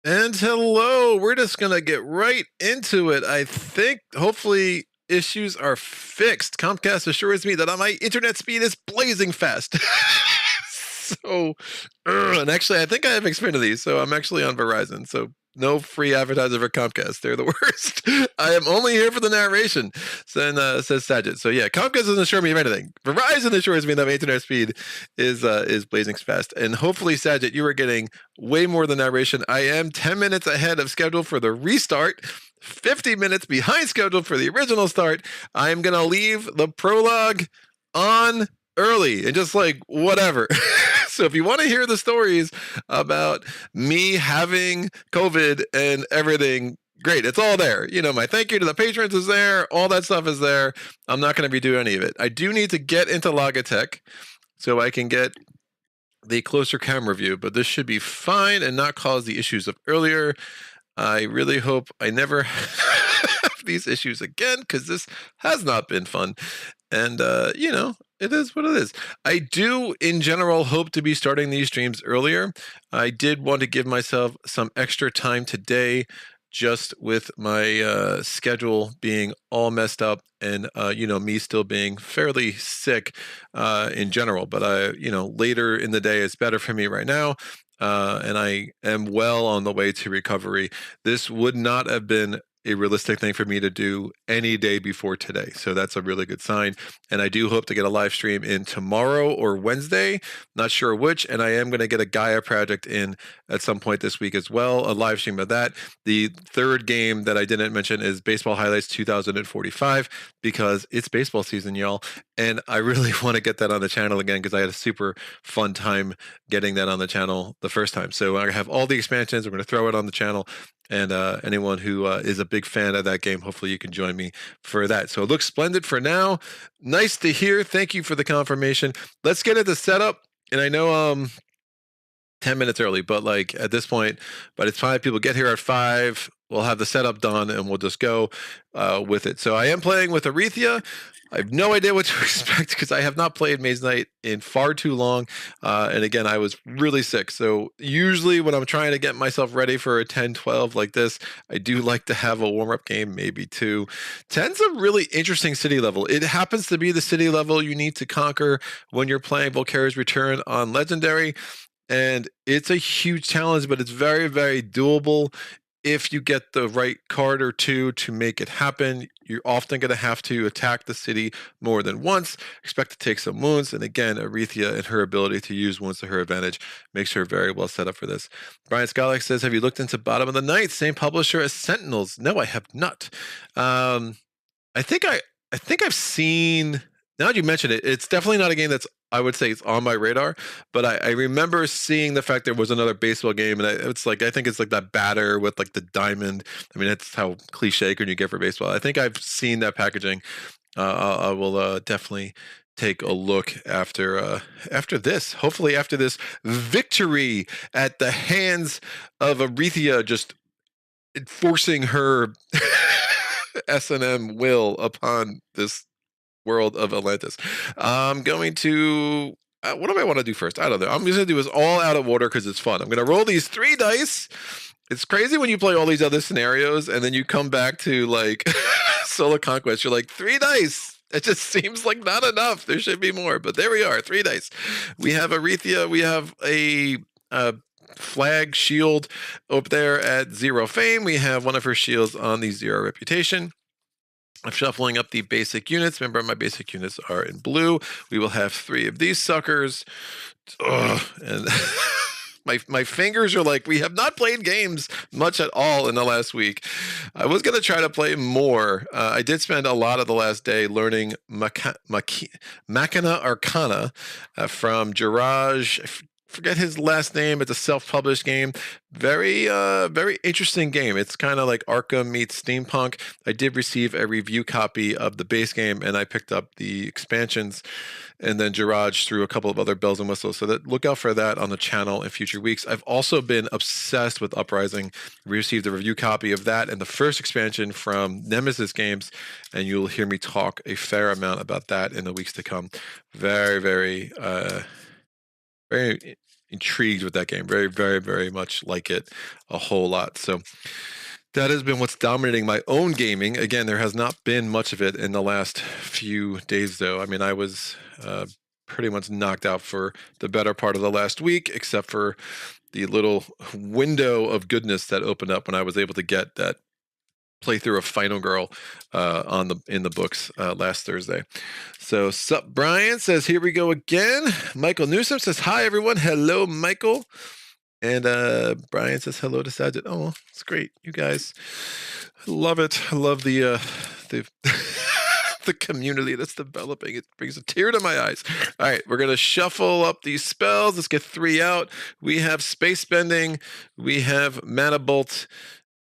And hello, we're just gonna get right into it. I think hopefully issues are fixed. Comcast assures me that my internet speed is blazing fast. So, and actually, I think I have Xfinity, so I'm actually on Verizon. So no free advertiser for Comcast. They're the worst. I am only here for the narration, says Sajid. So yeah, Comcast doesn't assure me of anything. Verizon assures me that my internet speed is blazing fast. And hopefully, Sajid, you are getting way more than narration. I am 10 minutes ahead of schedule for the restart. 50 minutes behind schedule for the original start. I'm gonna leave the prologue on early and just like whatever. So if you want to hear the stories about me having COVID and everything, great. It's all there. You know, my thank you to the patrons is there. All that stuff is there. I'm not going to be doing any of it. I do need to get into Logitech so I can get the closer camera view, but this should be fine and not cause the issues of earlier. I really hope I never have these issues again because this has not been fun. And, you know, it is what it is. I do, in general, hope to be starting these streams earlier. I did want to give myself some extra time today just with my schedule being all messed up and, you know, me still being fairly sick in general. But, you know, later in the day is better for me right now. And I am well on the way to recovery. This would not have been a realistic thing for me to do any day before today. So that's a really good sign. And I do hope to get a live stream in tomorrow or Wednesday, not sure which. And I am going to get a Gaia project in at some point this week as well, a live stream of that. The third game that I didn't mention is Baseball Highlights 2045 because it's baseball season, y'all. And I really want to get that on the channel again because I had a super fun time getting that on the channel the first time. So I have all the expansions. We're going to throw it on the channel. And anyone who is a big fan of that game, hopefully you can join me for that. So it looks splendid for now. Nice to hear. Thank you for the confirmation. Let's get into setup. And I know 10 minutes early, but like at this point, by the time people get here at 5, we'll have the setup done and we'll just go with it. So I am playing with Arythea. I have no idea what to expect because I have not played Mage Knight in far too long. And again, I was really sick. So usually when I'm trying to get myself ready for a 10-12 like this, I do like to have a warm-up game, maybe 2. 10's a really interesting city level. It happens to be the city level you need to conquer when you're playing Volkare's Return on Legendary. And it's a huge challenge, but it's very, very doable. If you get the right card or two to make it happen, you're often going to have to attack the city more than once. Expect to take some wounds. And again, Arythea and her ability to use wounds to her advantage makes her very well set up for this. Brian Skolak says, have you looked into Bottom of the Night? Same publisher as Sentinels. No, I have not. I think I've seen, now that you mention it, it's definitely not a game that's, I would say it's on my radar, but I remember seeing the fact there was another baseball game, and it's like, I think it's like that batter with like the diamond. I mean, that's how cliche can you get for baseball. I think I've seen that packaging. I will definitely take a look after this. Hopefully after this victory at the hands of Arythea, just enforcing her S&M will upon this world of Atlantis. I'm going to, what do I want to do first? I don't know. I'm just going to do this all out of order because it's fun. I'm going to roll these 3 dice. It's crazy when you play all these other scenarios and then you come back to like Solo Conquest. You're like, 3 dice. It just seems like not enough. There should be more, but there we are, 3 dice. We have Arythea. We have a flag shield up there at 0 fame. We have one of her shields on the 0 reputation. I'm shuffling up the basic units. Remember, my basic units are in blue. We will have 3 of these suckers. Ugh, and my fingers are like, we have not played games much at all in the last week. I was going to try to play more. I did spend a lot of the last day learning Machina Arcana from Jiraj. Forget his last name. It's a self-published game. Very interesting game. It's kind of like Arkham meets steampunk. I did receive a review copy of the base game, and I picked up the expansions, and then Jiraj threw a couple of other bells and whistles. So look out for that on the channel in future weeks. I've also been obsessed with Uprising. We received a review copy of that and the first expansion from Nemesis Games, and you'll hear me talk a fair amount about that in the weeks to come. Very intrigued with that game. Very, very, very much like it a whole lot. So that has been what's dominating my own gaming. Again, there has not been much of it in the last few days, though. I mean, I was pretty much knocked out for the better part of the last week, except for the little window of goodness that opened up when I was able to get that playthrough of Final Girl in the books last Thursday. So, sup, Brian says, here we go again. Michael Newsom says, hi, everyone. Hello, Michael. And Brian says hello to Sajid. Oh, it's great, you guys. I love it. I love the the community that's developing. It brings a tear to my eyes. All right, we're gonna shuffle up these spells. Let's get 3 out. We have Space Bending. We have Mana Bolt.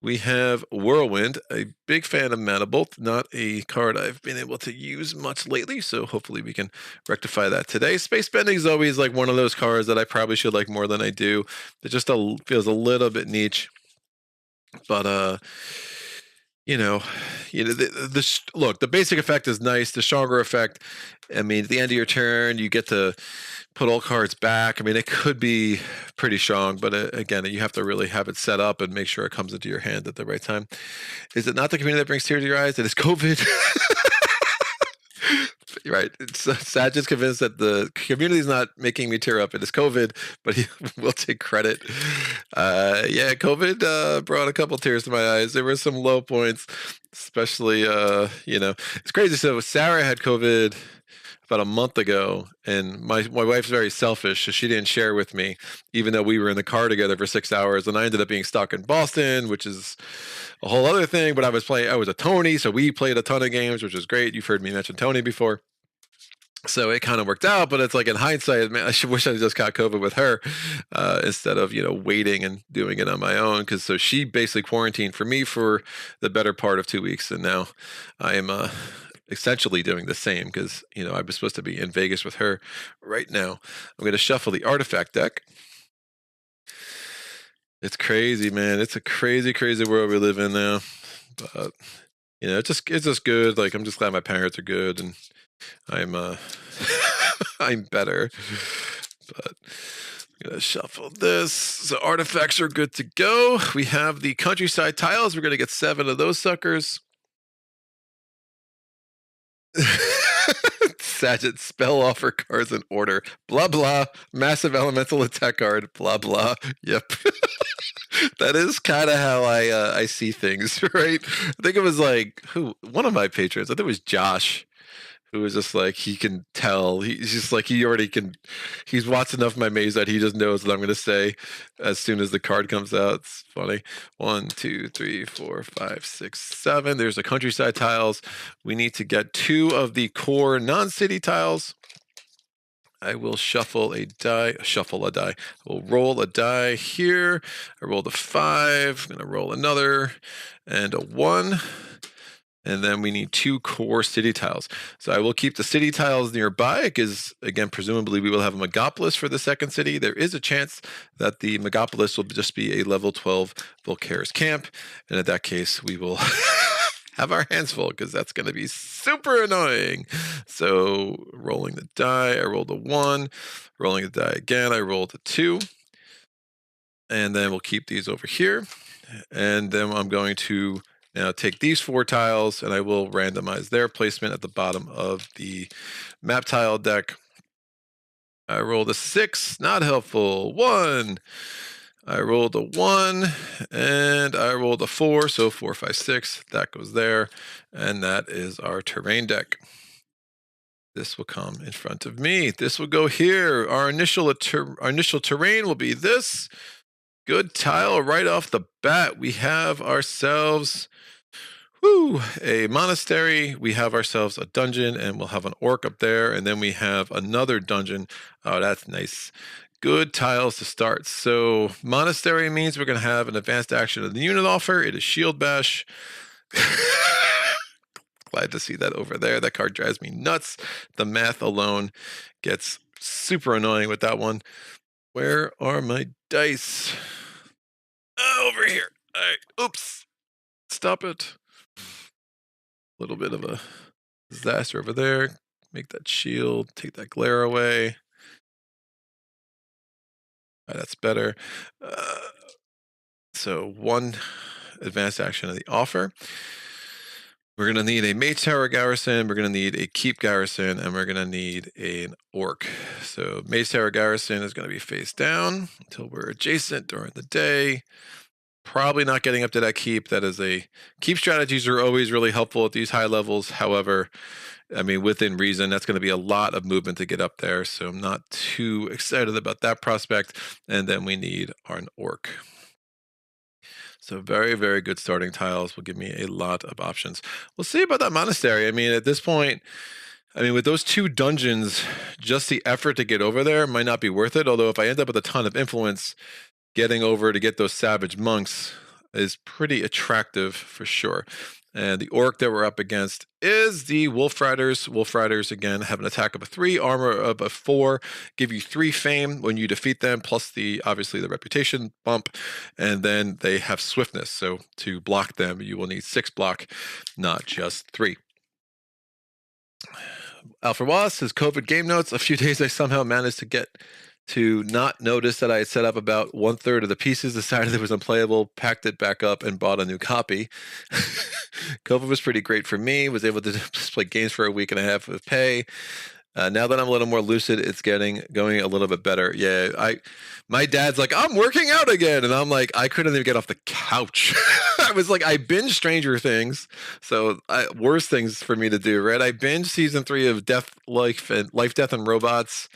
We have Whirlwind, a big fan of Mana Bolt, not a card I've been able to use much lately, so hopefully we can rectify that today. Space Bending is always like one of those cards that I probably should like more than I do. It just feels a little bit niche, but look, the basic effect is nice. The stronger effect, I mean, at the end of your turn, you get to put all cards back. I mean, it could be pretty strong, but again, you have to really have it set up and make sure it comes into your hand at the right time. Is it not the community that brings tears to your eyes? It is COVID. Right. Saj is convinced that the community is not making me tear up. It is COVID, but he will take credit. Yeah, COVID brought a couple tears to my eyes. There were some low points, especially, it's crazy. So Sarah had COVID about a month ago, and my wife's very selfish, so she didn't share with me, even though we were in the car together for 6 hours, and I ended up being stuck in Boston, which is a whole other thing. But I was a Tony, so we played a ton of games, which was great. You've heard me mention Tony before. So it kind of worked out, but it's like in hindsight, man, I wish I just got COVID with her instead of waiting and doing it on my own. Because so she basically quarantined for me for the better part of 2 weeks, and now I am essentially doing the same because I was supposed to be in Vegas with her right now. I'm going to shuffle the artifact deck. It's crazy, man. It's a crazy, crazy world we live in now. But it's just good. Like, I'm just glad my parents are good and I'm I'm better. But I'm gonna shuffle this. So artifacts are good to go. We have the countryside tiles. We're gonna get 7 of those suckers. Saget spell offer cards in order. Blah blah. Massive elemental attack card. Blah blah. Yep. That is kind of how I see things, right? I think it was like one of my patrons. I think it was Josh, who was just like, he can tell. He's just like, he's watched enough of my maze that he just knows what I'm going to say as soon as the card comes out. It's funny. 1, 2, 3, 4, 5, 6, 7. There's the countryside tiles. We need to get 2 of the core non-city tiles. I will shuffle a die. I will roll a die here. I rolled a 5. I'm going to roll another and a 1. And then we need 2 core city tiles. So I will keep the city tiles nearby because, again, presumably we will have a Megapolis for the second city. There is a chance that the Megapolis will just be a level 12 Volkare's camp. And in that case, we will have our hands full because that's going to be super annoying. So rolling the die, I rolled a 1. Rolling the die again, I rolled a 2. And then we'll keep these over here. And then I'm going to now take these 4 tiles and I will randomize their placement at the bottom of the map tile deck. I rolled a 6, not helpful. 1. I rolled a 1 and I rolled a 4. So 4, 5, 6, that goes there. And that is our terrain deck. This will come in front of me. This will go here. Our initial terrain will be this. Good tile right off the bat. We have ourselves a monastery. We have ourselves a dungeon, and we'll have an orc up there. And then we have another dungeon. Oh, that's nice. Good tiles to start. So monastery means we're going to have an advanced action of the unit offer. It is Shield Bash. Glad to see that over there. That card drives me nuts. The math alone gets super annoying with that one. Where are my dice? Over here. All right. Oops. Stop it. A little bit of a disaster over there. Make that shield. Take that glare away. That's better. So 1 advanced action of the offer. We're going to need a Mage Tower Garrison, we're going to need a Keep Garrison, and we're going to need an Orc. So Mage Tower Garrison is going to be face down until we're adjacent during the day. Probably not getting up to that keep. That is a keep strategies are always really helpful at these high levels. However, I mean, within reason, that's going to be a lot of movement to get up there. So I'm not too excited about that prospect. And then we need an Orc. So very, very good starting tiles will give me a lot of options. We'll see about that monastery. I mean, at this point, I mean, with those 2 dungeons, just the effort to get over there might not be worth it. Although if I end up with a ton of influence, getting over to get those savage monks is pretty attractive for sure. And the orc that we're up against is the Wolf Riders. Wolf Riders, again, have an attack of a 3, armor of a 4, give you 3 fame when you defeat them, plus obviously the reputation bump, and then they have swiftness. So to block them, you will need 6 block, not just 3. Alfred Wass says COVID game notes. A few days I somehow managed to get to not notice that I had set up about 1/3 of the pieces, decided it was unplayable, packed it back up, and bought a new copy. COVID was pretty great for me, was able to just play games for a week and a half with pay. Now that I'm a little more lucid, it's going a little bit better. Yeah, my dad's like, I'm working out again. And I'm like, I couldn't even get off the couch. I was like, I binged Stranger Things. So worse things for me to do, right? I binged season 3 of Life, Death, and Robots.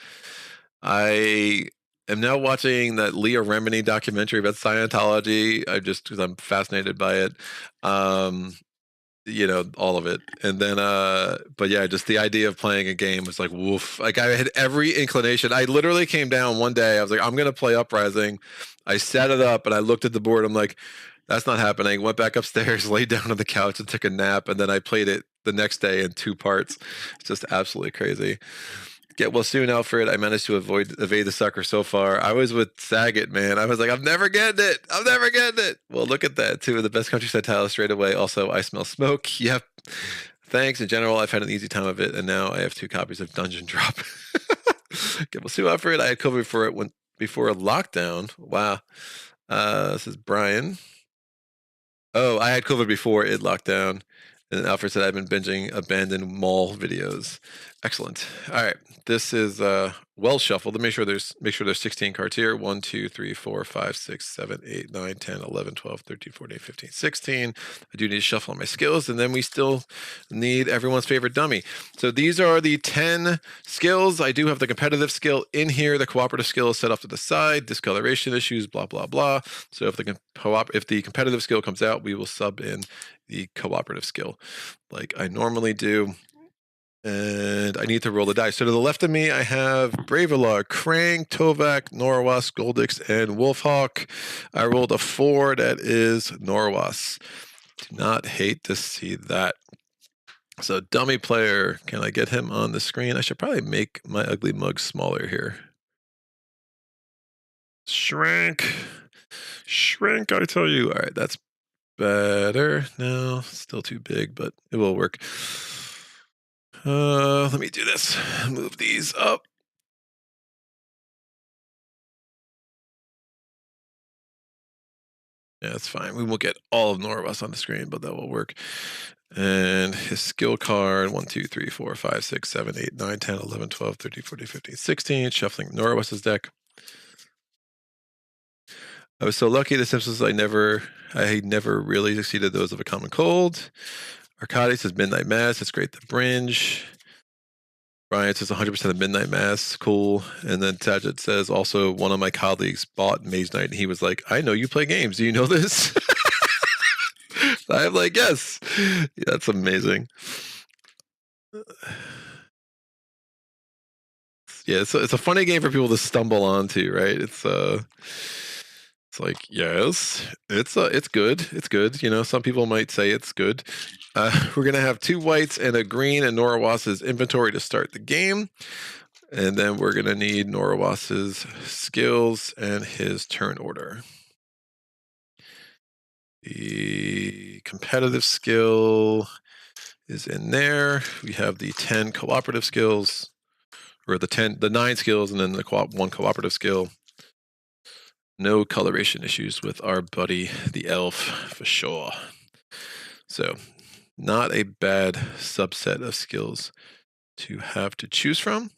I am now watching that Leah Remini documentary about Scientology. Because I'm fascinated by it. All of it. And then, but yeah, just the idea of playing a game was like, woof. Like I had every inclination. I literally came down one day. I was like, I'm going to play Uprising. I set it up and I looked at the board. I'm like, that's not happening. Went back upstairs, laid down on the couch and took a nap. And then I played it the next day in 2 parts. It's just absolutely crazy. Get well soon, Alfred. I managed to evade the sucker so far. I was with Saget, man. I was like, I'm never getting it. I'm never getting it. Well, look at that. 2 of the best countryside tiles straight away. Also, I smell smoke. Yep. Thanks. In general, I've had an easy time of it, and now I have 2 copies of Dungeon Drop. Get well soon, Alfred. I had COVID for it before a lockdown. Wow. This is Brian. Oh, I had COVID before it locked down. And Alfred said, I've been binging abandoned mall videos. Excellent. All right. This is well shuffled. Make sure there's 16 cards here. 1, 2, 3, 4, 5, 6, 7, 8, 9, 10, 11, 12, 13, 14, 15, 16. I do need to shuffle my skills. And then we still need everyone's favorite dummy. So these are the 10 skills. I do have the competitive skill in here. The cooperative skill is set off to the side. Discoloration issues, blah, blah, blah. So if the competitive skill comes out, we will sub in the cooperative skill like I normally do. And I need to roll the dice. So to the left of me, I have Bravelar, Krang, Tovak, Norwas, Goldix, and Wolfhawk. I rolled a 4. That is Norwas. Do not hate to see that. So dummy player, can I get him on the screen? I should probably make my ugly mug smaller here. Shrink, I tell you. All right, that's better. No, still too big, but it will work. Let me do this. Move these up. Yeah, that's fine. We won't get all of Norwas on the screen, but that will work. And his skill card 1, 2, 3, 4, 5, 6, 7, 8, 9, 10, 11, 12, 13, 14, 15, 16. Shuffling Norwas's deck. I was so lucky the Simpsons I never really exceeded those of A Common Cold. Arcades says Midnight Mass. It's great. The Bringe. Brian says 100% of Midnight Mass. Cool. And then Tajet says also one of my colleagues bought Mage Knight and he was like, I know you play games. Do you know this? I'm like, yes. Yeah, that's amazing. Yeah, it's a funny game for people to stumble onto, right? It's like, yes, it's good. It's good. You know, some people might say it's good. We're going to have 2 whites and a green in Norawas's inventory to start the game. And then we're going to need Norawas's skills and his turn order. The competitive skill is in there. We have the 10 cooperative skills, or the 9 skills, and then the 1 cooperative skill. No coloration issues with our buddy, the elf, for sure. So, not a bad subset of skills to have to choose from.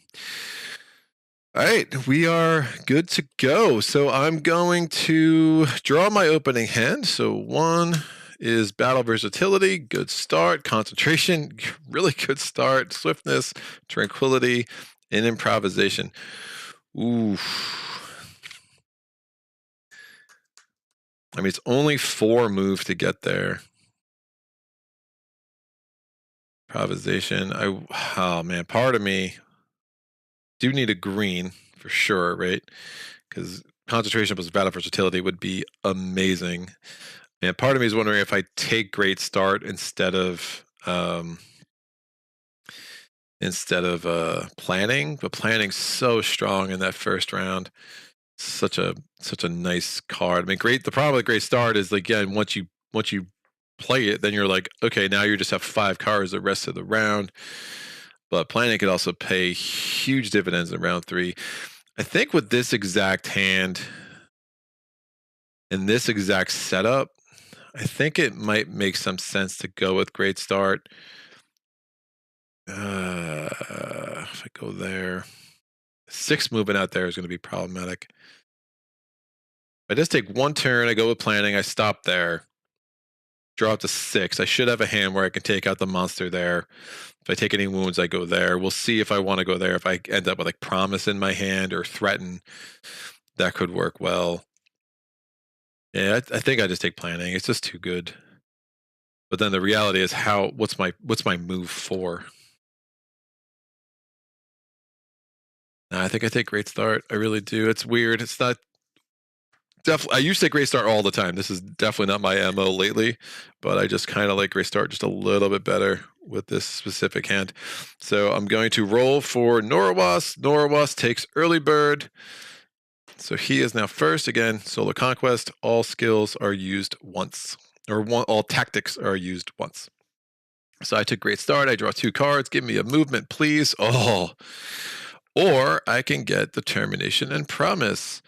All right, we are good to go. So I'm going to draw my opening hand. So 1 is battle versatility, good start, concentration, really good start, swiftness, tranquility, and improvisation. Ooh. I mean, it's only 4 moves to get there. Improvisation. Oh man, part of me do need a green for sure, right? Because concentration plus battle versatility would be amazing. And part of me is wondering if I take great start instead of planning. But planning's so strong in that first round. Such a nice card. I mean, great. The problem with great start is, again, once you play it, then you're like, okay, now you just have 5 cards the rest of the round. But planning could also pay huge dividends in round 3. I think with this exact hand and this exact setup, I think it might make some sense to go with great start. If I go there, 6 moving out there is going to be problematic. I just take 1 turn, I go with planning, I stop there, draw up to 6. I should have a hand where I can take out the monster there. If I take any wounds, I go there. We'll see if I want to go there. If I end up with like promise in my hand or threaten, that could work well. Yeah, I think I just take planning. It's just too good. But then the reality is, what's my move for? I think I take great start. I really do. It's weird. It's not definitely. I used to take great start all the time. This is definitely not my MO lately, but I just kind of like great start just a little bit better with this specific hand. So I'm going to roll for Notorious. Notorious takes early bird. So he is now first. Again, Solo Conquest. All skills are used once, or all tactics are used once. So I took great start. I draw 2 cards. Give me a movement, please. Oh. Or I can get determination and promise.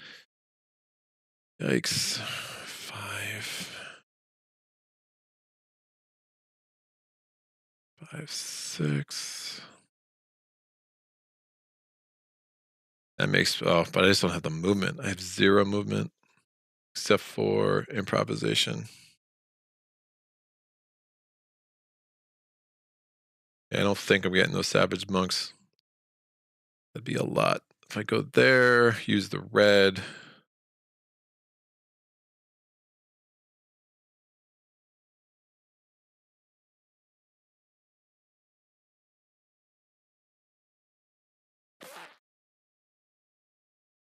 Yikes. 5, 6. That makes, but I just don't have the movement. I have 0 movement except for improvisation. I don't think I'm getting those savage monks. That'd be a lot. If I go there, use the red.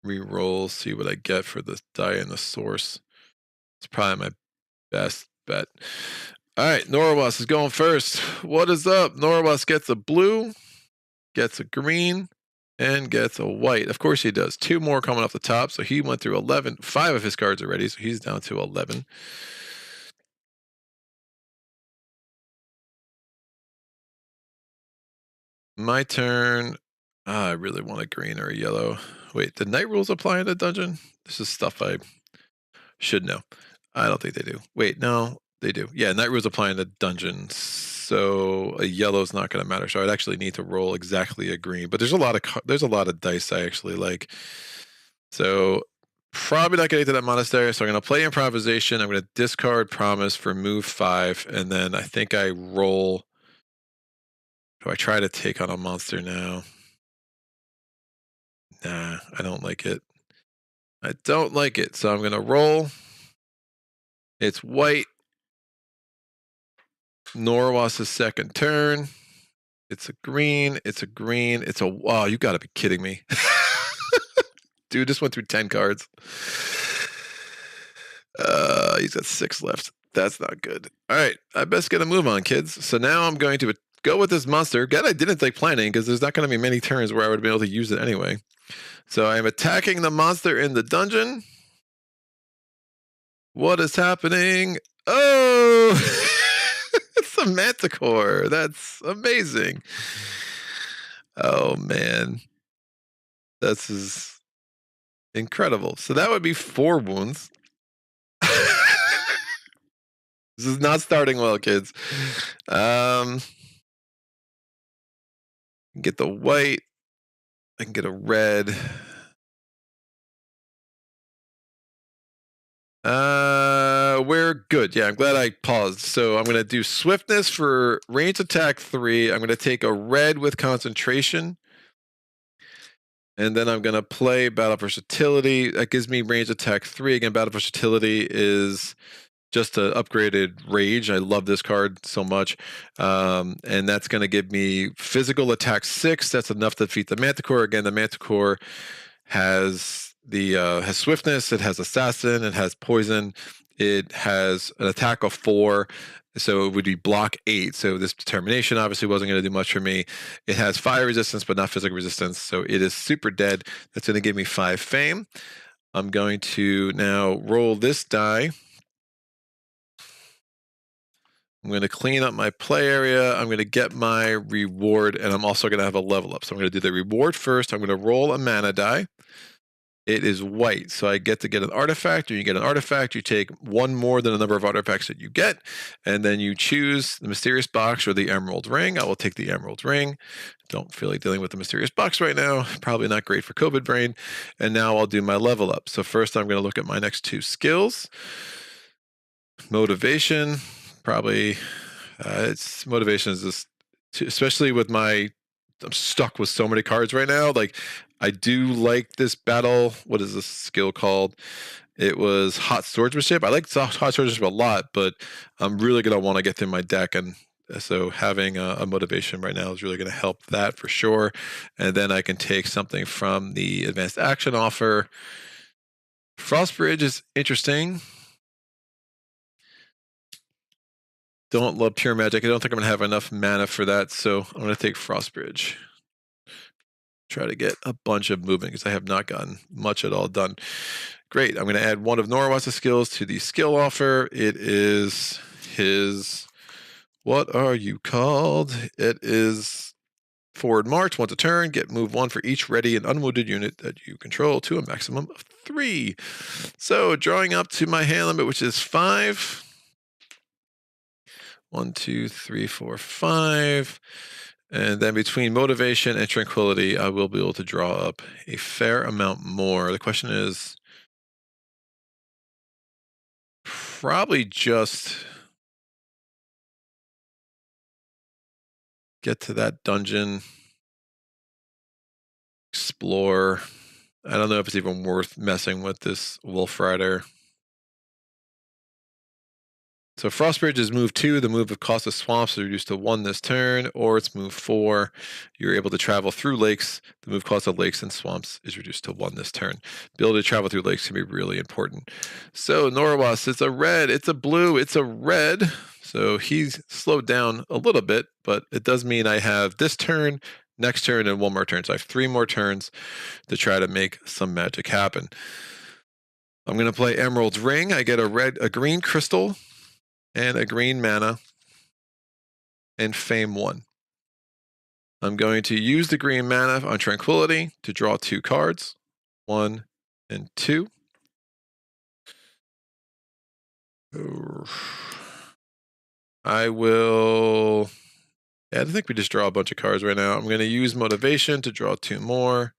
Reroll, see what I get for the die and the source. It's probably my best bet. All right, Notorious is going first. What is up? Notorious gets a blue, gets a green, and gets a white. Of course he does. 2 more coming off the top, so he went through 11. 5 of his cards already, so he's down to 11. My turn. I really want a green or a yellow. Wait, the night rules apply in the dungeon? This is stuff I should know. I don't think they do. Wait, no, they do. Yeah, night rules apply in the dungeon, so a yellow's not going to matter. So I'd actually need to roll exactly a green. But there's a lot of dice I actually like. So probably not getting to that monastery. So I'm going to play improvisation. I'm going to discard promise for move 5, and then I think I roll. Do I try to take on a monster now? Nah, I don't like it. I don't like it. So I'm going to roll. It's white. Norwas's second turn. It's a green. It's a green. It's a, wow, you got to be kidding me. Dude just went through 10 cards. He's got 6 left. That's not good. All right, I best get a move on, kids. So now I'm going to go with this monster. God, I didn't take planning because there's not going to be many turns where I would be able to use it anyway. So I'm attacking the monster in the dungeon. What is happening? Oh, it's a manticore. That's amazing. Oh man, this is Incredible. So that would be 4 wounds. This is not starting well, kids. Get the white. I can get a red. We're good. Yeah, I'm glad I paused. So I'm going to do swiftness for range attack 3. I'm going to take a red with concentration. And then I'm going to play battle versatility. That gives me range attack 3. Again, battle versatility is just an upgraded rage. I love this card so much. And that's going to give me physical attack 6. That's enough to defeat the Manticore. Again, the Manticore has has swiftness, it has assassin, it has poison, it has an attack of 4, so it would be block 8. So this determination obviously wasn't going to do much for me. It has fire resistance but not physical resistance, so it is super dead. That's going to give me 5 fame. I'm going to now roll this die. I'm going to clean up my play area. I'm going to get my reward, and I'm also going to have a level up. So I'm going to do the reward first. I'm going to roll a mana die. It is white, so I get to get an artifact. When you get an artifact, you take 1 more than the number of artifacts that you get, and then you choose the mysterious box or the emerald ring. I will take the emerald ring. Don't feel like dealing with the mysterious box right now. Probably not great for COVID brain. And now I'll do my level up. So first I'm going to look at my next 2 skills. Motivation, probably, it's motivation is just, especially with I'm stuck with so many cards right now. Like, I do like this battle. What is this skill called? It was Hot Swordsmanship. I like Hot Swordsmanship a lot, but I'm really going to want to get through my deck. And so having a motivation right now is really going to help that for sure. And then I can take something from the advanced action offer. Frostbridge is interesting. Don't love pure magic. I don't think I'm going to have enough mana for that, so I'm going to take Frostbridge. Try to get a bunch of movement because I have not gotten much at all done. Great. I'm going to add 1 of Norwas's skills to the skill offer. It is his, what are you called? It is forward march, once a turn. Get move 1 for each ready and unwounded unit that you control to a maximum of 3. So drawing up to my hand limit, which is 5. 1, 2, 3, 4, 5. And then between motivation and tranquility, I will be able to draw up a fair amount more. The question is probably just get to that dungeon, explore. I don't know if it's even worth messing with this Wolf Rider. So Frostbridge is move 2. The move of cost of swamps is reduced to 1 this turn, or it's move 4. You're able to travel through lakes. The move cost of lakes and swamps is reduced to 1 this turn. The ability to travel through lakes can be really important. So Norwas, it's a red, it's a blue, it's a red. So he's slowed down a little bit, but it does mean I have this turn, next turn, and 1 more turn. So I have 3 more turns to try to make some magic happen. I'm going to play Emerald's Ring. I get a green crystal and a green mana, and fame 1. I'm going to use the green mana on Tranquility to draw 2 cards, 1 and 2. I will, I think we just draw a bunch of cards right now. I'm going to use motivation to draw 2 more.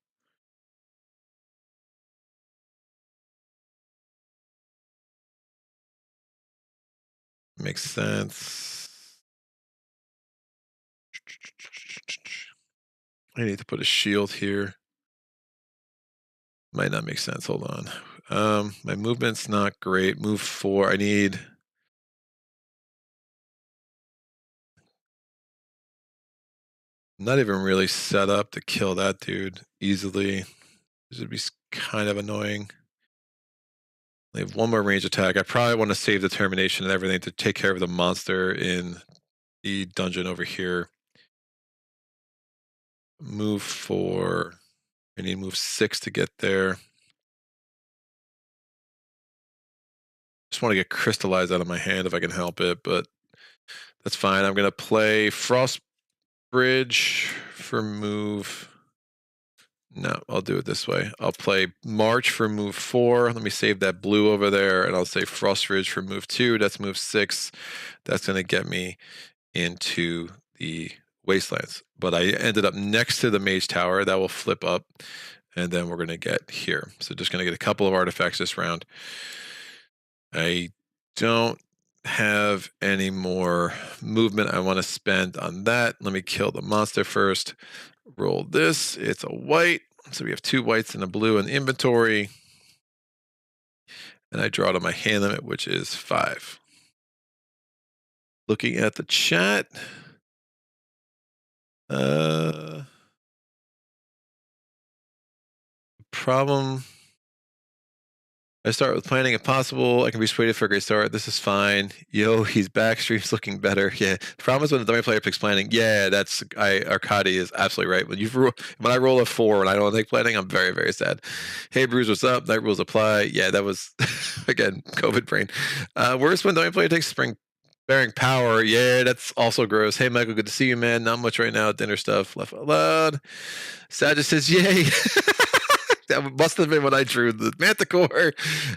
Makes sense. I need to put a shield here. Might not make sense. Hold on. My movement's not great. Move 4. I need. I'm not even really set up to kill that dude easily. This would be kind of annoying. I have 1 more range attack. I probably want to save determination and everything to take care of the monster in the dungeon over here. Move 4. I need move 6 to get there. Just want to get crystallized out of my hand if I can help it, but that's fine. I'm going to play Frostbridge for move No, I'll do it this way. I'll play March for move 4. Let me save that blue over there, and I'll say Frost Ridge for move 2. That's move 6. That's going to get me into the Wastelands. But I ended up next to the Mage Tower. That will flip up, and then we're going to get here. So just going to get a couple of artifacts this round. I don't have any more movement I want to spend on that. Let me kill the monster first. Roll this. It's a white. So we have 2 whites and a blue in the inventory. And I draw to my hand limit, which is 5. Looking at the chat. Problem. I start with planning if possible. I can be persuaded for a great start. This is fine. Yo, he's back. Stream's looking better. Yeah. The problem is when the dummy player picks planning. Yeah, Arcadi is absolutely right. When I roll a 4 and I don't take planning, I'm very, very sad. Hey, Bruce, what's up? Night rules apply. Yeah, that was again COVID brain. Worse when dummy player takes spring bearing power. Yeah, that's also gross. Hey, Michael, good to see you, man. Not much right now. Dinner stuff left alone. Sajid says, yay. That must have been when I drew the Manticore.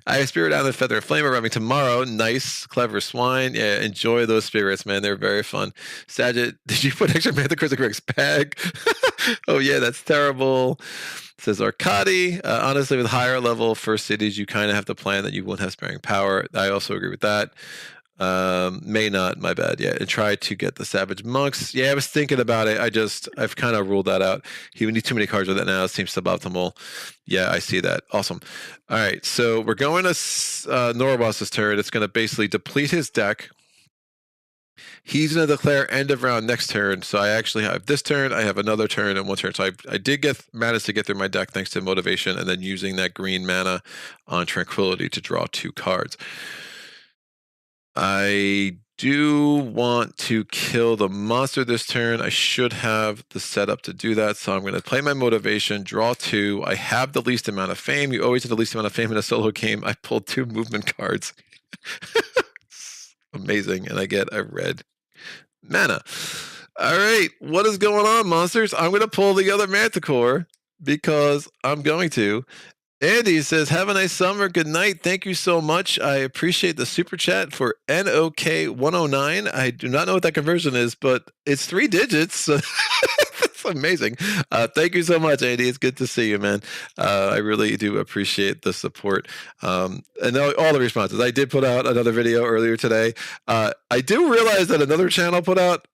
I spirit out the feather and flame arriving tomorrow. Nice, clever swine. Yeah, enjoy those spirits, man. They're very fun. Sajid, did you put extra Manticores in Greg's bag? Oh yeah, that's terrible. Says Arcadi. Honestly, with higher level first cities, you kind of have to plan that you won't have sparing power. I also agree with that. May not, my bad. Yeah, and try to get the Savage Monks. Yeah, I was thinking about it. I've kind of ruled that out. We need too many cards with that now. It seems suboptimal. Yeah, I see that. Awesome. All right, so we're going to Norwas's turn. It's going to basically deplete his deck. He's going to declare end of round next turn. So I actually have this turn. I have another turn and 1 turn. So I did manage to get through my deck thanks to motivation and then using that green mana on Tranquility to draw 2 cards. I do want to kill the monster this turn. I should have the setup to do that. So I'm going to play my motivation, draw 2. I have the least amount of fame. You always have the least amount of fame in a solo game. I pulled 2 movement cards. Amazing. And I get a red mana. All right. What is going on, monsters? I'm going to pull the other Manticore because I'm going to. Andy says, have a nice summer. Good night. Thank you so much. I appreciate the super chat for NOK109. I do not know what that conversion is, but it's 3 digits. So that's amazing. Thank you so much, Andy. It's good to see you, man. I really do appreciate the support and all the responses. I did put out another video earlier today. I do realize that another channel put out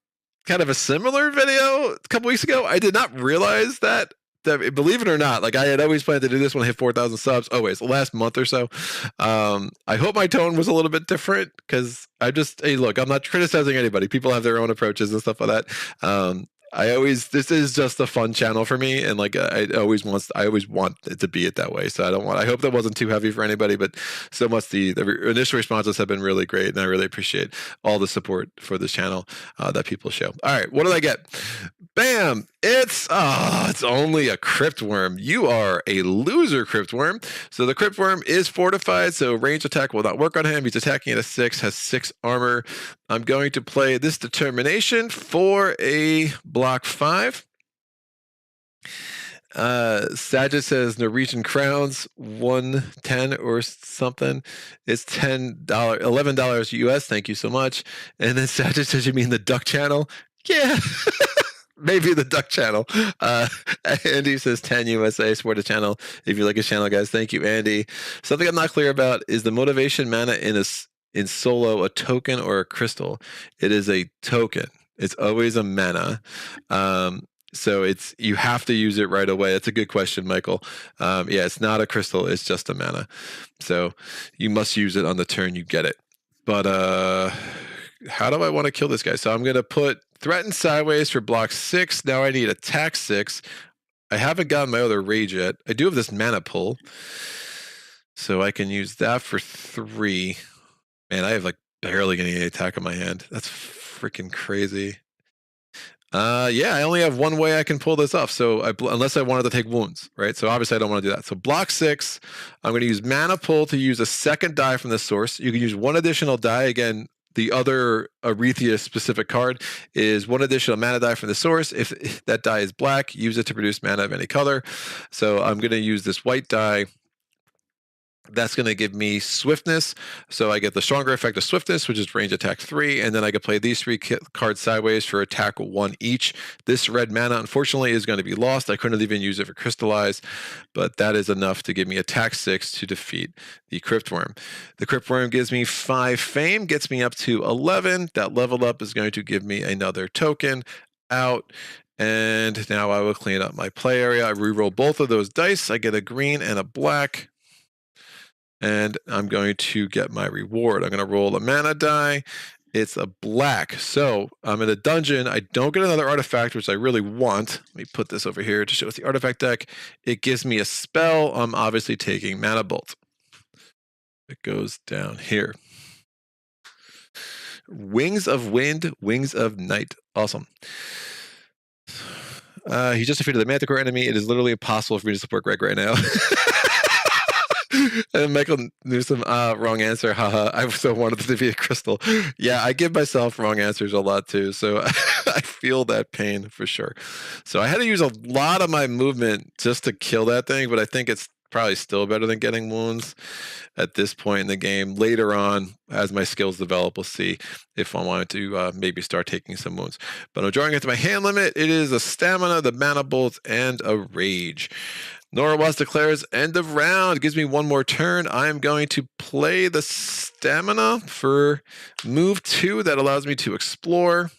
kind of a similar video a couple weeks ago. I did not realize that. Believe it or not, like I had always planned to do this when I hit 4,000 subs. Always, the last month or so. I hope my tone was a little bit different because hey, look, I'm not criticizing anybody. People have their own approaches and stuff like that. This is just a fun channel for me, and like I always want it to be it that way. So I hope that wasn't too heavy for anybody, but so much the initial responses have been really great, and I really appreciate all the support for this channel that people show. All right, what did I get? Bam! It's only a Crypt Worm. You are a loser, Crypt Worm. So the Crypt Worm is fortified, so range attack will not work on him. He's attacking at a 6, has 6 armor. I'm going to play this Determination for a block 5. Sajid says Norwegian crowns 110 or something. It's $11 US. Thank you so much. And then Sajid says, you mean the Duck Channel? Yeah. Maybe the Duck Channel. Andy says 10 USA. Support the channel if you like his channel, guys. Thank you, Andy. Something I'm not clear about is the motivation mana in solo a token or a crystal. It is a token. It's always a mana. So you have to use it right away. That's a good question, Michael. Yeah, it's not a crystal. It's just a mana. So you must use it on the turn you get it. But how do I want to kill this guy? So I'm going to put Threaten Sideways for block 6. Now I need attack 6. I haven't gotten my other rage yet. I do have this mana pull. So I can use that for 3. Man, I have like barely getting any attack on my hand. That's freaking crazy. Yeah, I only have one way I can pull this off. So unless I wanted to take wounds, right? So obviously I don't want to do that. So block 6, I'm going to use mana pull to use a second die from the source. You can use 1 additional die. Again, the other Arythea specific card is 1 additional mana die from the source. If that die is black, use it to produce mana of any color. So I'm going to use this white die. That's going to give me swiftness. So I get the stronger effect of swiftness, which is range attack 3. And then I can play these 3 cards sideways for attack 1 each. This red mana, unfortunately, is going to be lost. I couldn't even use it for crystallize, but that is enough to give me attack 6 to defeat the Cryptworm. The Cryptworm gives me 5 fame, gets me up to 11. That level up is going to give me another token out. And now I will clean up my play area. I reroll both of those dice. I get a green and a black. And I'm going to get my reward. I'm going to roll a mana die. It's a black. So I'm in a dungeon. I don't get another artifact, which I really want. Let me put this over here to show us the artifact deck. It gives me a spell. I'm obviously taking Mana Bolt. It goes down here. Wings of Wind, Wings of Night. Awesome. He just defeated the Manticore enemy. It is literally impossible for me to support Greg right now. And Michael Newsom, wrong answer. Haha. I so wanted to be a crystal. Yeah, I give myself wrong answers a lot too. So I feel that pain for sure. So I had to use a lot of my movement just to kill that thing, but I think it's probably still better than getting wounds at this point in the game. Later on, as my skills develop, we'll see if I wanted to maybe start taking some wounds. But I'm drawing into my hand limit. It is a stamina, the mana bolt, and a rage. Notorious declares end of round. Gives me 1 more turn. I am going to play the stamina for move 2. That allows me to explore.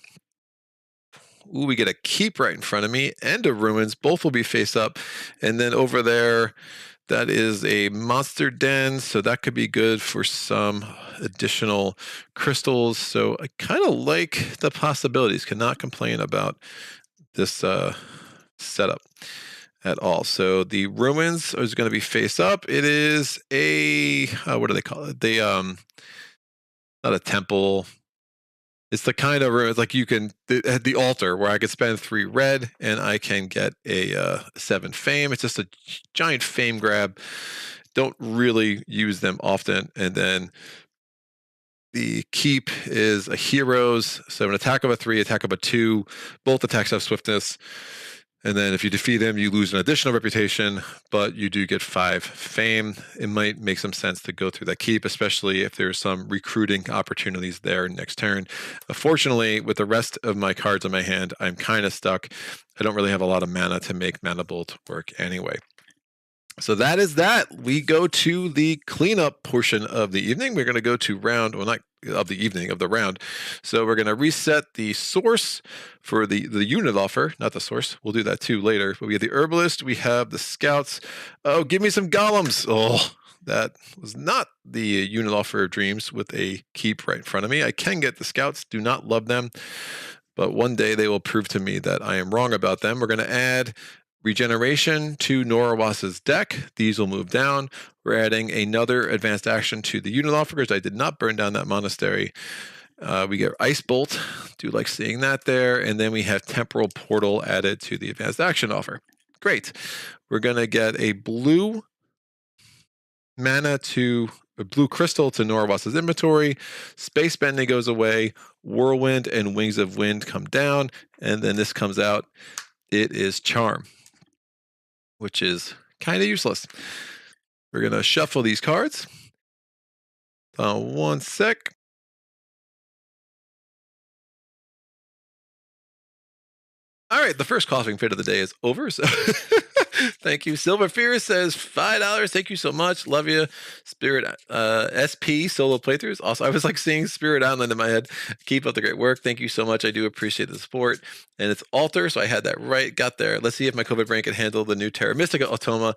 Ooh, we get a keep right in front of me and a ruins. Both will be face up. And then over there, that is a monster den. So that could be good for some additional crystals. So I kind of like the possibilities. Cannot complain about this setup at all. So the ruins is going to be face up. It is a what do they call it? They not a temple. It's the kind of ruins like you can the altar where I could spend 3 red and I can get a 7 fame. It's just a giant fame grab. Don't really use them often. And then the keep is a heroes. So an attack of a 3, attack of a 2. Both attacks have swiftness. And then if you defeat him, you lose an additional reputation, but you do get 5 fame. It might make some sense to go through that keep, especially if there's some recruiting opportunities there next turn. Fortunately, with the rest of my cards in my hand, I'm kind of stuck. I don't really have a lot of mana to make Mana Bolt work anyway. So that is that. We go to the cleanup portion of the evening. We're going to go to round, well, not of the evening, of the round. So we're going to reset the source for the unit offer, not the source. We'll do that too later. But we have the herbalist. We have the scouts. Oh, give me some golems. Oh, that was not the unit offer of dreams with a keep right in front of me. I can get the scouts. Do not love them. But one day they will prove to me that I am wrong about them. We're going to add regeneration to Norawas's deck. These will move down. We're adding another advanced action to the unit offer because I did not burn down that monastery. We get Ice Bolt. Do like seeing that there. And then we have Temporal Portal added to the advanced action offer. Great. We're going to get a blue mana to a blue crystal to Norawas's inventory. Space Bending goes away. Whirlwind and Wings of Wind come down. And then this comes out. It is Charm, which is kind of useless. We're going to shuffle these cards. 1 sec. All right, the first coughing fit of the day is over. So thank you. Silver Fear says $5. Thank you so much. Love you. Spirit SP solo playthroughs. Also, I was like seeing Spirit Island in my head. Keep up the great work. Thank you so much. I do appreciate the support. And it's Altar, so I had that right. Got there. Let's see if my COVID brain can handle the new Terra Mystica Automa.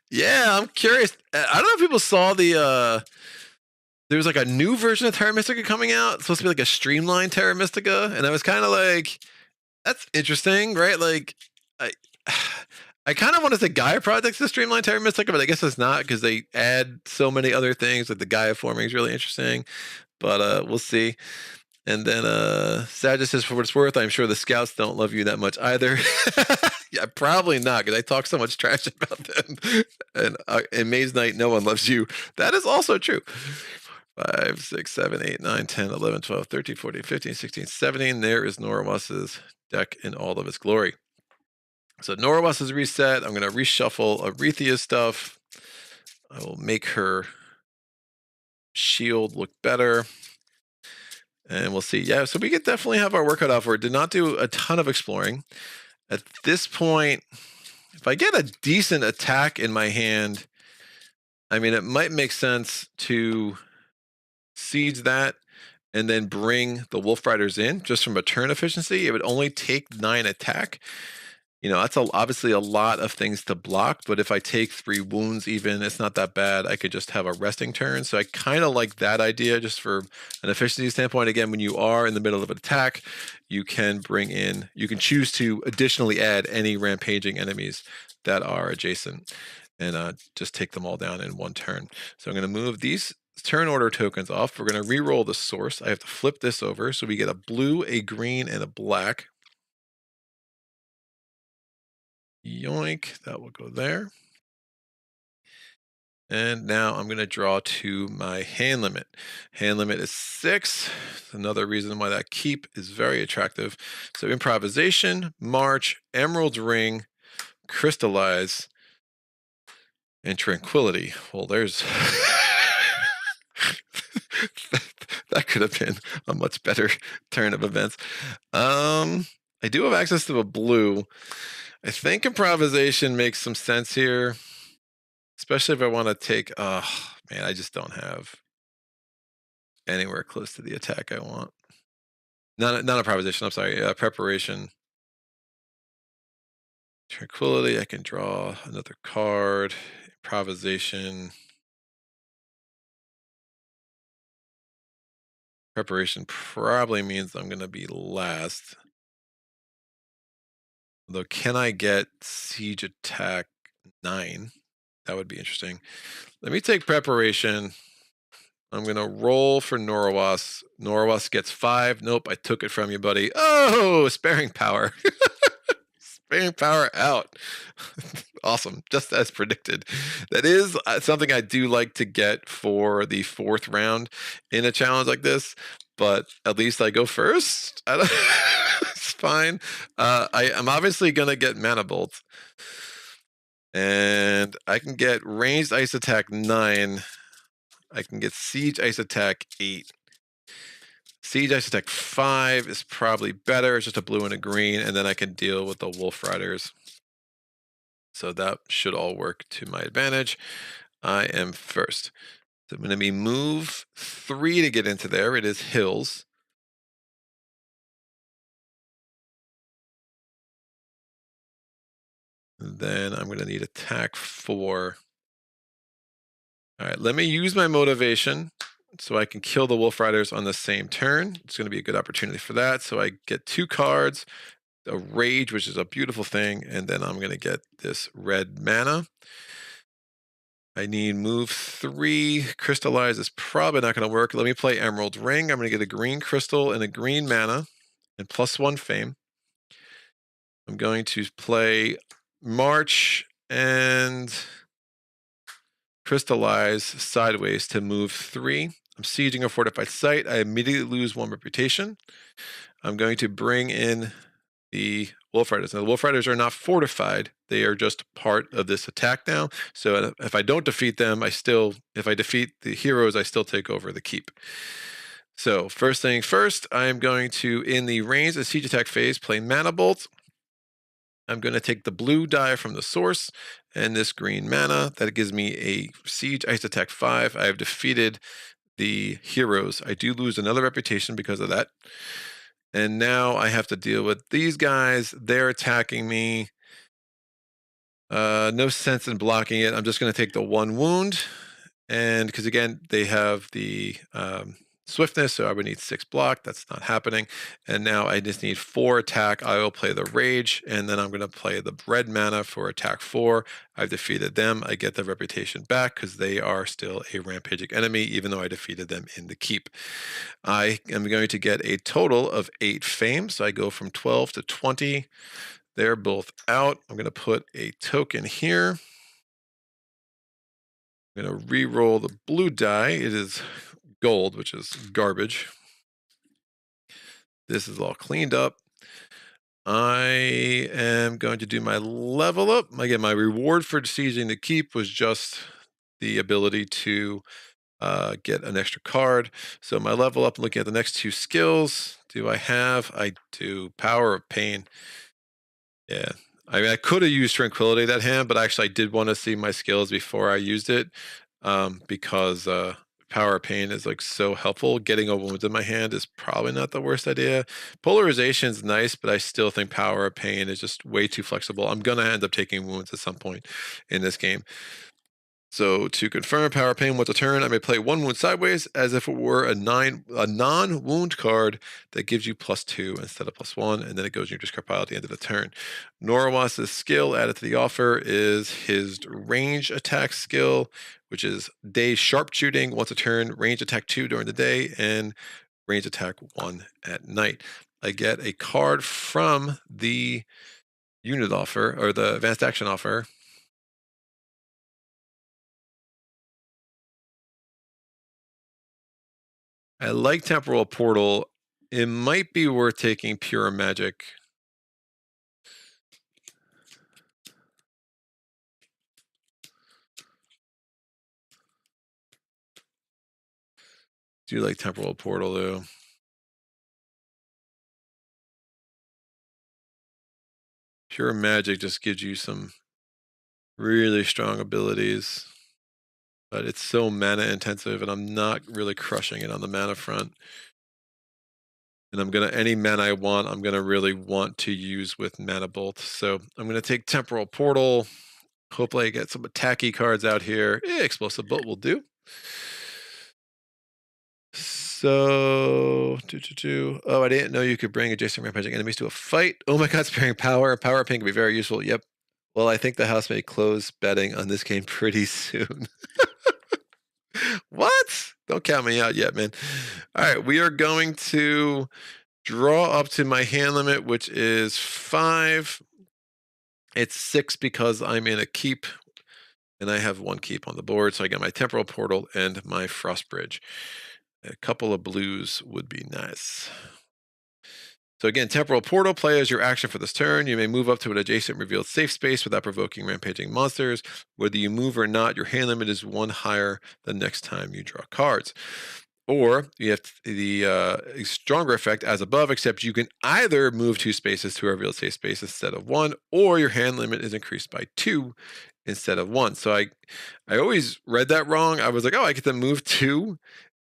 Yeah, I'm curious. I don't know if people saw the there's like a new version of Terra Mystica coming out. It's supposed to be like a streamlined Terra Mystica. And I was kind of like, that's interesting, right? Like, I kind of want to say Gaia Project's the streamlined Terra Mystica, but I guess it's not because they add so many other things. Like the Gaia forming is really interesting, but we'll see. And then Sagitt says, for what it's worth, I'm sure the scouts don't love you that much either. Yeah, probably not, because I talk so much trash about them. And in Mage Knight, no one loves you. That is also true. 5, 6, 7, 8, 9, 10, 11, 12, 13, 14, 15, 16, 17. There is Norwas's deck in all of its glory. So Norwas is reset. I'm going to reshuffle Arythea's stuff. I will make her shield look better. And we'll see. Yeah, so we could definitely have our work cut out for it. Did not do a ton of exploring. At this point, if I get a decent attack in my hand, I mean, it might make sense to siege that and then bring the Wolf Riders in just from a turn efficiency. It would only take 9 attack. You know, that's obviously a lot of things to block, but if I take 3 wounds even, it's not that bad. I could just have a resting turn. So I kind of like that idea just for an efficiency standpoint. Again, when you are in the middle of an attack, you can choose to additionally add any rampaging enemies that are adjacent and just take them all down in one turn. So I'm going to move these turn order tokens off. We're going to re-roll the source. I have to flip this over. So we get a blue, a green, and a black. Yoink, that will go there. And now I'm going to draw to my hand limit. Hand limit is 6. Another reason why that keep is very attractive. So improvisation, march, emerald ring, crystallize, and tranquility. Well, there's that could have been a much better turn of events. I do have access to a blue. I think improvisation makes some sense here, especially if I want to take. Oh man, I just don't have anywhere close to the attack I want. Not improvisation. I'm sorry. Preparation. Tranquility. I can draw another card. Improvisation. Preparation probably means I'm going to be last. Although, can I get siege attack 9? That would be interesting. Let me take preparation. I'm going to roll for Norwas. Norwas gets 5. Nope, I took it from you, buddy. Oh, sparing power. Sparing power out. Awesome, just as predicted. That is something I do like to get for the 4th round in a challenge like this, but at least I go first. It's fine. I'm obviously going to get Mana Bolt. And I can get ranged ice attack 9. I can get siege ice attack 8. Siege ice attack 5 is probably better. It's just a blue and a green, and then I can deal with the Wolf Riders. So that should all work to my advantage. I am first. So I'm going to be move 3 to get into there. It is hills. And then I'm going to need attack 4. All right, let me use my motivation so I can kill the Wolf Riders on the same turn. It's going to be a good opportunity for that. So I get 2 cards, a rage, which is a beautiful thing, and then I'm going to get this red mana. I need move 3. Crystallize is probably not going to work. Let me play Emerald Ring. I'm going to get a green crystal and a green mana and +1 fame. I'm going to play March and Crystallize sideways to move 3. I'm sieging a fortified site. I immediately lose 1 reputation. I'm going to bring in the Wolf Riders. Now, the Wolf Riders are not fortified. They are just part of this attack now. So if I don't defeat them, if I defeat the heroes, I still take over the keep. So first thing first, I am going to, in the range of siege attack phase, play Mana Bolt. I'm going to take the blue die from the source and this green mana. That gives me a siege ice attack 5. I have defeated the heroes. I do lose another reputation because of that. And now I have to deal with these guys. They're attacking me. No sense in blocking it. I'm just going to take the 1 wound. And because again, they have the swiftness, so I would need 6 block. That's not happening. And now I just need 4 attack. I will play the rage, and then I'm going to play the red mana for attack 4. I've defeated them. I get the reputation back because they are still a rampaging enemy, even though I defeated them in the keep. I am going to get a total of 8 fame, so I go from 12 to 20. They're both out. I'm going to put a token here. I'm going to re-roll the blue die. It is gold, which is garbage. This is all cleaned up. I am going to do my level up. Again, my reward for seizing the keep was just the ability to get an extra card. So my level up, looking at the next two skills, do I have? I do. Power of Pain. Yeah. I mean, I could have used Tranquility that hand, but actually I did want to see my skills before I used it, because Power of Pain is like so helpful. Getting a wound in my hand is probably not the worst idea. Polarization is nice, but I still think Power of Pain is just way too flexible. I'm going to end up taking wounds at some point in this game. So to confirm Power of Pain once a turn, I may play one wound sideways as if it were a non-wound card that gives you +2 instead of +1, and then it goes in your discard pile at the end of the turn. Norawas's skill added to the offer is his range attack skill, which is day sharpshooting once a turn, range attack 2 during the day, and range attack 1 at night. I get a card from the unit offer, or the advanced action offer. I like Temporal Portal. It might be worth taking Pure Magic. Do like Temporal Portal though. Pure Magic just gives you some really strong abilities, but it's so mana intensive, and I'm not really crushing it on the mana front. And any mana I want, I'm gonna really want to use with Mana Bolt. So I'm gonna take Temporal Portal. Hopefully I get some attacky cards out here. Explosive Bolt will do. So, oh, I didn't know you could bring adjacent rampaging enemies to a fight. Oh my god, sparing power. Power ping can be very useful. Yep. Well, I think the house may close betting on this game pretty soon. What? Don't count me out yet, man. All right, we are going to draw up to my hand limit, which is 5. It's 6 because I'm in a keep, and I have 1 keep on the board. So I got my Temporal Portal and my Frost Bridge. A couple of blues would be nice. So again, Temporal Portal, play as your action for this turn. You may move up to an adjacent revealed safe space without provoking rampaging monsters. Whether you move or not, your hand limit is 1 higher the next time you draw cards. Or you have the stronger effect as above, except you can either move 2 spaces to a revealed safe space instead of 1, or your hand limit is increased by 2 instead of 1. So I always read that wrong. I was like, oh, I get to move 2.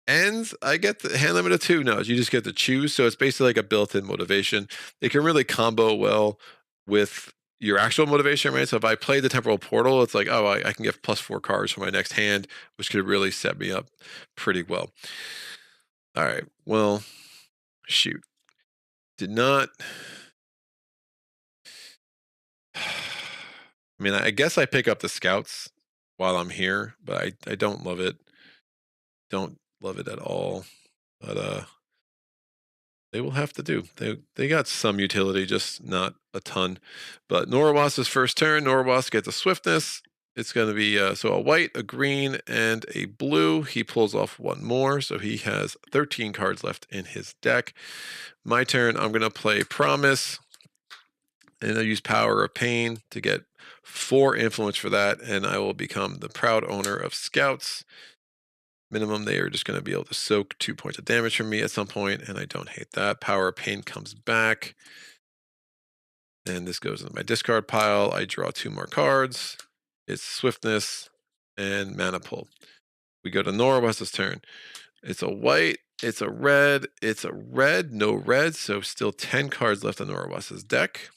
And I get the hand limit of 2. No, you just get to choose. So it's basically like a built-in motivation. It can really combo well with your actual motivation, right? So if I play the Temporal Portal, it's like, oh, I can get +4 cards for my next hand, which could really set me up pretty well. All right, well, shoot. Did not. I mean, I guess I pick up the scouts while I'm here, but I don't love it. Don't love it at all. But they will have to do. They got some utility, just not a ton. But Norawas's first turn, Norawas gets a swiftness. It's going to be so a white, a green, and a blue. He pulls off 1 more, so he has 13 cards left in his deck. My turn, I'm going to play Promise, and I'll use Power of Pain to get 4 influence for that, and I will become the proud owner of Scouts. Minimum, they are just going to be able to soak 2 points of damage from me at some point, and I don't hate that. Power of Pain comes back, and this goes into my discard pile. I draw 2 more cards. It's Swiftness and Mana Pull. We go to Norawas's turn. It's a white, it's a red, no red, so still 10 cards left in Norawas's deck.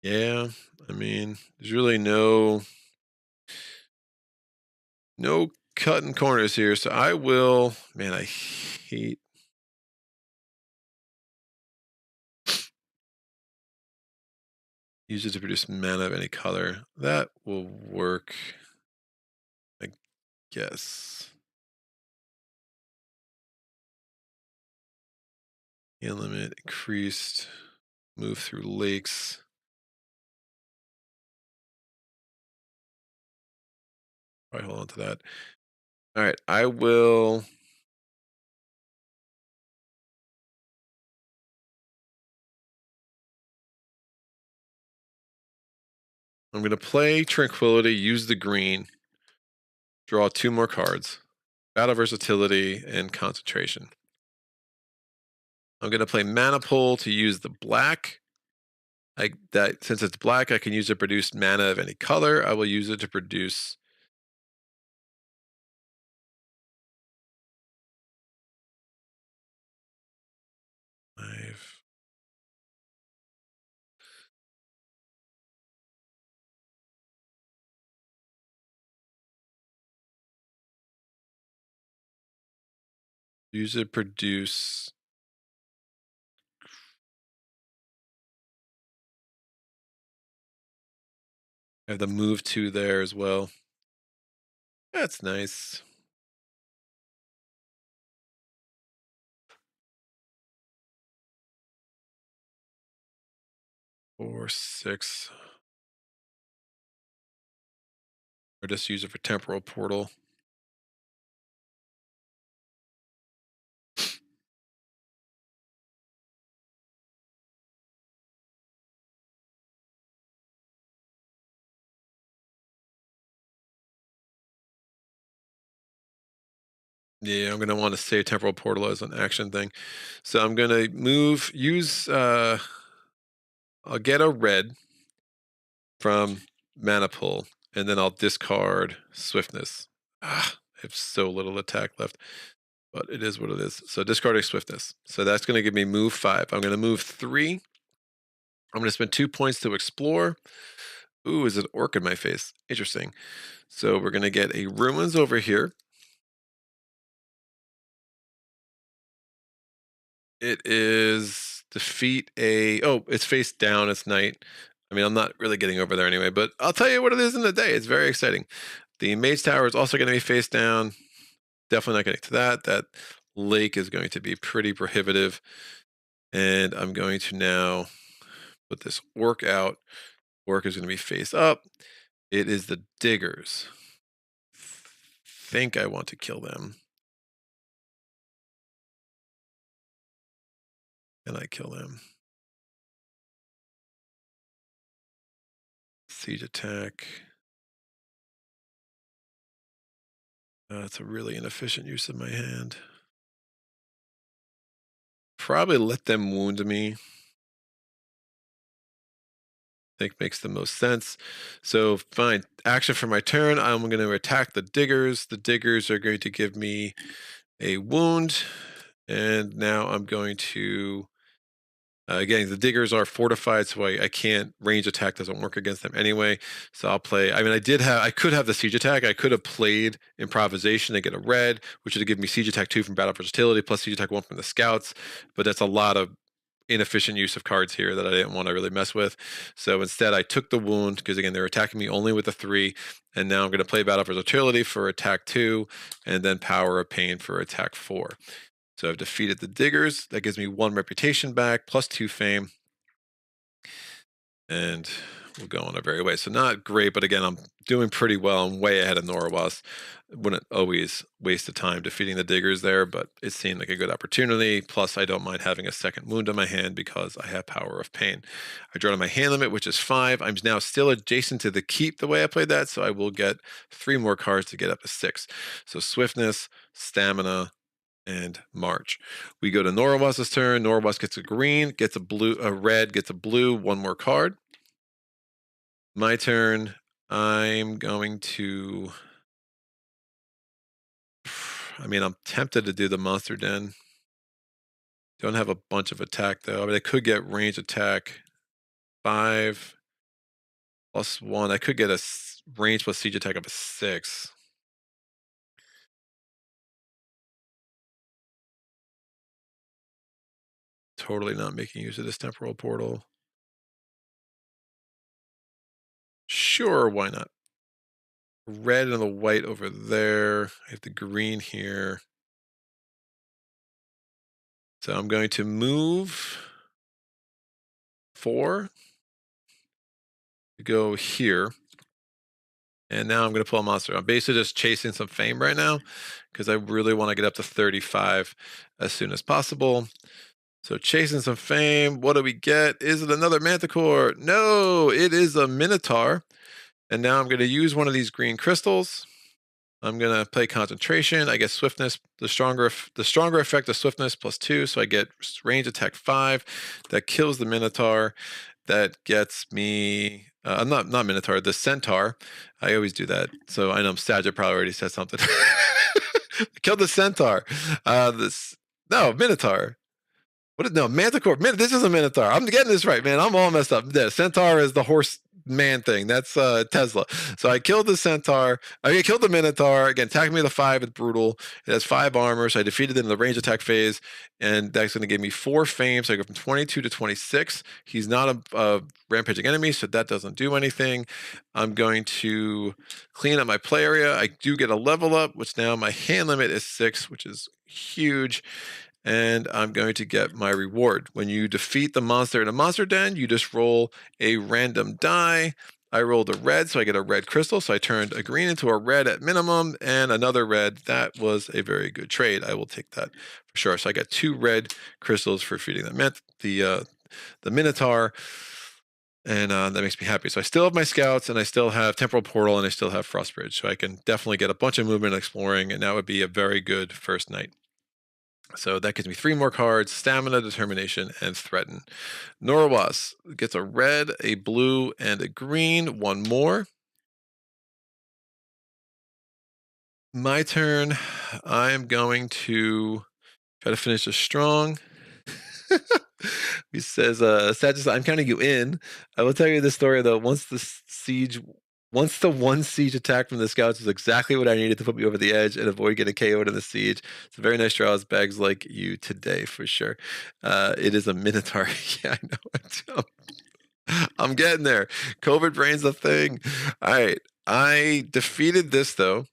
Yeah, I mean, there's really no cutting corners here, so I will. Man, I hate. Use it to produce mana of any color. That will work, I guess. Hand limit increased. Move through lakes. Probably hold on to that. All right, I will. I'm going to play Tranquility, use the green, draw 2 more cards. Battle versatility and concentration. I'm going to play Mana Pull to use the black. Since it's black, I can use it to produce mana of any color. I will use it to produce. Five. Use it to produce. I have the move 2 there as well. That's nice. Four, 6. Or just use it for temporal portal. Yeah, I'm going to want to save temporal portal as an action thing. So I'm going to I'll get a red from Mana Pull, and then I'll discard Swiftness. I have so little attack left, but it is what it is. So discarding Swiftness. So that's going to give me move 5. I'm going to move 3. I'm going to spend 2 points to explore. Ooh, is an orc in my face? Interesting. So we're going to get a Ruins over here. It is defeat a. Oh, it's face down. It's night. I mean, I'm not really getting over there anyway, but I'll tell you what it is in the day. It's very exciting. The Mage Tower is also going to be face down. Definitely not getting to that. That lake is going to be pretty prohibitive. And I'm going to now put this orc out. Orc is going to be face up. It is the diggers. Think I want to kill them. And I kill them. Siege attack. That's a really inefficient use of my hand. Probably let them wound me. I think makes the most sense. So fine. Action for my turn. I'm going to attack the diggers. The diggers are going to give me a wound. And now I'm going to. Again, the diggers are fortified, so I can't range attack doesn't work against them anyway. So I'll play. I mean, I could have the siege attack. I could have played improvisation and get a red, which would give me siege attack 2 from battle versatility plus siege attack 1 from the scouts. But that's a lot of inefficient use of cards here that I didn't want to really mess with. So instead, I took the wound because again they're attacking me only with a 3, and now I'm going to play battle versatility for attack 2, and then power of pain for attack 4. So I've defeated the diggers. That gives me 1 reputation back, plus 2 fame. And we'll go on our very way. So not great, but again, I'm doing pretty well. I'm way ahead of Norawas. Wouldn't always waste the time defeating the diggers there, but it seemed like a good opportunity. Plus, I don't mind having a second wound on my hand because I have power of pain. I draw to my hand limit, which is 5. I'm now still adjacent to the keep the way I played that, so I will get 3 more cards to get up to 6. So swiftness, stamina, and March. We go to Norawas's turn. Norawas gets a green, gets a blue, a red, gets a blue, 1 more card. My turn. I'm going to. I mean, I'm tempted to do the monster den. Don't have a bunch of attack though. I mean, I could get range attack 5 plus 1. I could get a range plus siege attack of a 6. Totally not making use of this temporal portal. Sure, why not? Red and the white over there. I have the green here. So I'm going to move 4 to go here. And now I'm going to pull a monster. I'm basically just chasing some fame right now because I really want to get up to 35 as soon as possible. So chasing some fame. What do we get? Is it another Manticore? No, it is a Minotaur. And now I'm going to use one of these green crystals. I'm going to play concentration. I get swiftness, the stronger effect of swiftness +2. So I get range attack 5. That kills the Minotaur. That gets me, not Minotaur, the Centaur. I always do that. So I know Saja probably already said something. Killed the Centaur. No, Minotaur. No, Manticore. This is a Minotaur. I'm getting this right, man. I'm all messed up. The Centaur is the horse man thing. That's Tesla. So I killed the Centaur. I killed the Minotaur. Again, attacking me with a 5 with brutal. It has 5 armor, so I defeated it in the range attack phase, and that's going to give me 4 fame. So I go from 22 to 26. He's not a rampaging enemy, so that doesn't do anything. I'm going to clean up my play area. I do get a level up, which now my hand limit is 6, which is huge. And I'm going to get my reward. When you defeat the monster in a monster den, you just roll a random die. I rolled a red, so I get a red crystal. So I turned a green into a red at minimum, and another red. That was a very good trade. I will take that for sure. So I got 2 red crystals for feeding the Minotaur, and that makes me happy. So I still have my scouts, and I still have Temporal Portal, and I still have Frostbridge. So I can definitely get a bunch of movement exploring, and that would be a very good first night. So that gives me 3 more cards: Stamina, Determination, and Threaten. Norwas gets a red, a blue, and a green. 1 more. My turn. I'm going to try to finish this strong. He says, Sagittarius, I'm counting you in. I will tell you this story, though. Once the 1 siege attack from the scouts was exactly what I needed to put me over the edge and avoid getting KO'd in the siege. It's a very nice draw. Bags like you today, for sure. It is a Minotaur. Yeah, I know. I'm getting there. COVID brain's a thing. All right. I defeated this, though.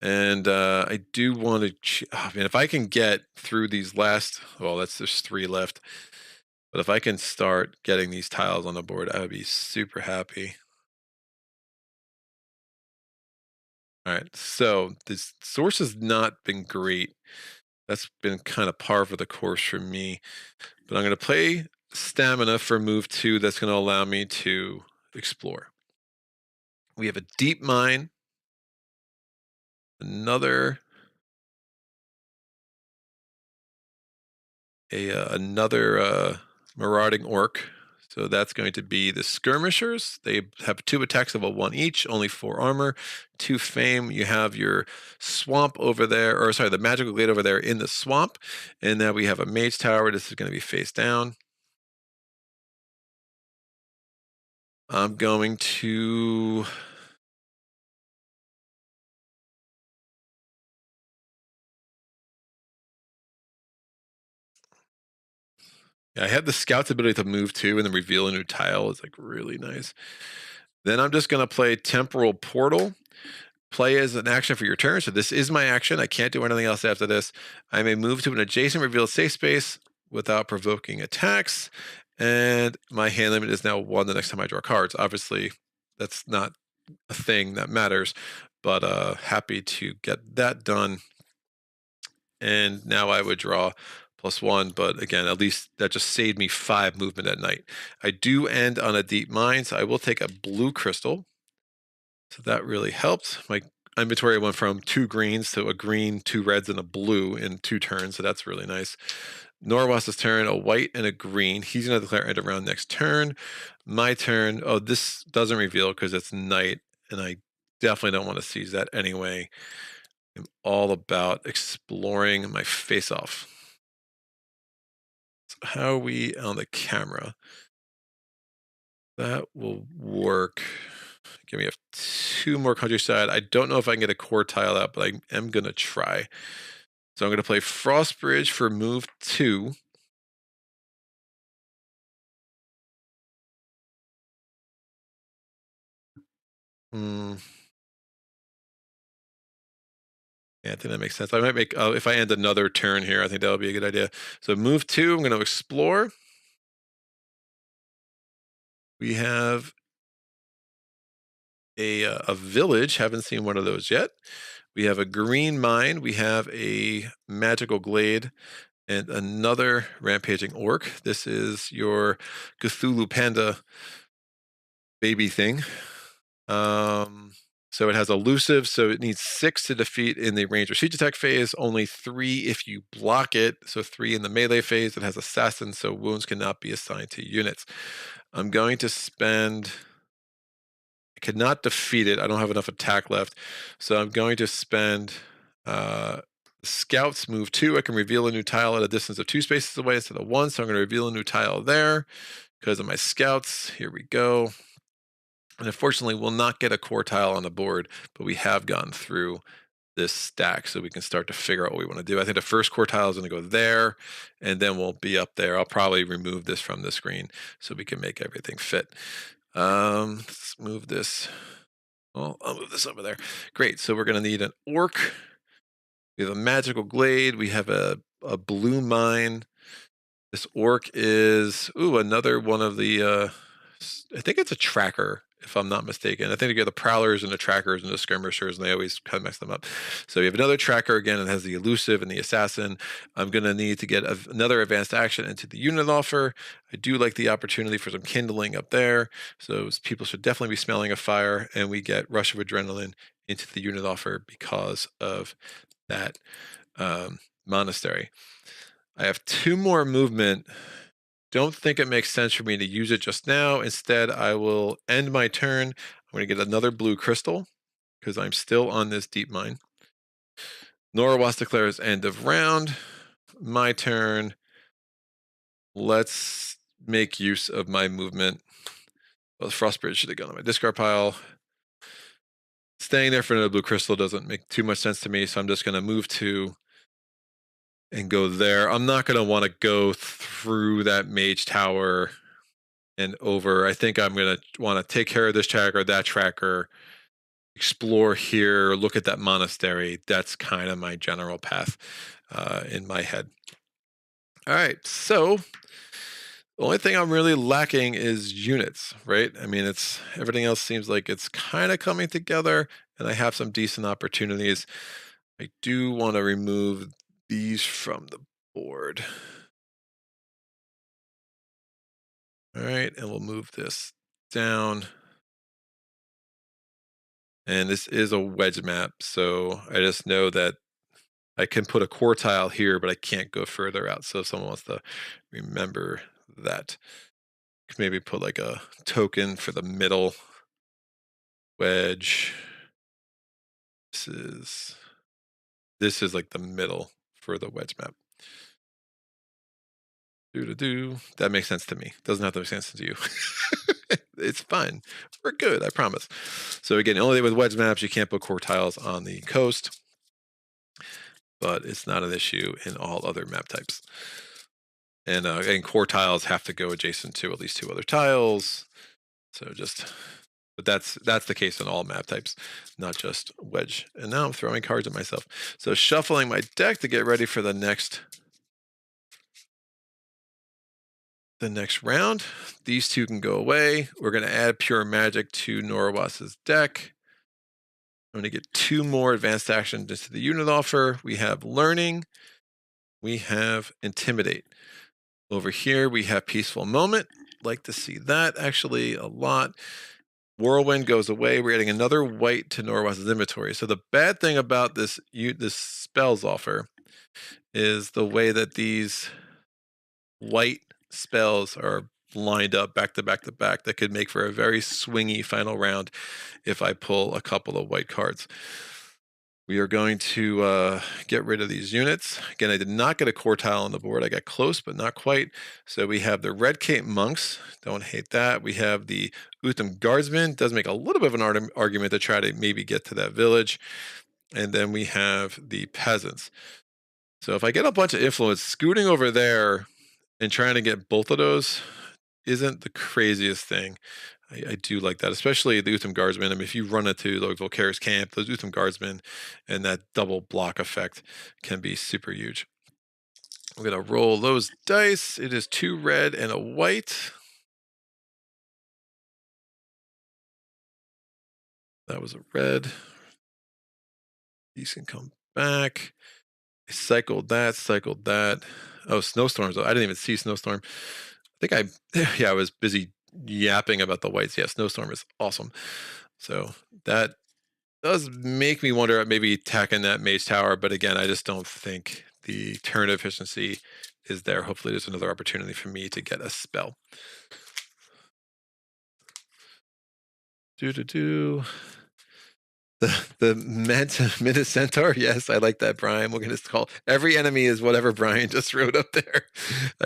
And I do want to, if I can get through these last, there's 3 left. But if I can start getting these tiles on the board, I would be super happy. All right, so this source has not been great. That's been kind of par for the course for me. But I'm going to play Stamina for move 2. That's going to allow me to explore. We have a Deep Mine, another Marauding Orc. So that's going to be the Skirmishers. They have 2 attacks of a 1 each, only 4 armor, 2 fame. You have your swamp over there, or sorry, the magical glade over there in the swamp. And then we have a Mage Tower. This is going to be face down. I'm going to... Yeah, I have the Scout's ability to move 2 and then reveal a new tile. It's like really nice. Then I'm just going to play Temporal Portal. Play as an action for your turn. So this is my action. I can't do anything else after this. I may move to an adjacent revealed safe space without provoking attacks. And my hand limit is now 1 the next time I draw cards. Obviously, that's not a thing that matters, but happy to get that done. And now I would draw +1, but again, at least that just saved me 5 movement at night. I do end on a Deep Mine, so I will take a blue crystal. So that really helped. My inventory went from 2 greens to a green, 2 reds, and a blue in 2 turns, so that's really nice. Norwas's turn, a white and a green. He's going to declare end of round next turn. My turn. Oh, this doesn't reveal because it's night, and I definitely don't want to seize that anyway. I'm all about exploring my face-off. So how are we on the camera? That will work. Give me 2 more countryside. I don't know if I can get a core tile out, but I am going to try. So I'm going to play Frostbridge for move 2. Yeah, I think that makes sense. I might make, if I end another turn here, I think that would be a good idea. So move 2, I'm going to explore. We have a village. Haven't seen one of those yet. We have a green mine. We have a magical glade and another rampaging orc. This is your Cthulhu Panda baby thing. So it has elusive, so it needs 6 to defeat in the range or siege attack phase, only 3 if you block it, so 3 in the melee phase. It has assassin, so wounds cannot be assigned to units. I'm going to spend... I cannot defeat it. I don't have enough attack left, so I'm going to spend... Scouts move 2. I can reveal a new tile at a distance of 2 spaces away instead of 1, so I'm going to reveal a new tile there because of my scouts. Here we go. And unfortunately, we'll not get a core tile on the board, but we have gone through this stack, so we can start to figure out what we want to do. I think the first core tile is going to go there, and then we'll be up there. I'll probably remove this from the screen so we can make everything fit. Let's move this. Well, I'll move this over there. Great. So we're going to need an orc. We have a magical glade. We have a blue mine. This orc is another one of the. I think it's a tracker, if I'm not mistaken. I think you get the prowlers and the trackers and the skirmishers, and they always kind of mess them up. So you have another tracker again. It has the elusive and the assassin. I'm going to need to get another advanced action into the unit offer. I do like the opportunity for some kindling up there. So people should definitely be smelling a fire, and we get rush of adrenaline into the unit offer because of that monastery. I have 2 more movement. Don't think it makes sense for me to use it just now. Instead, I will end my turn. I'm going to get another blue crystal because I'm still on this deep mine. Notorious declares end of round. My turn. Let's make use of my movement. Well, the Frostbridge should have gone on my discard pile. Staying there for another blue crystal doesn't make too much sense to me, so I'm just going to move 2 and go there. I'm not going to want to go through that mage tower and over. I think I'm going to want to take care of this tracker, that tracker, explore here, look at that monastery. That's kind of my general path in my head. All right, so the only thing I'm really lacking is units, right? I mean, it's everything else seems like it's kind of coming together, and I have some decent opportunities. I do want to remove these from the board. All right, and we'll move this down. And this is a wedge map, so I just know that I can put a core tile here, but I can't go further out. So if someone wants to remember that, maybe put like a token for the middle wedge. This is like the middle for the wedge map. That makes sense to me. Doesn't have to make sense to you. It's fine. We're good, I promise. So again, the only thing with wedge maps, you can't put core tiles on the coast, but it's not an issue in all other map types. And core tiles have to go adjacent to at least 2 other tiles. So but that's the case in all map types, not just wedge. And now I'm throwing cards at myself. So shuffling my deck to get ready for the next round. These 2 can go away. We're going to add pure magic to Norwas's deck. I'm going to get 2 more advanced actions into the unit offer. We have learning. We have intimidate. Over here, we have peaceful moment. Like to see that actually a lot. Whirlwind goes away. We're adding another white to Norwas's inventory. So the bad thing about this spells offer is the way that these white spells are lined up back to back to back. That could make for a very swingy final round if I pull a couple of white cards. We are going to get rid of these units. Again, I did not get a core tile on the board. I got close, but not quite. So we have the Red Cape Monks. Don't hate that. We have the Utham Guardsmen. Does make a little bit of an argument to try to maybe get to that village. And then we have the Peasants. So if I get a bunch of influence, scooting over there and trying to get both of those isn't the craziest thing. I do like that, especially the Utham Guardsmen. I mean, if you run into like Volkare's camp, those Utham Guardsmen and that double block effect can be super huge. I'm going to roll those dice. It is 2 red and a white. That was a red. These can come back. I cycled that. Oh, snowstorms. I didn't even see snowstorm. I think I was busy yapping about the whites. Yeah, snowstorm is awesome. So that does make me wonder at maybe attacking that mage tower, but again, I just don't think the turn efficiency is there. Hopefully there's another opportunity for me to get a spell. The Minus Centaur, yes, I like that, Brian. We're going to call every enemy is whatever Brian just wrote up there.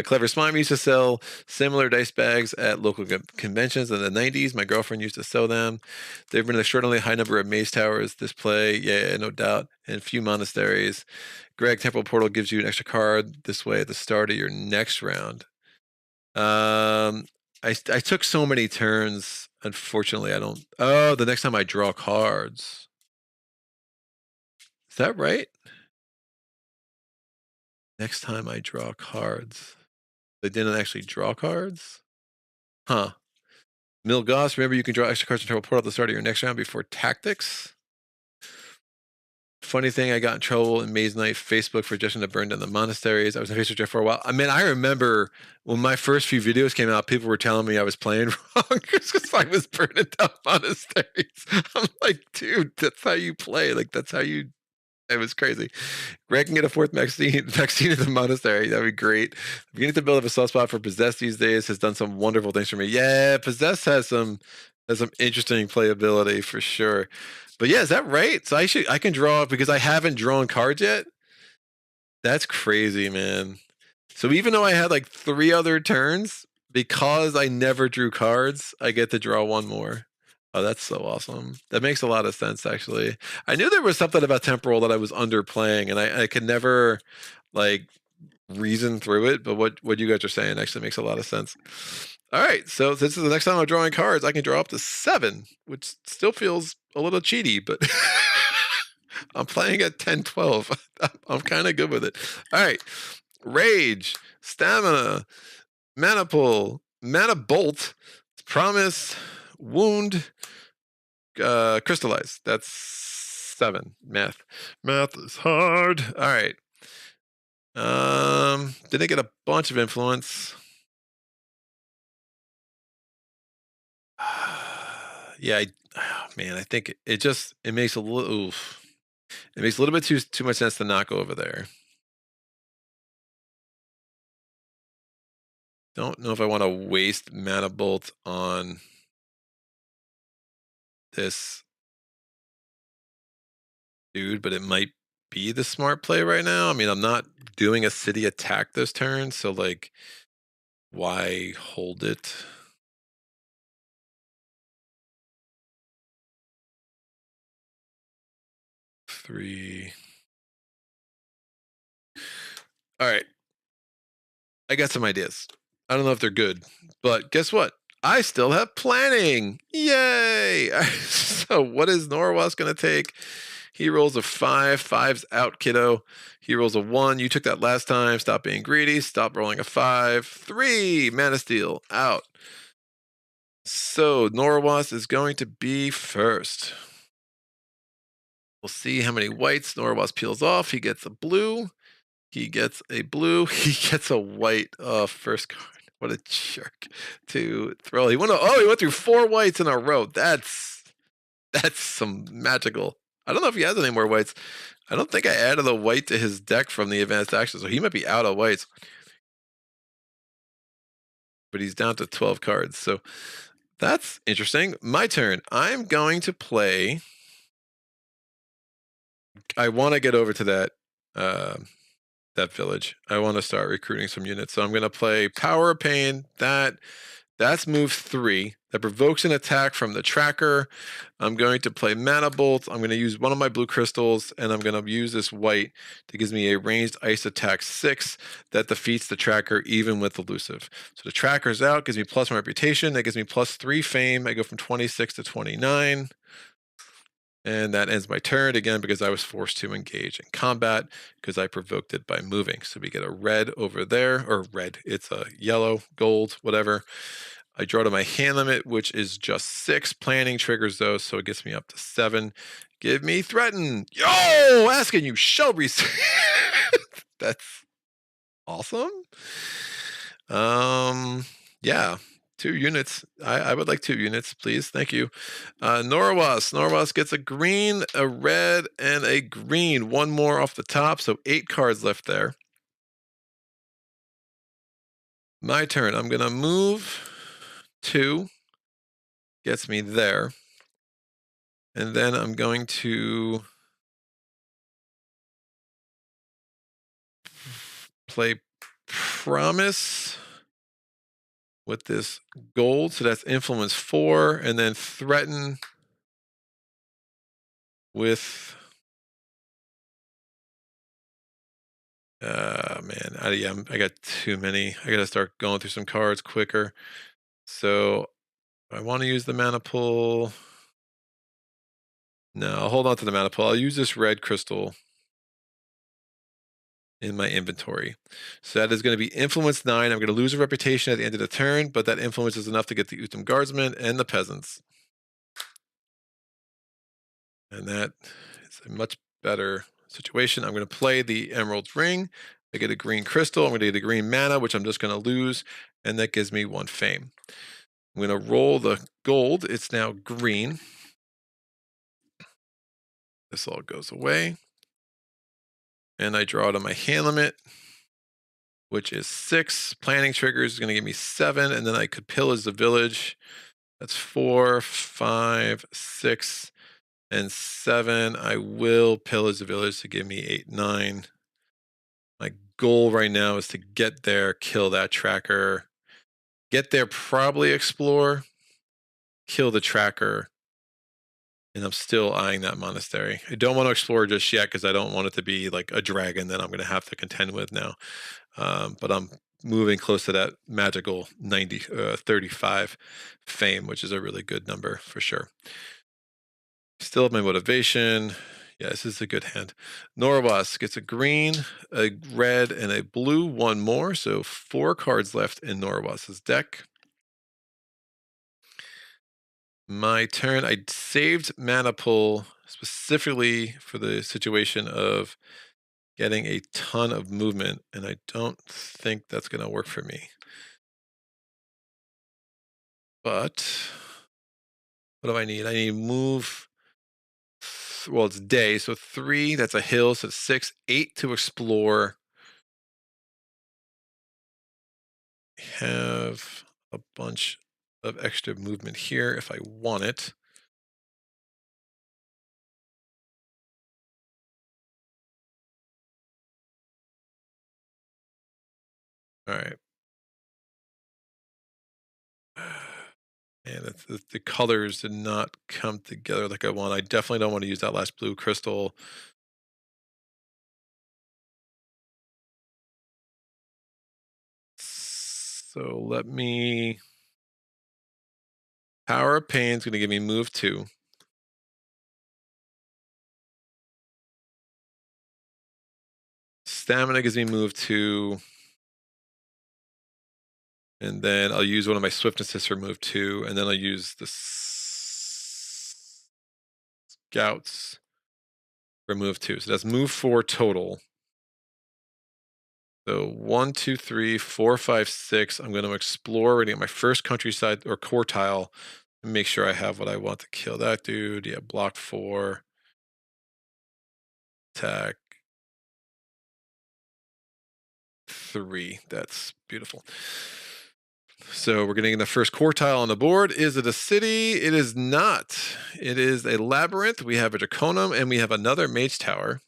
Clever Slime used to sell similar dice bags at local conventions in the 90s. My girlfriend used to sell them. There have been an extraordinarily high number of maze towers display, yeah, no doubt, and few monasteries. Greg, Temporal Portal gives you an extra card this way at the start of your next round. I took so many turns. Unfortunately, I don't. Oh, the next time I draw cards. Is that right? Next time I draw cards. They didn't actually draw cards? Huh. Milgoss, remember you can draw extra cards in Temporal Portal at the start of your next round before tactics? Funny thing, I got in trouble in Mage Knight Facebook for suggesting to burn down the monasteries. I was in Facebook chat for a while. I mean, I remember when my first few videos came out, people were telling me I was playing wrong because I was burning down monasteries. I'm like, dude, that's how you play. Like, that's how you. It was crazy. Greg can get a fourth vaccine in the monastery. That'd be great. Beginning to build up a soft spot for Possessed these days has done some wonderful things for me. Yeah, Possessed has some interesting playability for sure. But yeah, is that right? So I can draw because I haven't drawn cards yet. That's crazy, man. So even though I had like 3 other turns, because I never drew cards, I get to draw 1 more. Oh, that's so awesome. That makes a lot of sense, actually. I knew there was something about Temporal that I was underplaying, and I could never like reason through it, but what you guys are saying actually makes a lot of sense. All right, so this is the next time I'm drawing cards, I can draw up to 7, which still feels a little cheaty, but I'm playing at 10-12. I'm kind of good with it. All right, Rage, Stamina, Mana Pull, Mana Bolt, Promise, Wound, Crystallize. That's 7. Math is hard. All right. Did I get a bunch of influence? Yeah, man, I think it makes a little. Oof. It makes a little bit too much sense to not go over there. Don't know if I want to waste Mana Bolt on this dude, but it might be the smart play right now. I mean, I'm not doing a city attack this turn, so like, why hold it? Three. All right. I got some ideas. I don't know if they're good, but guess what? I still have planning. Yay! So what is Norwas going to take? He rolls a 5. 5's out, kiddo. He rolls a 1. You took that last time. Stop being greedy. Stop rolling a 5. 3. Mana Steel, out. So Norwas is going to be first. We'll see how many whites Norwas peels off. He gets a blue. He gets a blue. He gets a white. First card. What a jerk to throw. He went through 4 whites in a row. That's some magical. I don't know if he has any more whites. I don't think I added a white to his deck from the advanced action, so he might be out of whites. But he's down to 12 cards, so that's interesting. My turn. I'm going to play. I want to get over to that village. I want to start recruiting some units, so I'm going to play Power of Pain. That's move 3. That provokes an attack from the tracker. I'm going to play Mana Bolt. I'm going to use one of my blue crystals, and I'm going to use this white that gives me a ranged ice attack 6 that defeats the tracker even with elusive. So the tracker's out, gives me plus 1 reputation. That gives me plus 3 fame. I go from 26 to 29. And that ends my turn again because I was forced to engage in combat because I provoked it by moving. So we get a red over there, or red, it's a yellow, gold, whatever. I draw to my hand limit, which is just 6. Planning triggers those, so it gets me up to 7. Give me threaten. Yo, asking you shall receive. That's awesome. Yeah, 2 units. I would like 2 units, please. Thank you. Notorious. Notorious gets a green, a red, and a green. 1 more off the top, so 8 cards left there. My turn. I'm going to move 2. Gets me there. And then I'm going to play Promise with this gold. So that's influence 4. And then threaten with... man, I got too many. I got to start going through some cards quicker. So I want to use the mana pool. No, I'll hold on to the mana pool. I'll use this red crystal in my inventory. So that is going to be influence 9. I'm going to lose a reputation at the end of the turn, but that influence is enough to get the Utham Guardsmen and the peasants. And that is a much better situation. I'm going to play the Emerald Ring. I get a green crystal. I'm going to get a green mana, which I'm just going to lose, and that gives me 1 fame. I'm going to roll the gold. It's now green. This all goes away. And I draw to my hand limit, which is 6. Planning triggers is going to give me 7, and then I could pillage the village. That's 4, 5, 6, and 7. I will pillage the village to give me 8, 9. My goal right now is to get there, kill that tracker, get there, probably explore, kill the tracker, and I'm still eyeing that monastery. I don't want to explore just yet because I don't want it to be like a dragon that I'm going to have to contend with now. But I'm moving close to that magical 35 fame, which is a really good number for sure. Still have my motivation. Yeah, this is a good hand. Notorious gets a green, a red, and a blue. 1 more, so 4 cards left in Norwas's deck. My turn. I saved mana pool specifically for the situation of getting a ton of movement, and I don't think that's going to work for me. But what do I need? I need to move. Well, it's day, so 3. That's a hill, so 6, 8 to explore. Have a bunch of extra movement here if I want it. All right. And the colors did not come together like I want. I definitely don't want to use that last blue crystal. So let me... Power of Pain is going to give me move 2. Stamina gives me move 2. And then I'll use one of my swiftnesses for move 2. And then I'll use the scouts for move 2. So that's move 4 total. So 1, 2, 3, 4, 5, 6. I'm going to explore and get my first countryside or quartile and make sure I have what I want to kill that dude. Yeah, block 4. Attack 3. That's beautiful. So we're getting the first quartile on the board. Is it a city? It is not. It is a labyrinth. We have a Draconum and we have another mage tower.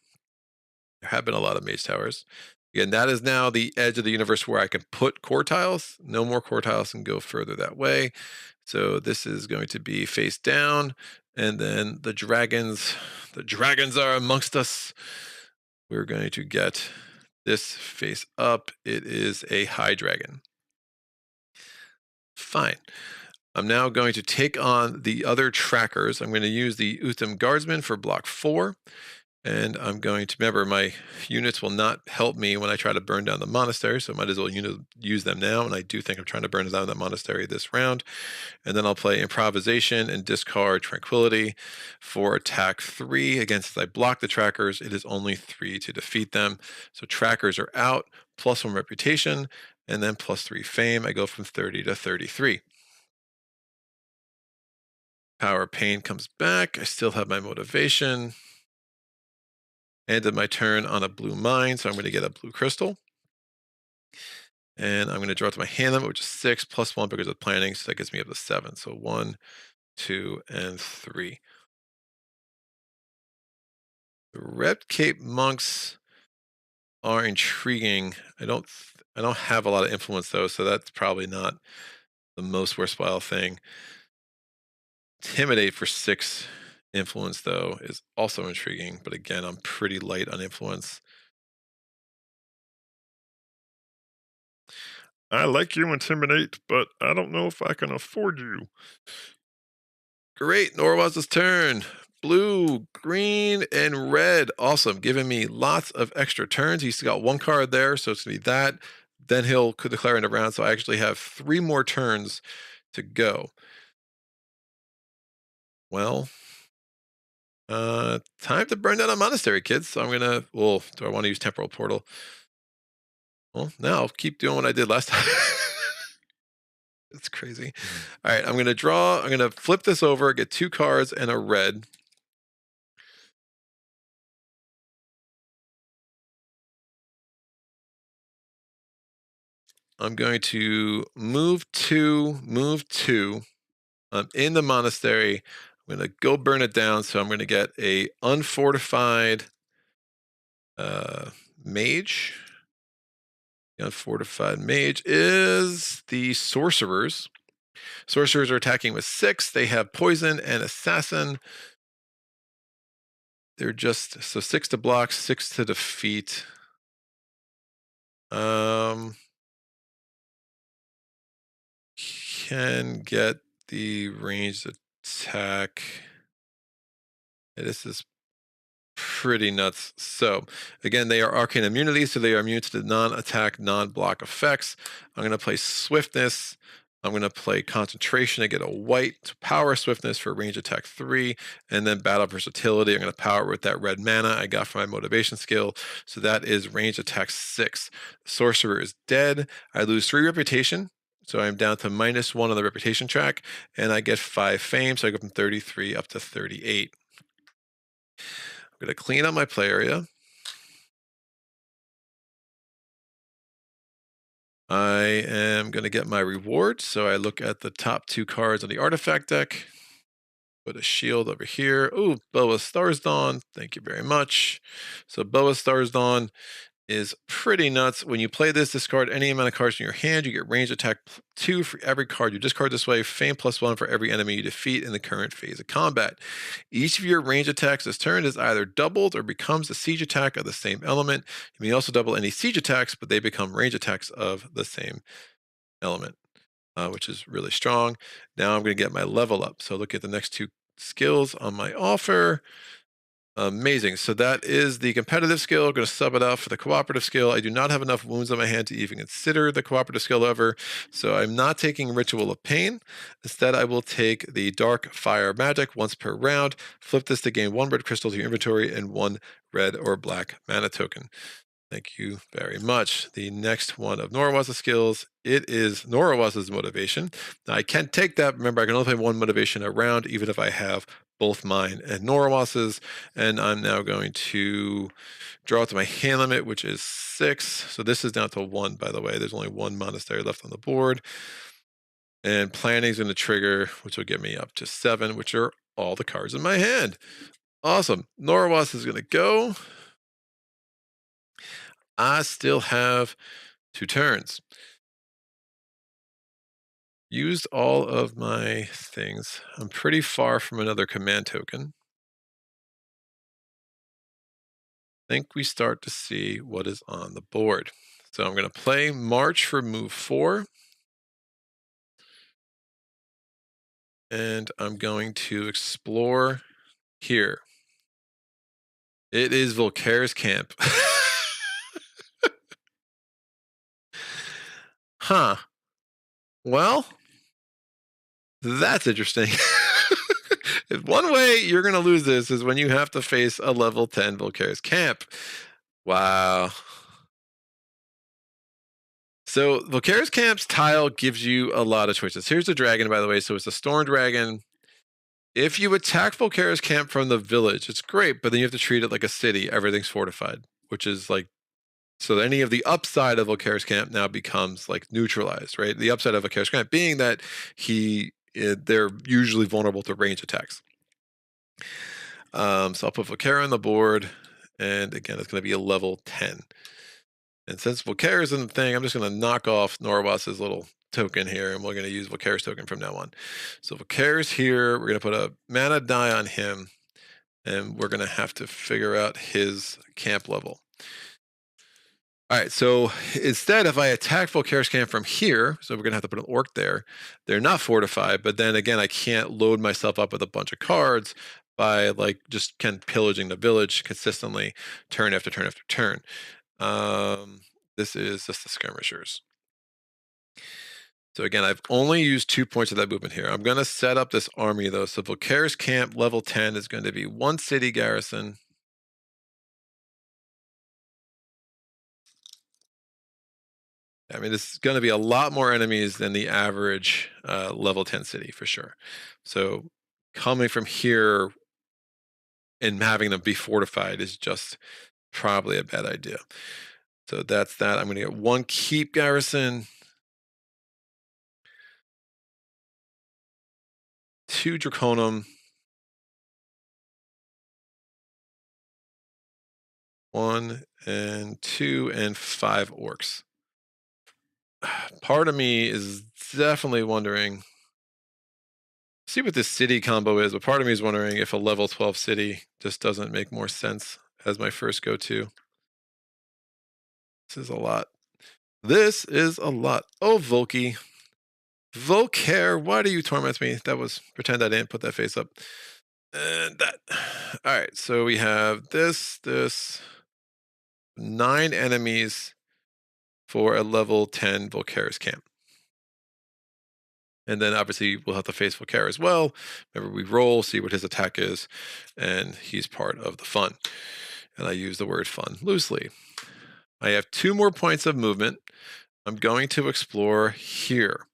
There have been a lot of mage towers. Again, that is now the edge of the universe where I can put quartiles. No more quartiles can go further that way. So this is going to be face down. And then the dragons are amongst us. We're going to get this face up. It is a high dragon. Fine. I'm now going to take on the other trackers. I'm going to use the Utham Guardsmen for block 4. And I'm going to remember my units will not help me when I try to burn down the monastery, so I might as well use them now. And I do think I'm trying to burn down that monastery this round. And then I'll play improvisation and discard tranquility for attack 3 against. As I block the trackers, it is only 3 to defeat them. So trackers are out, +1 reputation, and then +3 fame. I go from 30 to 33. Power Pain comes back. I still have my motivation. Ended my turn on a blue mine, so I'm going to get a blue crystal. And I'm going to draw to my hand limit, which is 6 +1 because of planning, so that gets me up to 7. So 1, 2, and 3. The Red Cape monks are intriguing. I don't have a lot of influence though, so that's probably not the most worthwhile thing. Intimidate for 6 influence though is also intriguing, but again, I'm pretty light on influence. I like you, Intimidate, but I don't know if I can afford you. Great, Norwaz's turn. Blue, green, and red. Awesome, giving me lots of extra turns. He's got 1 card there, so it's gonna be that. Then he'll could declare in a round, so I actually have 3 more turns to go. Well, time to burn down a monastery, kids. So I'm gonna. Well, do I want to use temporal portal? Well, no, I'll keep doing what I did last time. It's crazy. All right, I'm gonna draw. I'm gonna flip this over, get 2 cards and a red. I'm going to move 2, move 2. I'm in the monastery. I'm gonna go burn it down. So I'm gonna get a unfortified mage. The unfortified mage is the sorcerers. Sorcerers are attacking with 6. They have poison and assassin. They're just so 6 to block, 6 to defeat. Can get the ranged attack. This is pretty nuts. So again, they are arcane immunity, so they are immune to the non-attack, non-block effects. I'm going to play swiftness. I'm going to play concentration to get a white power swiftness for range attack 3, and then battle versatility. I'm going to power with that red mana I got from my motivation skill. So that is range attack 6. Sorcerer is dead. I lose 3 reputation. So I'm down to -1 on the reputation track, and I get 5 fame. So I go from 33 up to 38. I'm going to clean up my play area. I am going to get my reward. So I look at the top 2 cards on the artifact deck. Put a shield over here. Oh, Boa Stars Dawn. Thank you very much. So Boa Stars Dawn is pretty nuts. When you play this, discard any amount of cards in your hand. You get range attack 2 for every card you discard this way. Fame +1 for every enemy you defeat in the current phase of combat. Each of your range attacks this turn is either doubled or becomes a siege attack of the same element. You may also double any siege attacks, but they become range attacks of the same element, which is really strong. Now I'm going to get my level up. So look at the next 2 skills on my offer. Amazing. So that is the competitive skill. I'm going to sub it out for the cooperative skill. I do not have enough wounds on my hand to even consider the cooperative skill ever. So I'm not taking Ritual of Pain. Instead, I will take the Dark Fire Magic once per round. Flip this to gain 1 red crystal to your inventory and 1 red or black mana token. Thank you very much. The next one of Norawaz's skills, it is Norawaz's motivation. Now I can't take that. Remember, I can only play 1 motivation a round, even if I have both mine and Norawaz's. And I'm now going to draw to my hand limit, which is 6. So this is down to 1, by the way. There's only 1 monastery left on the board. And planning is going to trigger, which will get me up to 7, which are all the cards in my hand. Awesome. Norawaz is going to go. I still have 2 turns. Used all of my things. I'm pretty far from another command token. Think we start to see what is on the board. So I'm going to play March for move 4. And I'm going to explore here. It is Volkare's camp. Huh. Well, that's interesting. One way you're going to lose this is when you have to face a level 10 Volkare's camp. Wow. So Volkare's camp's tile gives you a lot of choices. Here's the dragon, by the way. So it's a storm dragon. If you attack Volkare's camp from the village, it's great, but then you have to treat it like a city. Everything's fortified, which is like, so any of the upside of Volkare's camp now becomes like neutralized, right? The upside of Volkare's camp being that they're usually vulnerable to range attacks. So I'll put Volkare on the board, and again, it's going to be a level 10. And since Volkare is in the thing, I'm just going to knock off Norwas's little token here, and we're going to use Volkare's token from now on. So Volkare's here. We're going to put a mana die on him, and we're going to have to figure out his camp level. All right, so instead, if I attack Volkare's camp from here, so we're going to have to put an orc there, they're not fortified, but then again, I can't load myself up with a bunch of cards by like just pillaging the village consistently turn after turn after turn. This is just the skirmishers. So again, I've only used 2 points of that movement here. I'm going to set up this army though. So Volkare's camp level 10 is going to be 1 city garrison. I mean, this is going to be a lot more enemies than the average level 10 city for sure. So coming from here and having them be fortified is just probably a bad idea. So that's that. I'm going to get 1 keep garrison, 2 draconum, 1 and 2 and 5 orcs. Part of me is definitely wondering, see what this city combo is, but part of me is wondering if a level 12 city just doesn't make more sense as my first go-to. This is a lot. This is a lot. Oh, Volky. Volkare, why do you torment me? That was, pretend I didn't put that face up. And that. All right, so we have this, 9 enemies for a level 10 Volkare's camp. And then obviously we'll have to face Volkare as well. Remember, we roll, see what his attack is, and he's part of the fun. And I use the word fun loosely. I have 2 more points of movement. I'm going to explore here.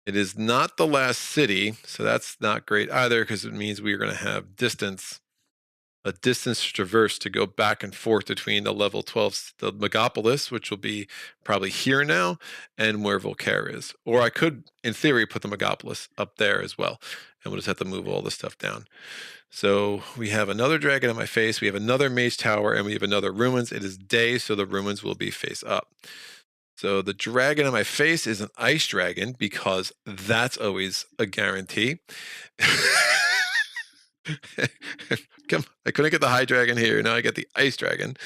It is not the last city, so that's not great either because it means we are going to have a distance to traverse to go back and forth between the level 12, the Megapolis, which will be probably here now, and where Volkare is. Or I could, in theory, put the Megapolis up there as well, and we'll just have to move all this stuff down. So we have another dragon on my face, we have another mage tower, and we have another ruins. It is day, so the ruins will be face up. So the dragon on my face is an ice dragon because that's always a guarantee. I couldn't get the high dragon here. Now I get the ice dragon.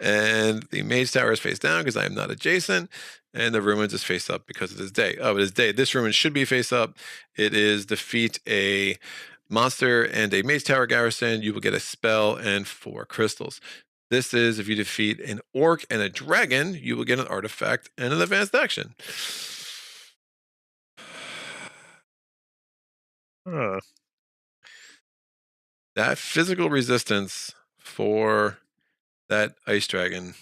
And the mage tower is face down because I am not adjacent. And the ruins is face up because it is day. Oh, it is day. This ruin should be face up. It is defeat a monster and a mage tower garrison. You will get a spell and 4 crystals. This is if you defeat an orc and a dragon, you will get an artifact and an advanced action. That physical resistance for that ice dragon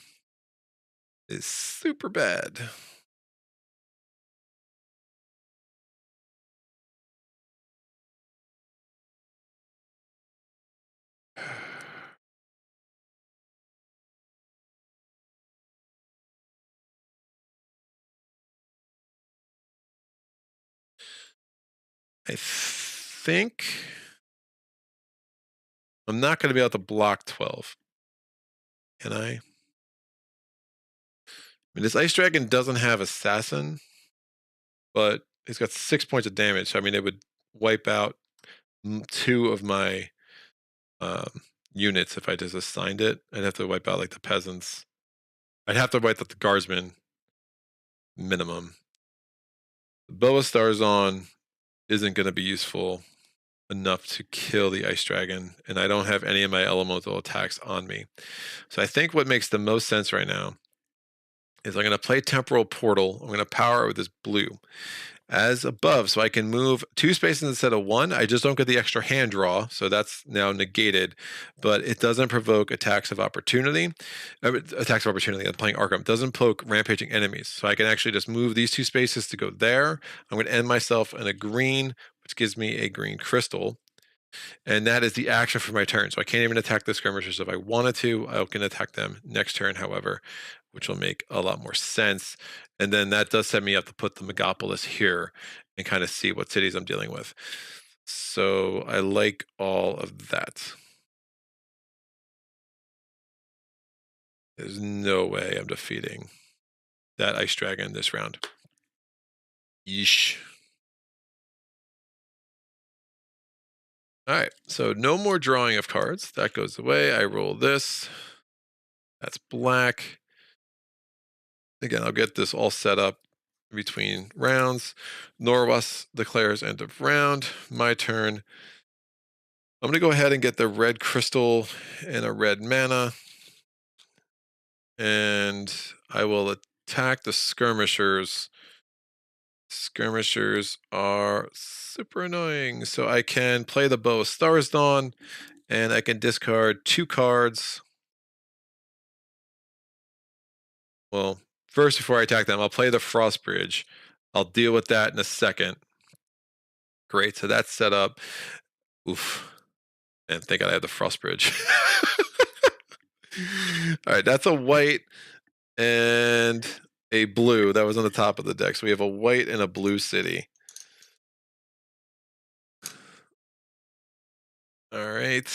is super bad. I think I'm not going to be able to block 12. Can I? I mean, this ice dragon doesn't have assassin, but it's got 6 points of damage. So, I mean, it would wipe out 2 of my units if I just assigned it. I'd have to wipe out like the peasants. I'd have to wipe out the guardsmen minimum. The Boa Starzon isn't going to be useful. enough to kill the ice dragon, and I don't have any of my elemental attacks on me. So I think what makes the most sense right now is I'm going to play Temporal Portal. I'm going to power it with this blue as above, so I can move 2 spaces instead of 1. I just don't get the extra hand draw, so that's now negated, but it doesn't provoke attacks of opportunity. Attacks of opportunity, I'm playing Arkham. It doesn't poke rampaging enemies, so I can actually just move these 2 spaces to go there. I'm going to end myself in a green, which gives me a green crystal. And that is the action for my turn. So I can't even attack the skirmishers if I wanted to. I can attack them next turn, however, which will make a lot more sense. And then that does set me up to put the Megapolis here and kind of see what cities I'm dealing with. So I like all of that. There's no way I'm defeating that ice dragon this round. Yeesh. All right, so no more drawing of cards. That goes away. I roll this. That's black. Again, I'll get this all set up between rounds. Norwas declares end of round. My turn. I'm going to go ahead and get the red crystal and a red mana. And I will attack the skirmishers. Skirmishers are super annoying. So I can play the Bow of Stars Dawn, and I can discard 2 cards. Well, first, before I attack them, I'll play the Frost Bridge. I'll deal with that in a second. Great, so that's set up. Oof. And thank God I have the Frost Bridge. All right, that's a white and a blue. That was on the top of the deck. So we have a white and a blue city. All right.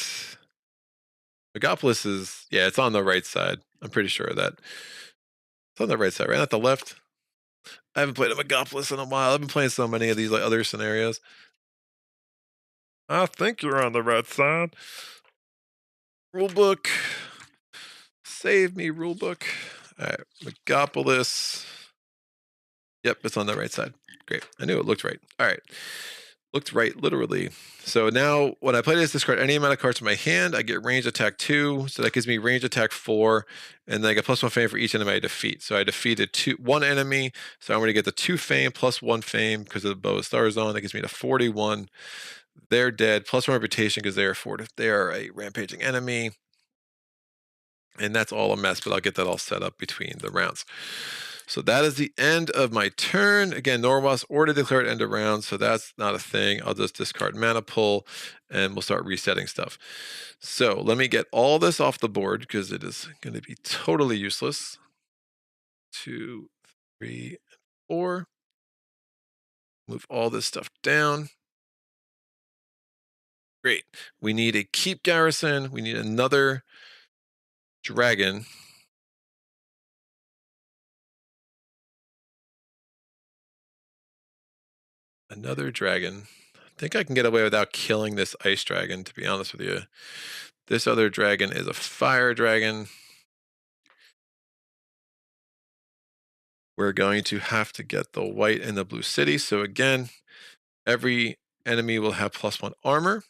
Megapolis is, yeah, it's on the right side. I'm pretty sure of that. It's on the right side, right? Not the left. I haven't played a Megapolis in a while. I've been playing so many of these like other scenarios. I think you're on the right side. Rulebook. Save me, rulebook. All right, Megapolis. Yep, it's on the right side. Great. I knew it looked right. All right. Looked right, literally. So now when I play this, discard any amount of cards from my hand. I get range attack 2. So that gives me range attack 4. And then I get +1 fame for each enemy I defeat. So I defeated 1 enemy. So I'm going to get the 2 fame plus 1 fame because of the Bow of Stars on. That gives me to 41. They're dead. +1 reputation because they are a rampaging enemy. And that's all a mess, but I'll get that all set up between the rounds. So that is the end of my turn. Again, Norwas already declared end of round, so that's not a thing. I'll just discard mana pull, and we'll start resetting stuff. So let me get all this off the board because it is going to be totally useless. 2, 3, 4. Move all this stuff down. Great. We need a keep garrison. We need another dragon. Another dragon. I think I can get away without killing this ice dragon, to be honest with you. This other dragon is a fire dragon. We're going to have to get the white and the blue city. So again, every enemy will have +1 armor,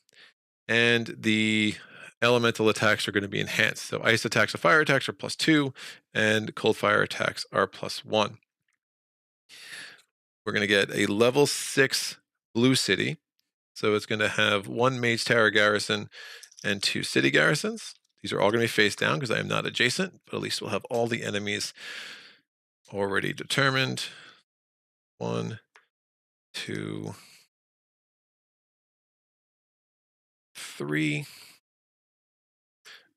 and the elemental attacks are going to be enhanced. So ice attacks and fire attacks are +2, and cold fire attacks are +1. We're going to get a level 6 blue city. So it's going to have 1 mage tower garrison and 2 city garrisons. These are all going to be face down because I am not adjacent, but at least we'll have all the enemies already determined. 1, 2, 3.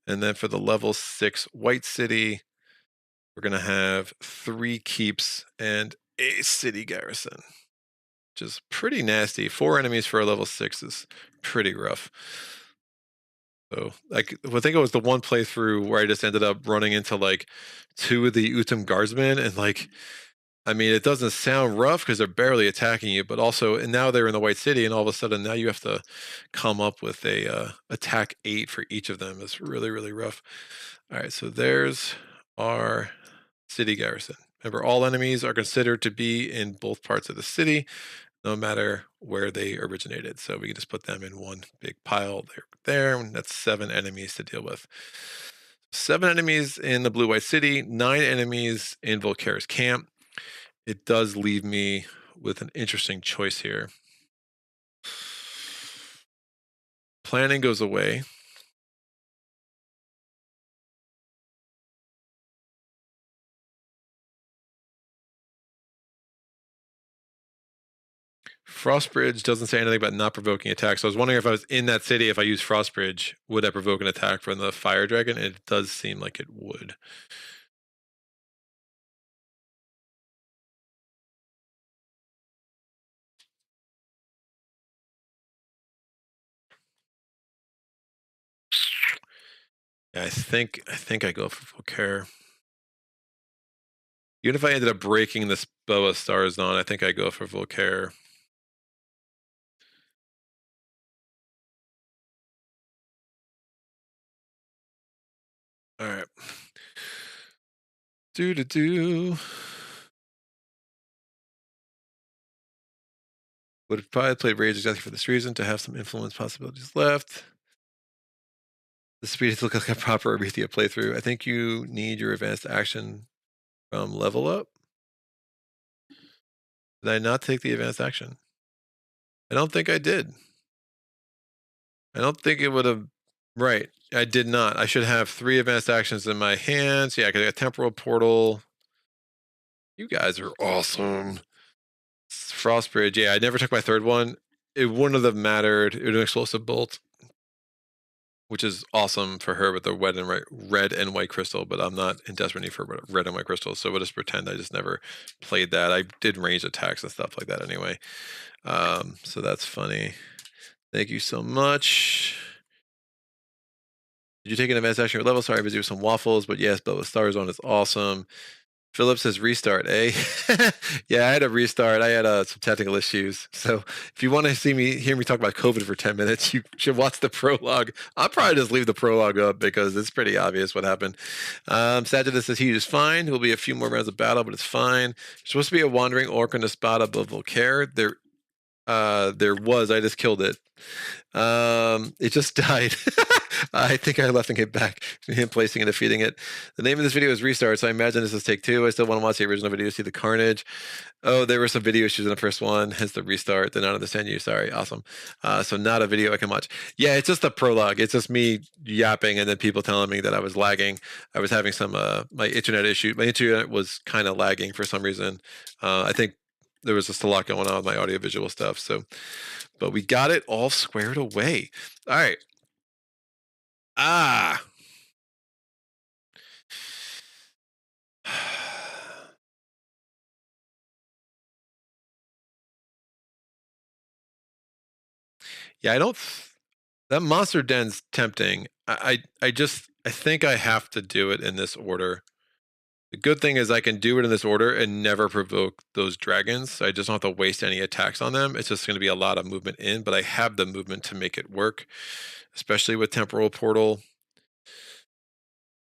And then for the level 6 white city, we're going to have 3 keeps and a city garrison, which is pretty nasty. 4 enemies for a level 6 is pretty rough. So I think it was the one playthrough where I just ended up running into like 2 of the Utum guardsmen, and like, I mean, it doesn't sound rough because they're barely attacking you, but also, and now they're in the white city, and all of a sudden now you have to come up with a attack 8 for each of them. It's really, really rough. All right, so there's our city garrison. Remember, all enemies are considered to be in both parts of the city. no matter where they originated. So we can just put them in one big pile there. And that's 7 enemies to deal with. 7 enemies in the Blue White City, 9 enemies in Volkare's camp. It does leave me with an interesting choice here. Planning goes away. Frostbridge doesn't say anything about not provoking attacks. So I was wondering if I was in that city, if I used Frostbridge, would that provoke an attack from the Fire Dragon? And it does seem like it would. Yeah, I think I go for Volkare. Even if I ended up breaking this Boa Starzon, I think I go for Volkare. All right. Do. Would have probably played Rage exactly for this reason, to have some influence possibilities left. The speed to look like a proper Arythea playthrough. I think you need your advanced action from level up. Did I not take the advanced action? I don't think I did. I don't think it would have. Right. I did not. I should have 3 advanced actions in my hands. Yeah, I got a temporal portal. You guys are awesome. Frostbridge. Yeah, I never took my 3rd one. It wouldn't have mattered. It was an explosive bolt, which is awesome for her with the red and white crystal, but I'm not in desperate need for red and white crystals, so we'll just pretend I just never played that. I did ranged attacks and stuff like that anyway. So that's funny. Thank you so much. Did you take an advanced action at level? Sorry, I was doing some waffles, but yes, Bella Starzone is awesome. Philip says restart, eh? Yeah, I had a restart. I had some technical issues. So if you want to hear me talk about COVID for 10 minutes, you should watch the prologue. I'll probably just leave the prologue up because it's pretty obvious what happened. Sagittarius says he is fine. There will be a few more rounds of battle, but it's fine. There's supposed to be a wandering orc in the spot above Volkare. There was. I just killed it. It just died. I think I left and came back. Him placing and defeating it. The name of this video is Restart, so I imagine this is take 2. I still want to watch the original video to see the carnage. Oh, there were some video issues in the first one, hence the restart. Did not understand you. Sorry. Awesome. So not a video I can watch. Yeah, it's just a prologue. It's just me yapping and then people telling me that I was lagging. I was having some my internet issue. My internet was kind of lagging for some reason. I think there was just a lot going on with my audiovisual stuff. So, but we got it all squared away. All right. Yeah, I don't. That monster den's tempting. I think I have to do it in this order. The good thing is I can do it in this order and never provoke those dragons. So I just don't have to waste any attacks on them. It's just going to be a lot of movement in, but I have the movement to make it work, especially with temporal portal.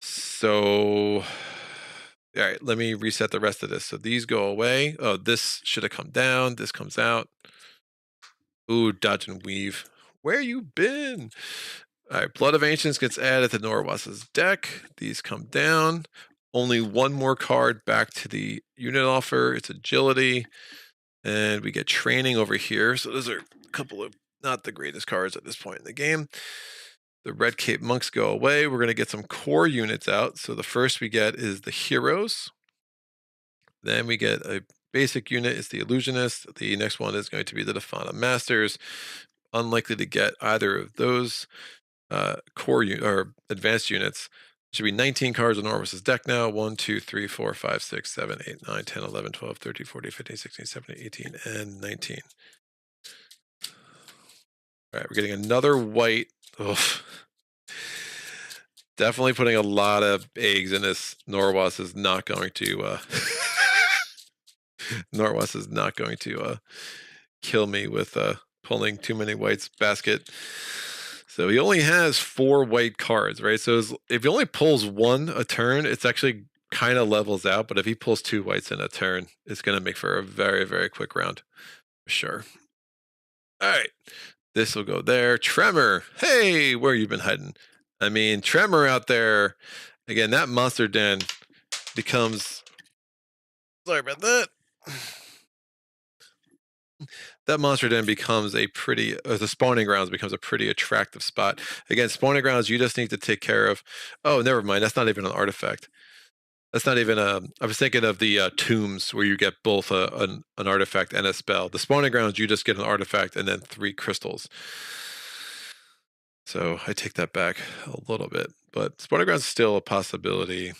So, all right, let me reset the rest of this. So these go away. Oh, this should have come down. This comes out. Ooh, dodge and weave. Where you been? All right, Blood of Ancients gets added to Norwas's deck. These come down. Only one more card back to the unit offer. It's agility. And we get training over here. So those are a couple of not the greatest cards at this point in the game. The Red Cape Monks go away. We're going to get some core units out. So the first we get is the Heroes. Then we get a basic unit, is the Illusionist. The next one is going to be the Defana Masters. Unlikely to get either of those core or advanced units. Should be 19 cards in Norwas's deck now. 1, 2, 3, 4, 5, 6, 7, 8, 9, 10, 11, 12, 13, 14, 15, 16, 17, 18, and 19. All right, we're getting another white. Oof. Definitely putting a lot of eggs in this. Norwas is not going to Norwas is not going to kill me with pulling too many whites basket. So he only has 4 white cards, right? So if he only pulls 1 a turn, it's actually kind of levels out. But if he pulls 2 whites in a turn, it's going to make for a very, very quick round. Sure. All right. This will go there. Tremor. Hey, where you been hiding? I mean, Tremor out there. Again, that monster den becomes. Sorry about that. That monster den becomes a pretty. The spawning grounds becomes a pretty attractive spot. Again, spawning grounds you just need to take care of. Oh, never mind. That's not even an artifact. That's not even a. I was thinking of the tombs where you get both an artifact and a spell. The spawning grounds you just get an artifact and then 3 crystals. So I take that back a little bit, but spawning grounds is still a possibility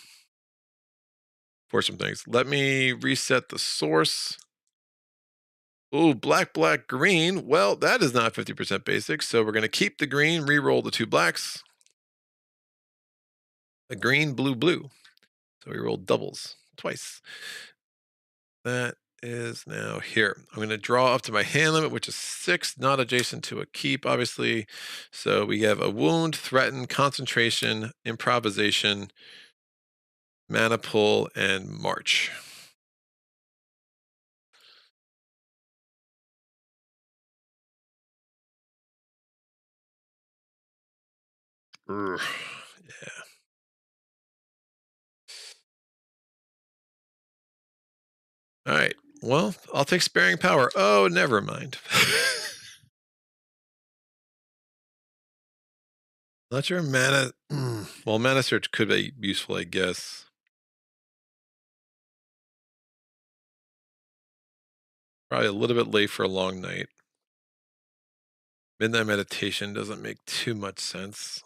for some things. Let me reset the source. Ooh, black, black, green. Well, that is not 50% basic, so we're going to keep the green, re-roll the 2 blacks. A green, blue, blue. So we roll doubles twice. That is now here. I'm going to draw up to my hand limit, which is 6, not adjacent to a keep, obviously. So we have a wound, threaten, concentration, improvisation, mana pull, and march. Ugh. Yeah. All right. Well, I'll take sparing power. Oh, never mind. Not sure mana. Well, mana search could be useful, I guess. Probably a little bit late for a long night. Midnight meditation doesn't make too much sense.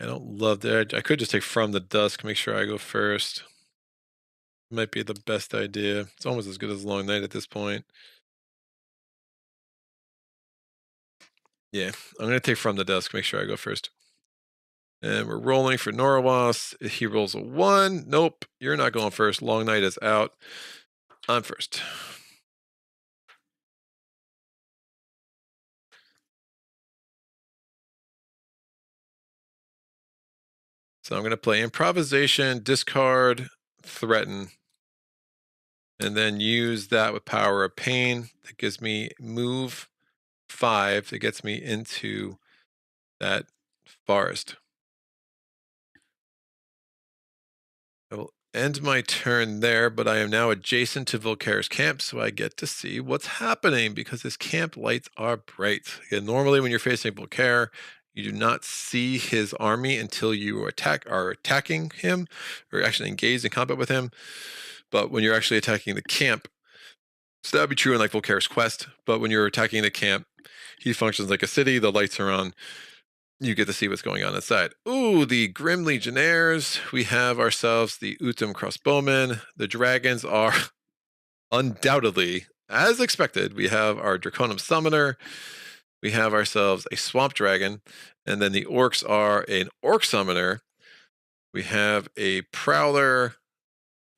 I don't love that. I could just take from the dusk, make sure I go first. Might be the best idea. It's almost as good as long night at this point. Yeah, I'm gonna take from the dusk, make sure I go first. And we're rolling for Norawas. He rolls a 1. Nope, you're not going first. Long night is out. I'm first. So I'm going to play improvisation, discard, threaten, and then use that with power of pain. That gives me move 5. That gets me into that forest. I will end my turn there, but I am now adjacent to Volkare's camp, so I get to see what's happening because his camp lights are bright. Again, normally when you're facing Volkare, you do not see his army until you are attacking him or actually engaged in combat with him. But when you're actually attacking the camp, so that would be true in like Volkare's quest. But when you're attacking the camp, he functions like a city. The lights are on. You get to see what's going on inside. Ooh, the Grim Legionnaires. We have ourselves the Utum Crossbowmen. The dragons are undoubtedly, as expected, we have our Draconum Summoner. We have ourselves a Swamp Dragon. And then the orcs are an Orc Summoner. We have a Prowler,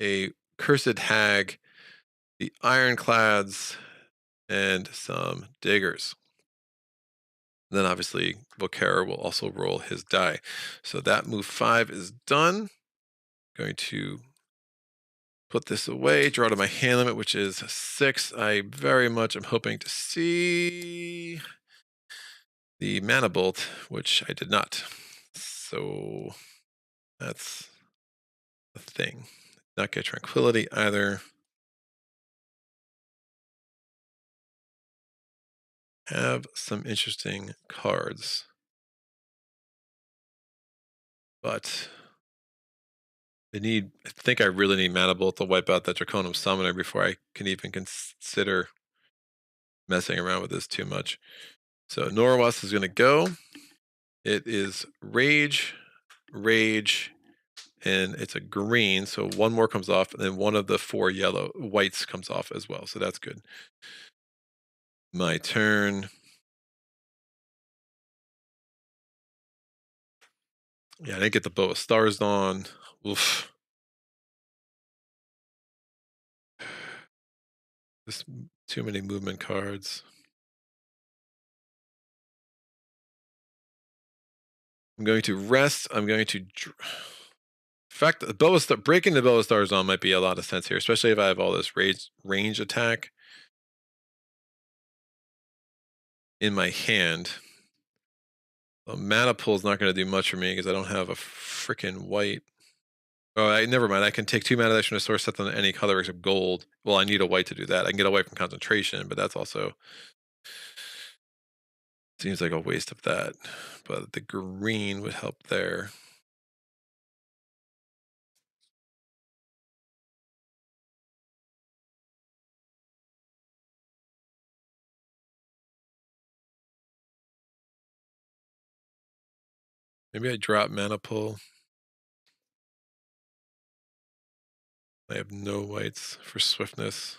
a Cursed Hag, the Ironclads, and some Diggers. And then obviously Volkare will also roll his die. So that move 5 is done. Going to put this away, draw to my hand limit, which is 6. I very much am hoping to see the mana bolt, which I did not. So that's the thing. Not get tranquility either. Have some interesting cards. But I think I really need Mana Bolt to wipe out that Draconum Summoner before I can even consider messing around with this too much. So Norawas is going to go. It is Rage, Rage, and it's a green. So 1 more comes off, and then 1 of the 4 yellow whites comes off as well. So that's good. My turn. Yeah, I didn't get the Bow of Stars on. Oof. Just too many movement cards. I'm going to rest. I'm going to. In fact, the breaking the Boa Star Zone might be a lot of sense here, especially if I have all this range attack in my hand. Well, mana pull is not going to do much for me because I don't have a freaking white. Oh, never mind. I can take 2 mana that from a source set on any color except gold. Well, I need a white to do that. I can get away from concentration, but that's also seems like a waste of that. But the green would help there. Maybe I drop mana pull. I have no whites for swiftness.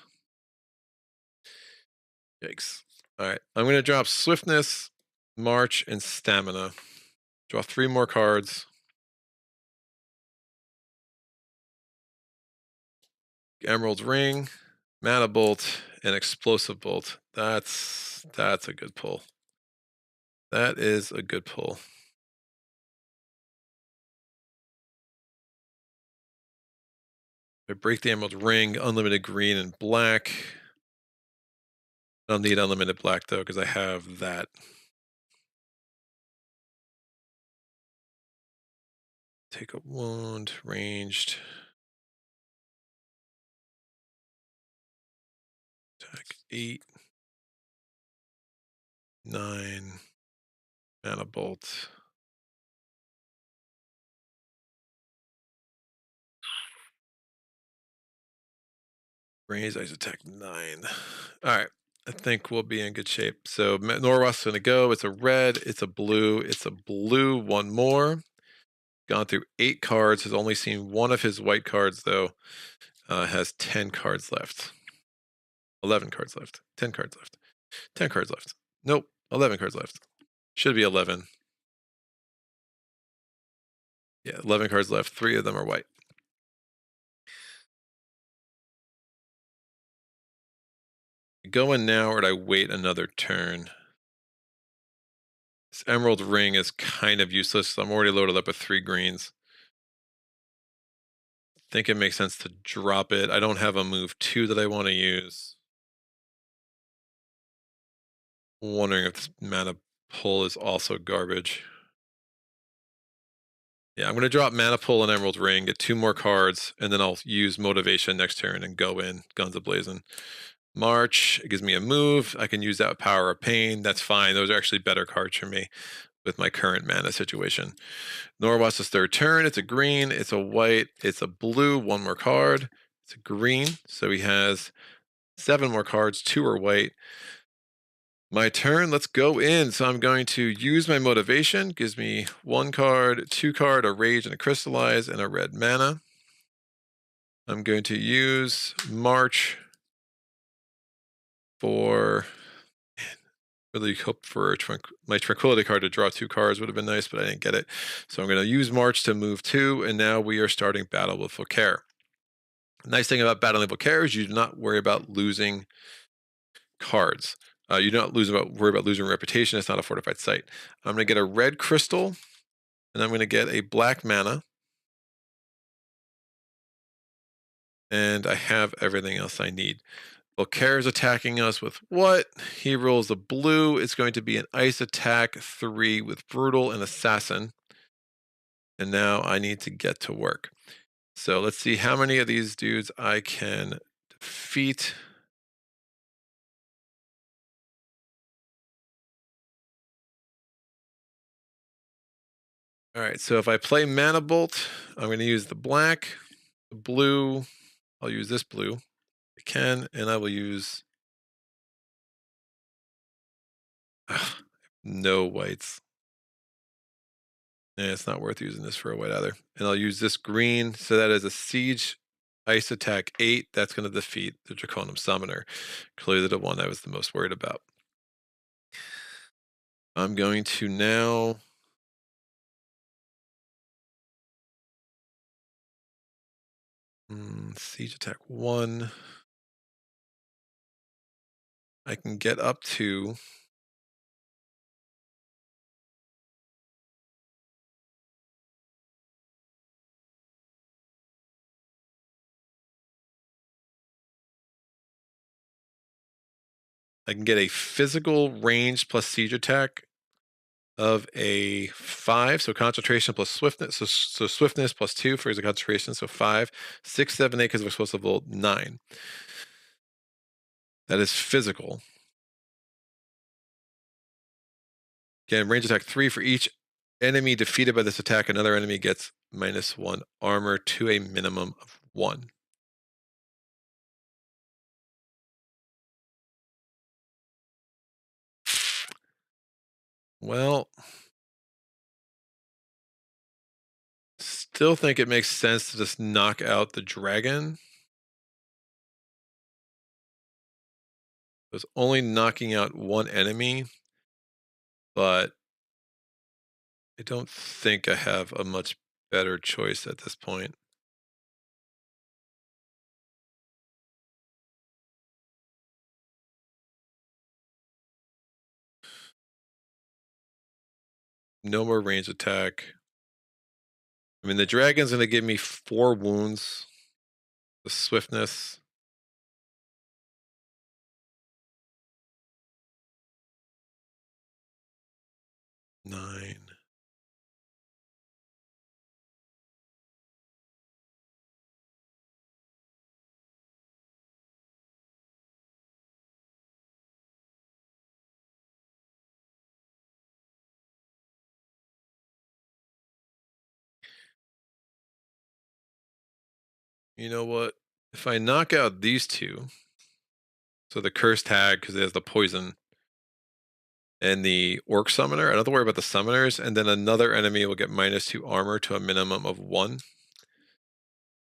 Yikes. All right. I'm going to drop swiftness, march, and stamina. Draw 3 more cards. Emerald Ring, Mana Bolt, and Explosive Bolt. That's a good pull. That is a good pull. I break the Emerald Ring, unlimited green and black. I don't need unlimited black though, because I have that. Take a wound, ranged. Attack 8. 9. Mana Bolt. Range ice attack 9. Alright. I think we'll be in good shape. So Norwest's gonna go. It's a red, it's a blue, it's a blue, one more. Gone through 8 cards, has only seen one of his white cards though. Has 10 cards left. 11 cards left. 10 cards left. 10 cards left. Nope. 11 cards left. Should be 11. Yeah, 11 cards left. 3 of them are white. Go in now, or do I wait another turn? This Emerald Ring is kind of useless. So I'm already loaded up with 3 greens. I think it makes sense to drop it. I don't have a move 2 that I want to use. Wondering if this mana pull is also garbage. Yeah, I'm going to drop Mana Pull and Emerald Ring, get 2 more cards, and then I'll use Motivation next turn and go in, guns a-blazing. March, it gives me a move. I can use that with Power of Pain. That's fine. Those are actually better cards for me with my current mana situation. Norwest's third turn. It's a green, it's a white, it's a blue, 1 more card. It's a green, so he has 7 more cards, 2 are white. My turn, let's go in. So I'm going to use my motivation. Gives me 1 card, 2 card, a rage and a crystallize, and a red mana. I'm going to use March for really hope for my tranquility card to draw 2 cards would have been nice, but I didn't get it. So I'm going to use March to move 2, and now we are starting battle with Volkare. Nice thing about battling Volkare is you do not worry about losing cards. You don't worry about losing reputation. It's not a fortified site. I'm going to get a red crystal, and I'm going to get a black mana. And I have everything else I need. Volkare is attacking us with what? He rolls a blue. It's going to be an ice attack 3 with brutal and assassin. And now I need to get to work. So let's see how many of these dudes I can defeat. All right, so if I play Mana Bolt, I'm going to use the black, the blue. I'll use this blue. I can, and I will use no whites. Yeah, it's not worth using this for a white either. And I'll use this green. So that is a Siege Ice Attack 8. That's going to defeat the Draconum Summoner. Clearly the one I was the most worried about. I'm going to now... Siege Attack 1. I can get up to I can get a physical range plus siege attack of a 5, so concentration plus swiftness. So swiftness plus 2 for his concentration, so 5, 6, 7, 8 because we're supposed to roll 9. That is physical. Again, range attack 3 for each enemy defeated by this attack. Another enemy gets -1 armor to a minimum of 1. Well, still think it makes sense to just knock out the dragon. It's only knocking out one enemy, but I don't think I have a much better choice at this point. No more range attack. I mean, the dragon's going to give me 4 wounds. The swiftness. 9. You know what? If I knock out these two, so the curse tag because it has the poison, and the orc summoner, I don't have to worry about the summoners, and then another enemy will get -2 armor to a minimum of 1.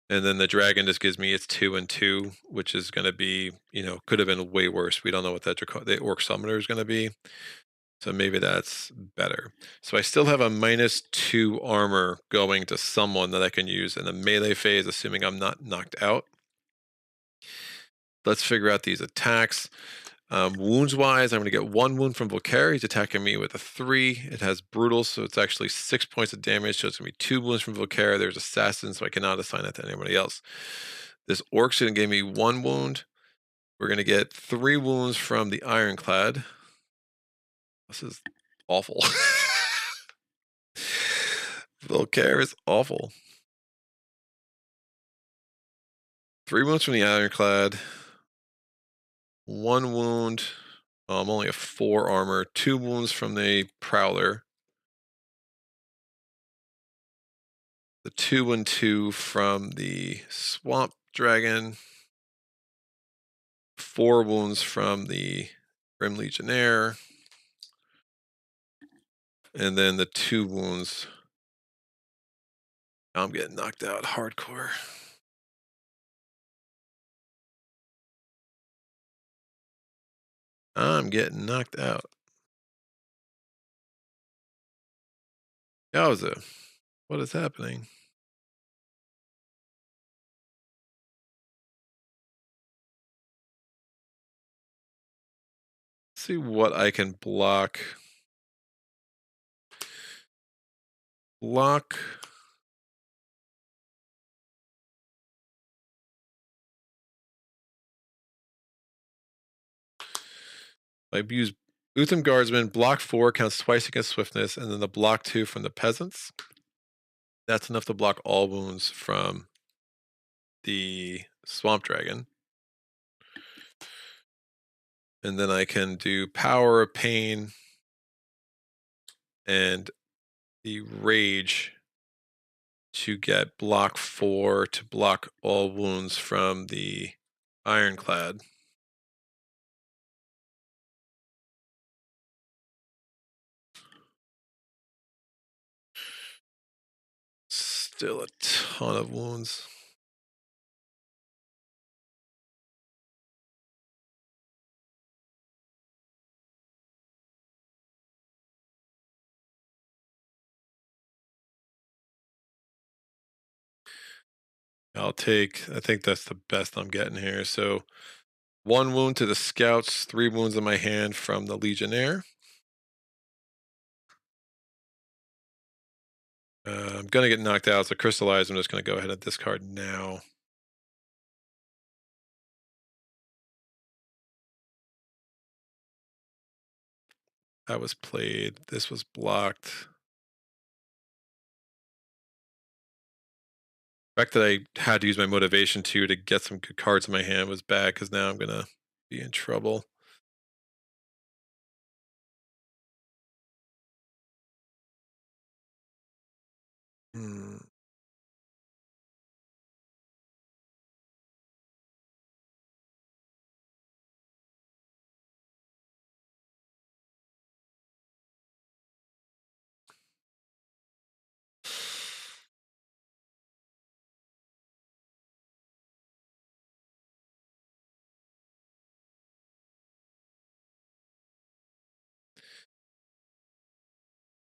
And then the dragon just gives me its 2 and 2, which is going to be, could have been way worse. We don't know what the orc summoner is going to be. So maybe that's better. So I still have a -2 armor going to someone that I can use in the melee phase, assuming I'm not knocked out. Let's figure out these attacks. Wounds-wise, I'm going to get 1 wound from Volkare. He's attacking me with a 3. It has brutal, so it's actually 6 points of damage. So it's going to be 2 wounds from Volkare. There's assassin, so I cannot assign that to anybody else. This orc's going to give me 1 wound. We're going to get 3 wounds from the ironclad. This is awful. Volkare is awful. 3 wounds from the ironclad. 1 wound. I'm only a 4 armor. 2 wounds from the prowler. The 2 and 2 from the swamp dragon. 4 wounds from the Grim Legionnaire. And then the 2 wounds. I'm getting knocked out hardcore. I'm getting knocked out. Yowza. What is happening? Let's see what I can block. Block. I use Utham Guardsman, block 4 counts twice against swiftness, and then the block 2 from the peasants. That's enough to block all wounds from the swamp dragon. And then I can do power of pain and the rage to get block 4 to block all wounds from the ironclad. Still a ton of wounds. I think that's the best I'm getting here. So 1 wound to the scouts, 3 wounds in my hand from the Legionnaire. I'm gonna get knocked out, so crystallize. I'm just gonna go ahead and discard now. That was played. This was blocked. The fact that I had to use my motivation to get some good cards in my hand was bad because now I'm gonna be in trouble. Hmm.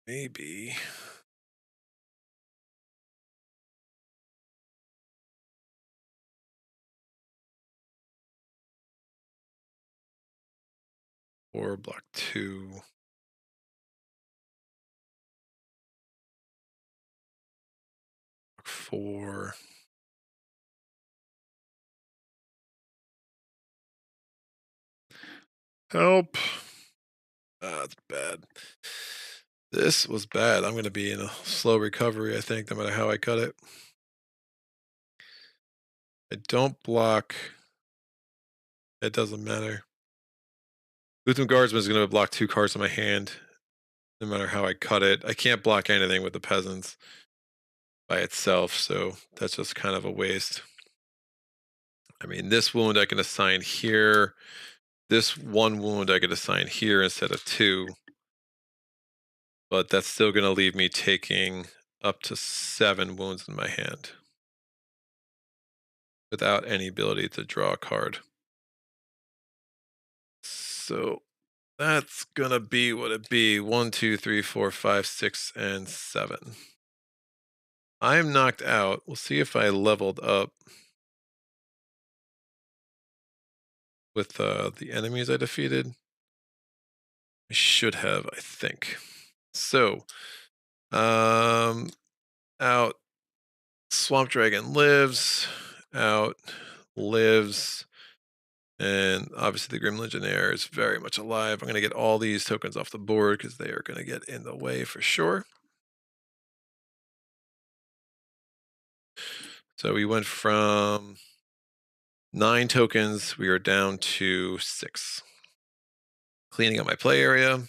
Maybe. Or block 2. Block 4. Help. That's bad. This was bad. I'm gonna be in a slow recovery, I think, no matter how I cut it. I don't block. It doesn't matter. Utham Guardsman is gonna block 2 cards in my hand, no matter how I cut it. I can't block anything with the peasants by itself, so that's just kind of a waste. I mean, this wound I can assign here. This 1 wound I could assign here instead of 2. But that's still going to leave me taking up to 7 wounds in my hand without any ability to draw a card. So that's going to be what it be. 1, 2, 3, 4, 5, 6, and 7. I'm knocked out. We'll see if I leveled up with the enemies I defeated. I should have, I think. So, out. Swamp Dragon lives. Out. Lives. And obviously the Grim Legionnaire is very much alive. I'm going to get all these tokens off the board because they are going to get in the way for sure. So we went from 9 tokens. We are down to 6. Cleaning up my play area.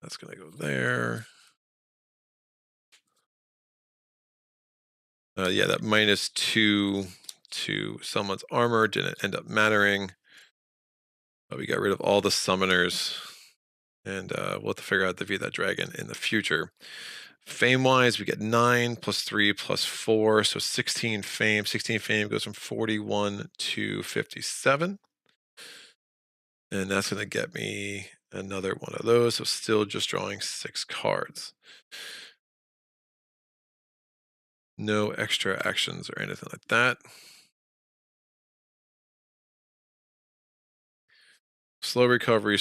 That's going to go there. Yeah, that -2 to someone's armor didn't end up mattering. But we got rid of all the summoners. And we'll have to figure out to defeat that dragon in the future. Fame-wise, we get 9 plus 3 plus 4, so 16 fame. 16 fame goes from 41 to 57. And that's going to get me another one of those, so still just drawing 6 cards. No extra actions or anything like that. Slow recovery,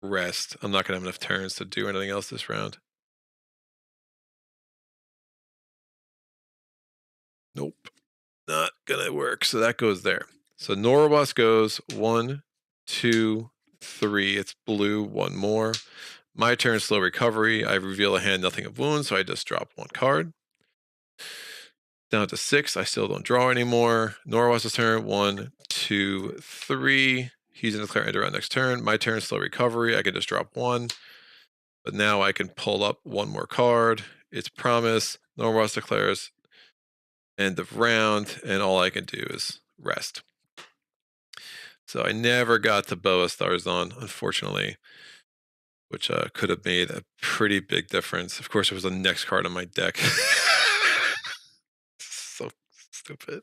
rest. I'm not going to have enough turns to do anything else this round. Nope. Not gonna work. So that goes there. So Norwas goes 1, 2, 3. It's blue. 1 more. My turn. Slow recovery. I reveal a hand. Nothing of wounds. So I just drop 1 card. Down to 6. I still don't draw anymore. Norwas' turn. 1, 2, 3. He's gonna declare end around next turn. My turn. Slow recovery. I can just drop 1. But now I can pull up 1 more card. It's promise. Norwas declares end of round, and all I can do is rest. So I never got to Boa Starzon, unfortunately, which could have made a pretty big difference. Of course, it was the next card on my deck. So stupid.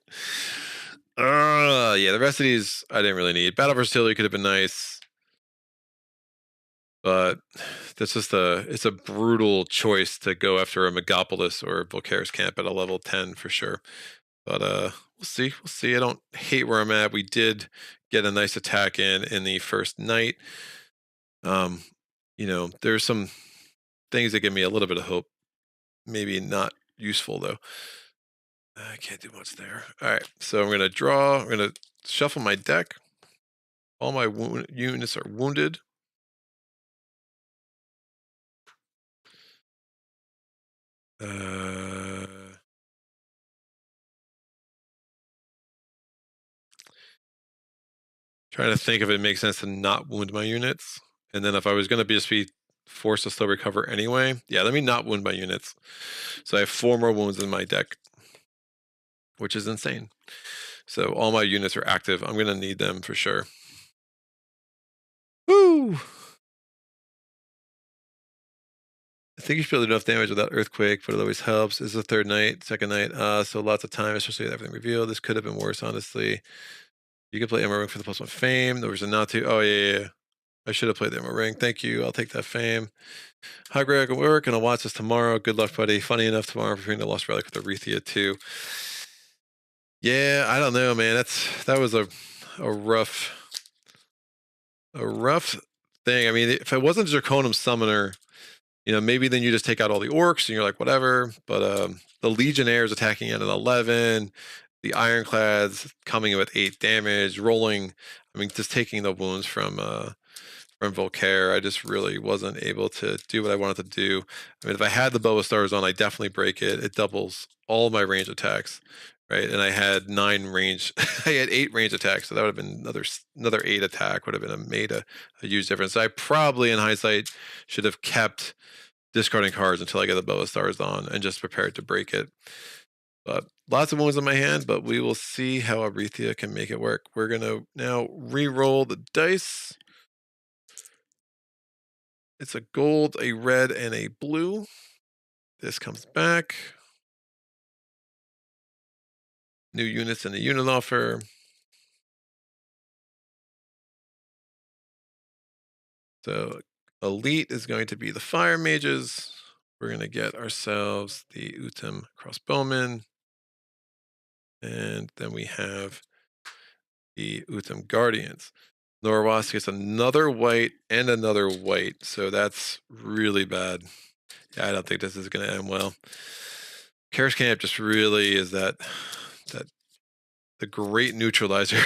Yeah, the rest of these I didn't really need. Battle Versatility could have been nice, but that's just it's a brutal choice to go after a Megapolis or Volkare's camp at a level 10 for sure. But we'll see. We'll see. I don't hate where I'm at. We did get a nice attack in the first night. You know, there's some things that give me a little bit of hope. Maybe not useful though. I can't do much there. All right, so I'm gonna draw. I'm gonna shuffle my deck. All my units are wounded. Trying to think if it makes sense to not wound my units. And then if I was going to just be forced to slow recover anyway, yeah, let me not wound my units. So I have 4 more wounds in my deck, which is insane. So all my units are active. I'm going to need them for sure. Woo! I think you should be able to do enough damage without Earthquake, but it always helps. This is the third night, second night. So lots of time, especially with everything revealed. This could have been worse, honestly. You can play Emerald Ring for the +1 fame. There was a not to. Oh, yeah. I should have played the Emerald Ring. Thank you. I'll take that fame. Hi, Greg. At work, and I'll watch this tomorrow. Good luck, buddy. Funny enough, tomorrow between the Lost Relic with Arythea too. Yeah, I don't know, man. That was a rough thing. I mean, if it wasn't Draconum Summoner, you know, maybe then you just take out all the orcs and you're like, whatever. But the Legionnaires attacking at an 11, the Ironclads coming in with 8 damage, rolling. I mean, just taking the wounds from Volkare, I just really wasn't able to do what I wanted to do. I mean, if I had the Bow of Stars on, I definitely break it. It doubles all my range attacks, right? And I had 9 range. I had 8 range attacks, so that would have been another 8 attack. Would have been made a huge difference. So I probably, in hindsight, should have kept discarding cards until I get the Bow of Stars on and just prepared to break it. But lots of wounds in my hand, but we will see how Arythea can make it work. We're gonna now re-roll the dice. It's a gold, a red, and a blue. This comes back. New units in the unit offer. So elite is going to be the fire mages. We're going to get ourselves the Utem crossbowmen. And then we have the Utem guardians. Notorious gets another white and another white. So that's really bad. Yeah, I don't think this is going to end well. Karis Camp just really is the great neutralizer.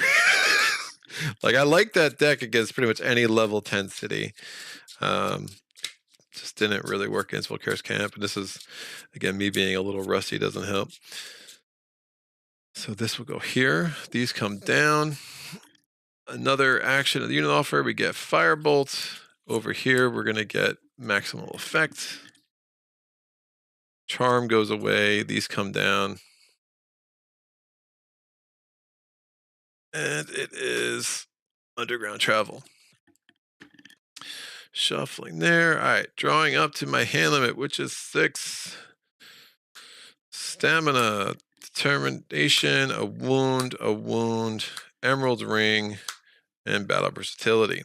Like, I like that deck against pretty much any level 10 city. Just didn't really work against Volkare's Camp. And this is, again, me being a little rusty doesn't help. So this will go here. These come down. Another action of the unit offer, we get Firebolt. Over here, we're going to get Maximal Effect. Charm goes away. These come down. And it is Underground Travel. Shuffling there. All right, drawing up to my hand limit, which is 6. Stamina, determination, a wound, emerald ring, and battle versatility.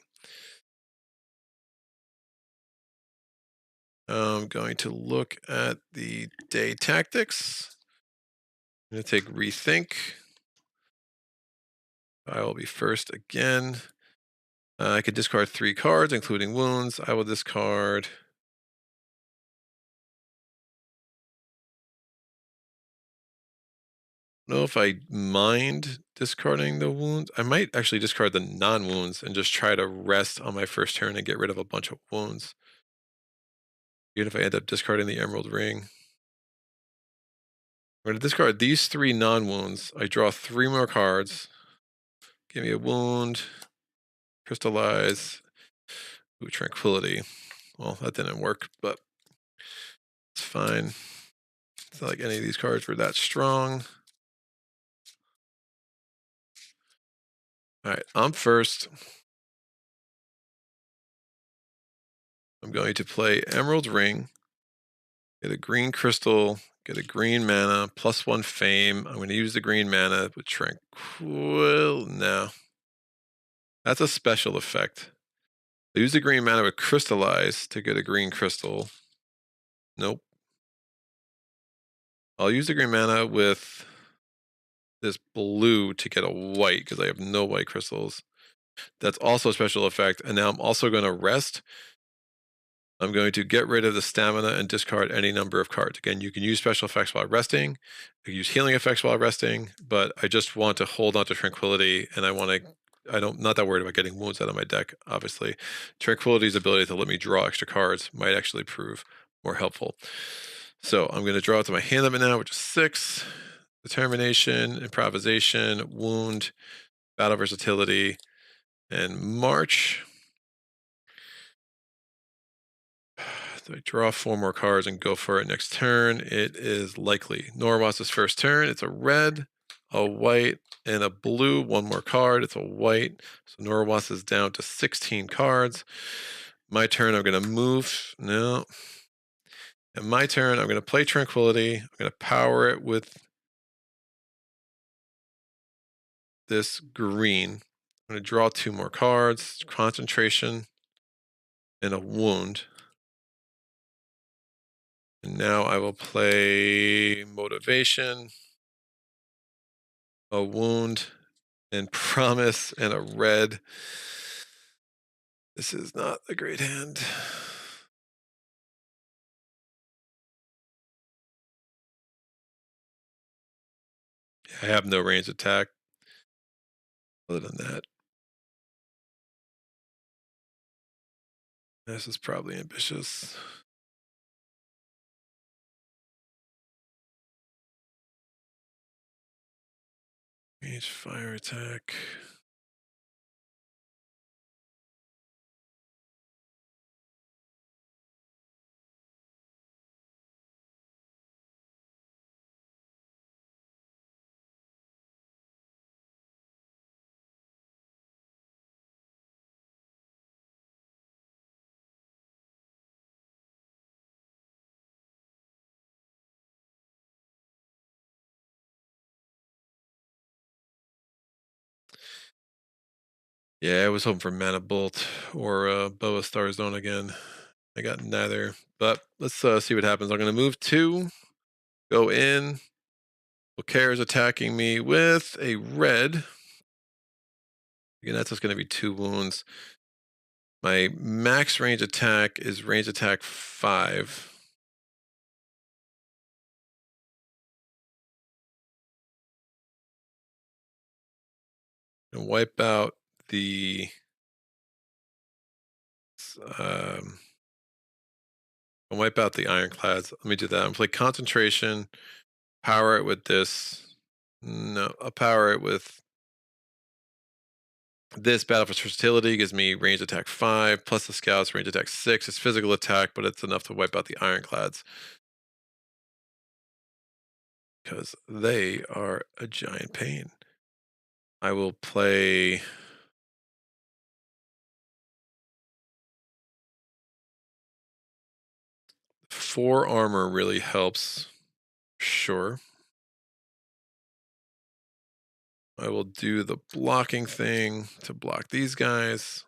I'm going to look at the day tactics. I'm going to take Rethink. I will be first again. I could discard 3 cards, including wounds. I will discard. I don't know if I mind discarding the wounds. I might actually discard the non-wounds and just try to rest on my first turn and get rid of a bunch of wounds. Even if I end up discarding the Emerald Ring. I'm going to discard these 3 non-wounds. I draw 3 more cards. Give me a wound. Crystallize. Ooh, Tranquility. Well, that didn't work, but it's fine. It's not like any of these cards were that strong. All right, I'm first. I'm going to play Emerald Ring. Get a green crystal. Get a green mana, +1 fame. I'm going to use the green mana with Tranquil. No. That's a special effect. I use the green mana with Crystallize to get a green crystal. Nope. I'll use the green mana with this blue to get a white because I have no white crystals. That's also a special effect. And now I'm also going to rest. I'm going to get rid of the stamina and discard any number of cards. Again, you can use special effects while resting. You can use healing effects while resting, but I just want to hold on to Tranquility, and not that worried about getting wounds out of my deck, obviously. Tranquility's ability to let me draw extra cards might actually prove more helpful. So I'm going to draw it to my hand limit now, which is 6. Determination, Improvisation, Wound, Battle Versatility, and March. So I draw 4 more cards and go for it next turn. It is likely. Norwas's first turn. It's a red, a white, and a blue. 1 more card. It's a white. So Norwas is down to 16 cards. My turn, I'm going to move. No. And my turn, I'm going to play Tranquility. I'm going to power it with this green. I'm going to draw 2 more cards. Concentration and a wound. And now I will play Motivation, a wound, and Promise, and a red. This is not a great hand. I have no range attack other than that. This is probably ambitious. Range fire attack. Yeah, I was hoping for Mana Bolt or Boa Star Zone again. I got neither, but let's see what happens. I'm going to move 2, go in. Volkare is attacking me with a red. Again, that's just going to be 2 wounds. My max range attack is range attack 5. And wipe out the ironclads. Let me do that. I'm play concentration, power it with this. No, I'll power it with this. Battle for Versatility gives me range attack 5, plus the scouts range attack 6. It's physical attack, but it's enough to wipe out the ironclads because they are a giant pain. I will play 4 armor really helps. Sure. I will do the blocking thing to block these guys.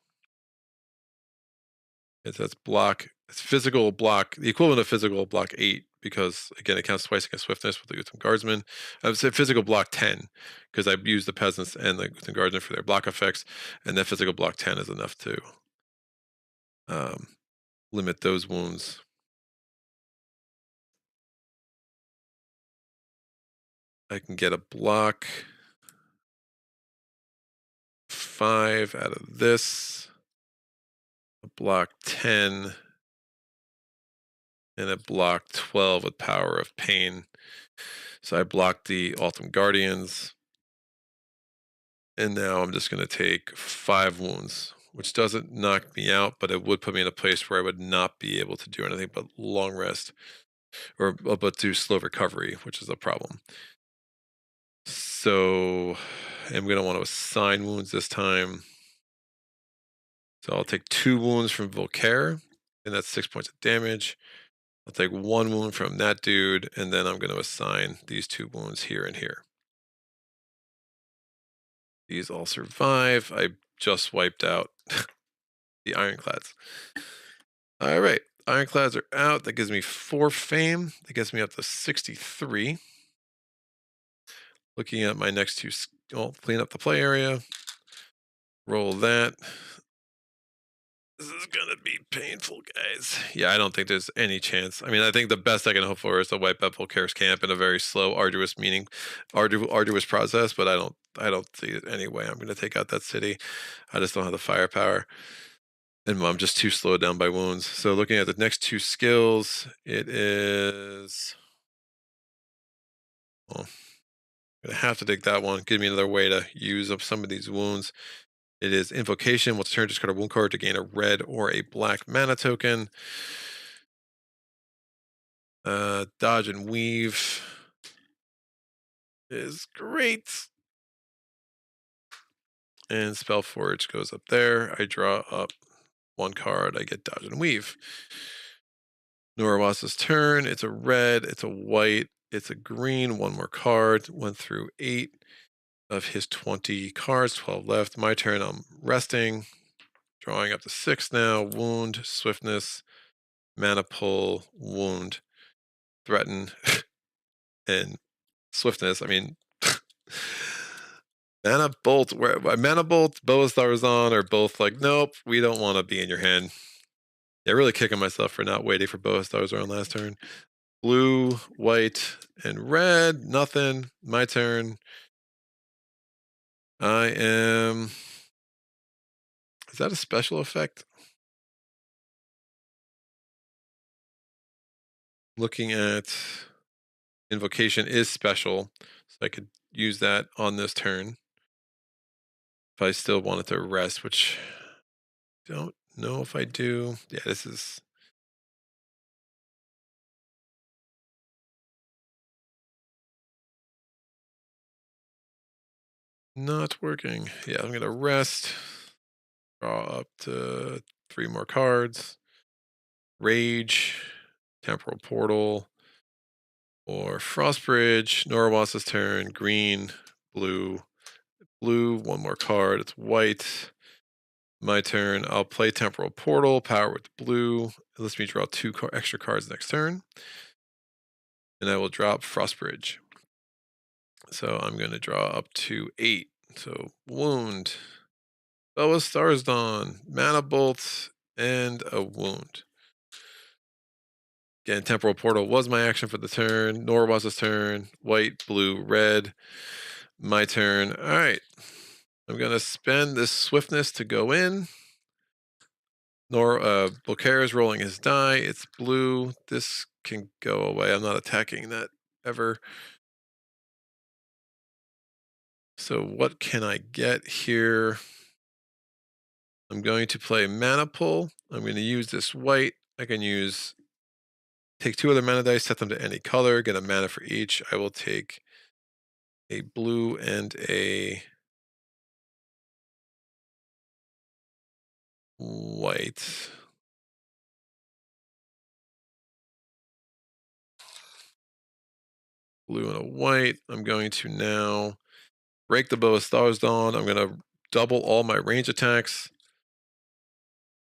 That's block. It's physical block. The equivalent of physical block 8, because again, it counts twice against swiftness with the Utham Guardsman. I would say physical block 10, because I use the peasants and the Utham Guardsman for their block effects, and that physical block 10 is enough to limit those wounds. I can get a block 5 out of this, a block 10, and a block 12 with Power of Pain. So I blocked the Altum Guardians. And now I'm just going to take 5 wounds, which doesn't knock me out, but it would put me in a place where I would not be able to do anything but long rest, but do slow recovery, which is a problem. So I'm going to want to assign wounds this time. So I'll take 2 wounds from Volkare, and that's 6 points of damage. I'll take 1 wound from that dude, and then I'm going to assign these 2 wounds here and here. These all survive. I just wiped out the ironclads. All right, ironclads are out. That gives me 4 fame. That gets me up to 63. Looking at my next two, clean up the play area. Roll that. This is gonna be painful, guys. Yeah, I don't think there's any chance. I mean, I think the best I can hope for is to wipe out Volkare's camp in a very slow, arduous process. But I don't see it any way I'm gonna take out that city. I just don't have the firepower, and I'm just too slowed down by wounds. So looking at the next two skills, it is. Well, I'm gonna have to take that one. Give me another way to use up some of these wounds. It is Invocation. Once a turn, discard a wound card to gain a red or a black mana token. Dodge and Weave is great. And Spellforge goes up there. I draw up one card. I get Dodge and Weave. Norawas's turn. It's a red. It's a white. It's a green. One more card. Went through 8 of his 20 cards. 12 left. My turn. I'm resting. Drawing up to 6 now. Wound, Swiftness, Mana Pull, Wound, Threaten, and Swiftness. I mean, Mana Bolt, Mana Bolt, Boa Starzon are both like, nope, we don't want to be in your hand. Yeah, really kicking myself for not waiting for Boa Starzon last turn. Blue, white, and red, nothing. My turn. I am. Is that a special effect? Looking at Invocation is special, so I could use that on this turn. If I still wanted to rest, which don't know if I do. Yeah, this is. Not working. Yeah, I'm gonna rest. Draw up to 3 more cards. Rage, Temporal Portal, or Frostbridge. Norawas's turn. Green, blue, blue. One more card. It's white. My turn. I'll play Temporal Portal. Power with blue. It lets me draw 2 extra cards next turn. And I will drop Frostbridge. So I'm going to draw up to 8. So Wound, Boa Starzon, Mana Bolt, and a Wound. Again, Temporal Portal was my action for the turn. Norawas's turn. White, blue, red. My turn. All right. I'm going to spend this Swiftness to go in. Volkare is rolling his die. It's blue. This can go away. I'm not attacking that ever. So what can I get here? I'm going to play Mana Pull. I'm going to use this white. I can take 2 other mana dice, set them to any color, get a mana for each. I will take a blue and a white. Blue and a white. I'm going to now break the Boa Starzon. I'm going to double all my range attacks.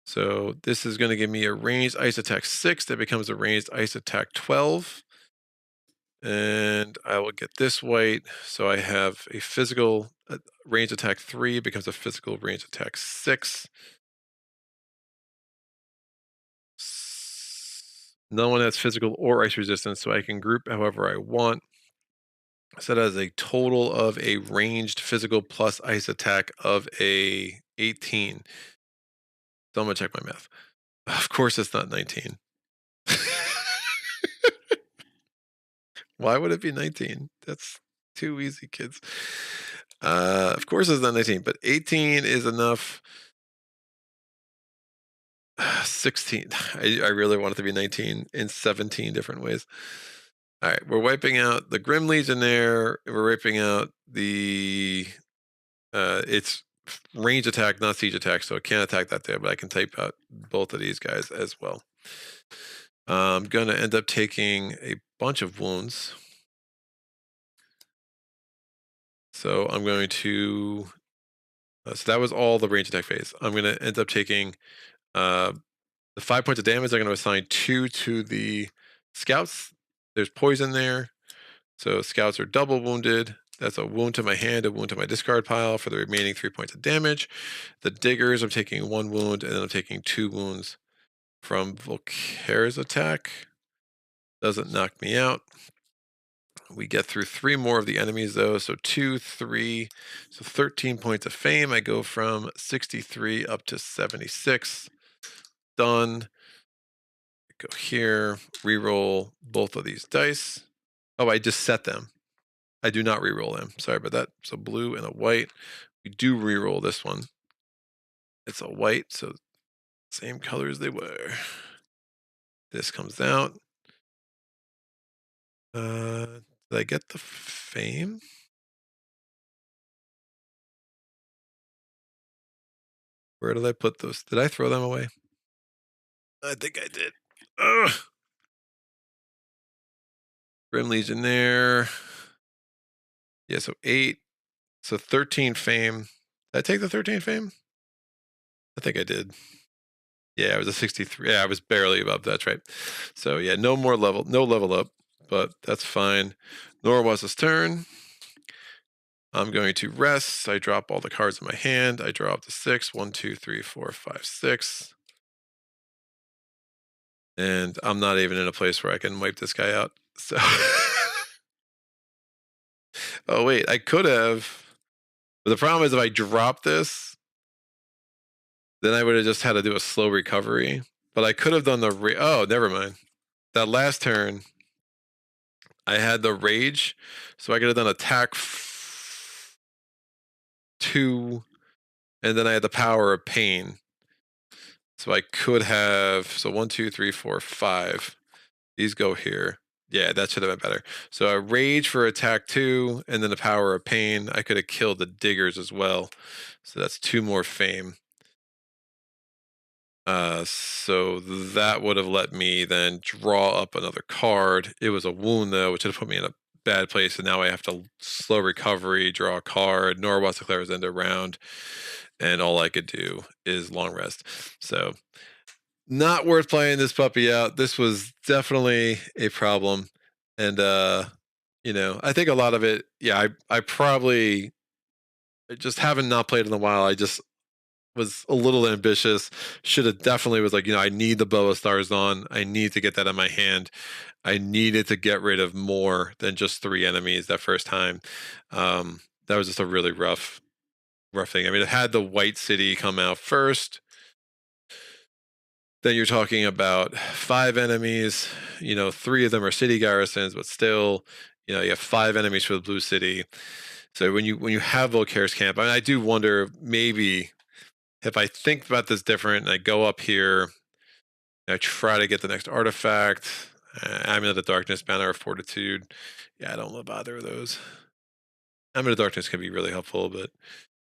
So this is going to give me a ranged ice attack 6 that becomes a ranged ice attack 12. And I will get this white. So I have a physical range attack 3 becomes a physical range attack 6. No one has physical or ice resistance, so I can group however I want. So that has a total of a ranged physical plus ice attack of a 18. So I'm gonna check my math. Of course it's not 19. Why would it be 19? That's too easy, kids. Of course it's not 19, but 18 is enough. 16. I really want it to be 19 in 17 different ways. All right, we're wiping out the Grim Legionnaire. We're wiping out the it's range attack, not siege attack, so I can't attack that there, but I can type out both of these guys as well. I'm going to end up taking a bunch of wounds. So I'm going to... so that was all the range attack phase. I'm going to end up taking the 5 points of damage. I'm going to assign 2 to the scouts. There's poison there. So scouts are double wounded. That's a wound to my hand, a wound to my discard pile for the remaining 3 points of damage. The diggers, I'm taking 1 wound, and then I'm taking 2 wounds from Volkare's attack. Doesn't knock me out. We get through 3 more of the enemies though, so 2, 3, so 13 points of fame. I go from 63 up to 76. Done. Go here, reroll both of these dice. Oh, I just set them. I do not reroll them. Sorry about that. So blue and a white. We do reroll this one. It's a white, so same color as they were. This comes out. Did I get the fame? Where did I put those? Did I throw them away? I think I did. Ugh. Grim Legionnaire. Yeah, so 8. So 13 fame. Did I take the 13 fame? I think I did. Yeah, I was a 63. Yeah, I was barely above. That's right. So yeah, no level up, but that's fine. Notorious' turn. I'm going to rest. I drop all the cards in my hand. I draw up to 6. 1, 2, 3, 4, 5, 6. And I'm not even in a place where I can wipe this guy out. So oh wait, I could have. But the problem is if I drop this, then I would have just had to do a slow recovery. But I could have done the oh, never mind. That last turn, I had the rage, so I could have done attack 2, and then I had the power of pain. So I could have, so 1, 2, 3, 4, 5. These go here. Yeah, that should have been better. So a rage for attack 2, and then the power of pain. I could have killed the diggers as well. So that's 2 more fame. So that would have let me then draw up another card. It was a wound though, which would have put me in a bad place, and now I have to slow recovery, draw a card. Notorious declares end of round, and all I could do is long rest. So not worth playing this puppy out. This was definitely a problem, and I think a lot of it. Yeah, I probably just haven't not played in a while. I just was a little ambitious. Should have definitely was like, I need the Bow of Stars on. I need to get that in my hand. I needed to get rid of more than just 3 enemies that first time. That was just a really rough thing. I mean, it had the White City come out first. Then you're talking about 5 enemies. 3 of them are city garrisons, but still, you have 5 enemies for the Blue City. So when you have Volkare's camp, I do wonder maybe if I think about this different and I go up here, I try to get the next artifact, Amulet of the Darkness, Banner of Fortitude. Yeah, I don't love either of those. Amulet of Darkness can be really helpful, but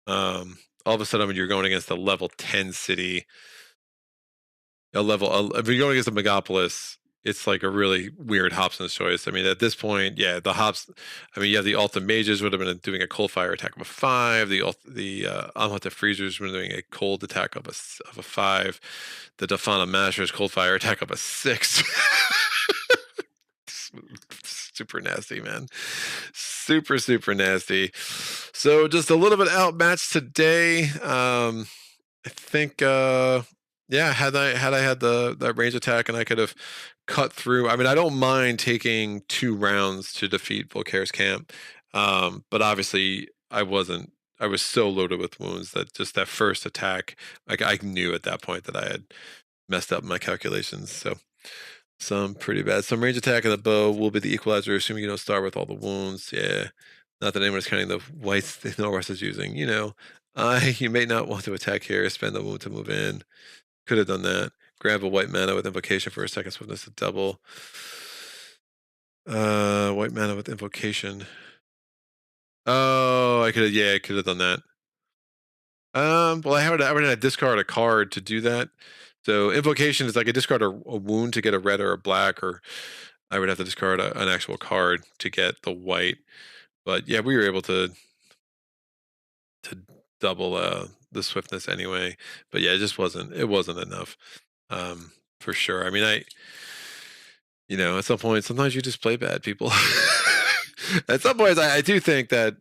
all of a sudden when you're going against a level 10 city, if you're going against a Megapolis, it's like a really weird Hobson's choice. I mean, at this point, yeah, you have the Alta Mages would have been doing a cold fire attack of a 5. The Unhaunted Freezers were doing a cold attack of a 5. The Defana Masters cold fire attack of a 6. Super nasty, man. Super, super nasty. So just a little bit outmatched today. I think had I had that range attack and I could have cut through. I mean, I don't mind taking 2 rounds to defeat Volkare's camp, but obviously I was so loaded with wounds that just that first attack, like I knew at that point that I had messed up my calculations. So some pretty bad. Some range attack and the bow will be the equalizer, assuming you don't start with all the wounds. Yeah, not that anyone's counting the whites the Norwest is using. You may not want to attack here. Spend the wound to move in. Could have done that. Grab a white mana with invocation for a second swiftness to double. White mana with invocation. Oh, I could have done that. Well, I would have to discard a card to do that. So invocation is like I discard a wound to get a red or a black, or I would have to discard an actual card to get the white. But yeah, we were able to double the swiftness anyway. But yeah, it wasn't enough. For sure. I mean, at some point, sometimes you just play bad, people. At some points, I do think that,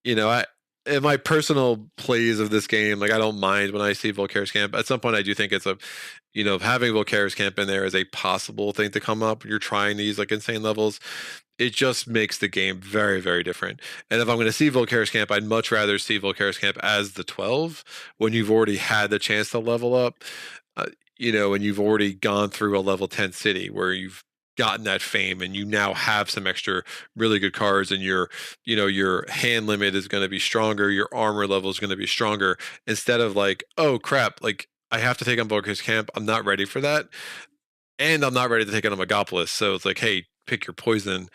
I in my personal plays of this game, like I don't mind when I see Volkare's camp. At some point, I do think it's having Volkare's camp in there is a possible thing to come up. You're trying these like insane levels. It just makes the game very, very different. And if I'm going to see Volkare's camp, I'd much rather see Volkare's camp as the 12 when you've already had the chance to level up, uh, and you've already gone through a level 10 city where you've gotten that fame and you now have some extra really good cards and your hand limit is going to be stronger, your armor level is going to be stronger, instead of like, oh crap, like I have to take on Volkare's camp, I'm not ready for that, and I'm not ready to take on a Megapolis. So it's like, hey, pick your poison,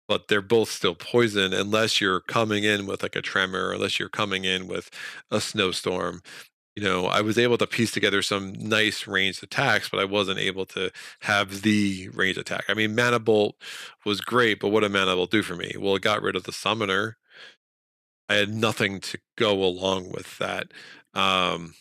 but they're both still poison unless you're coming in with like a tremor, or unless you're coming in with a snowstorm. I was able to piece together some nice ranged attacks, but I wasn't able to have the ranged attack. I mean, Mana Bolt was great, but what did Mana Bolt do for me? Well, it got rid of the summoner. I had nothing to go along with that. Um,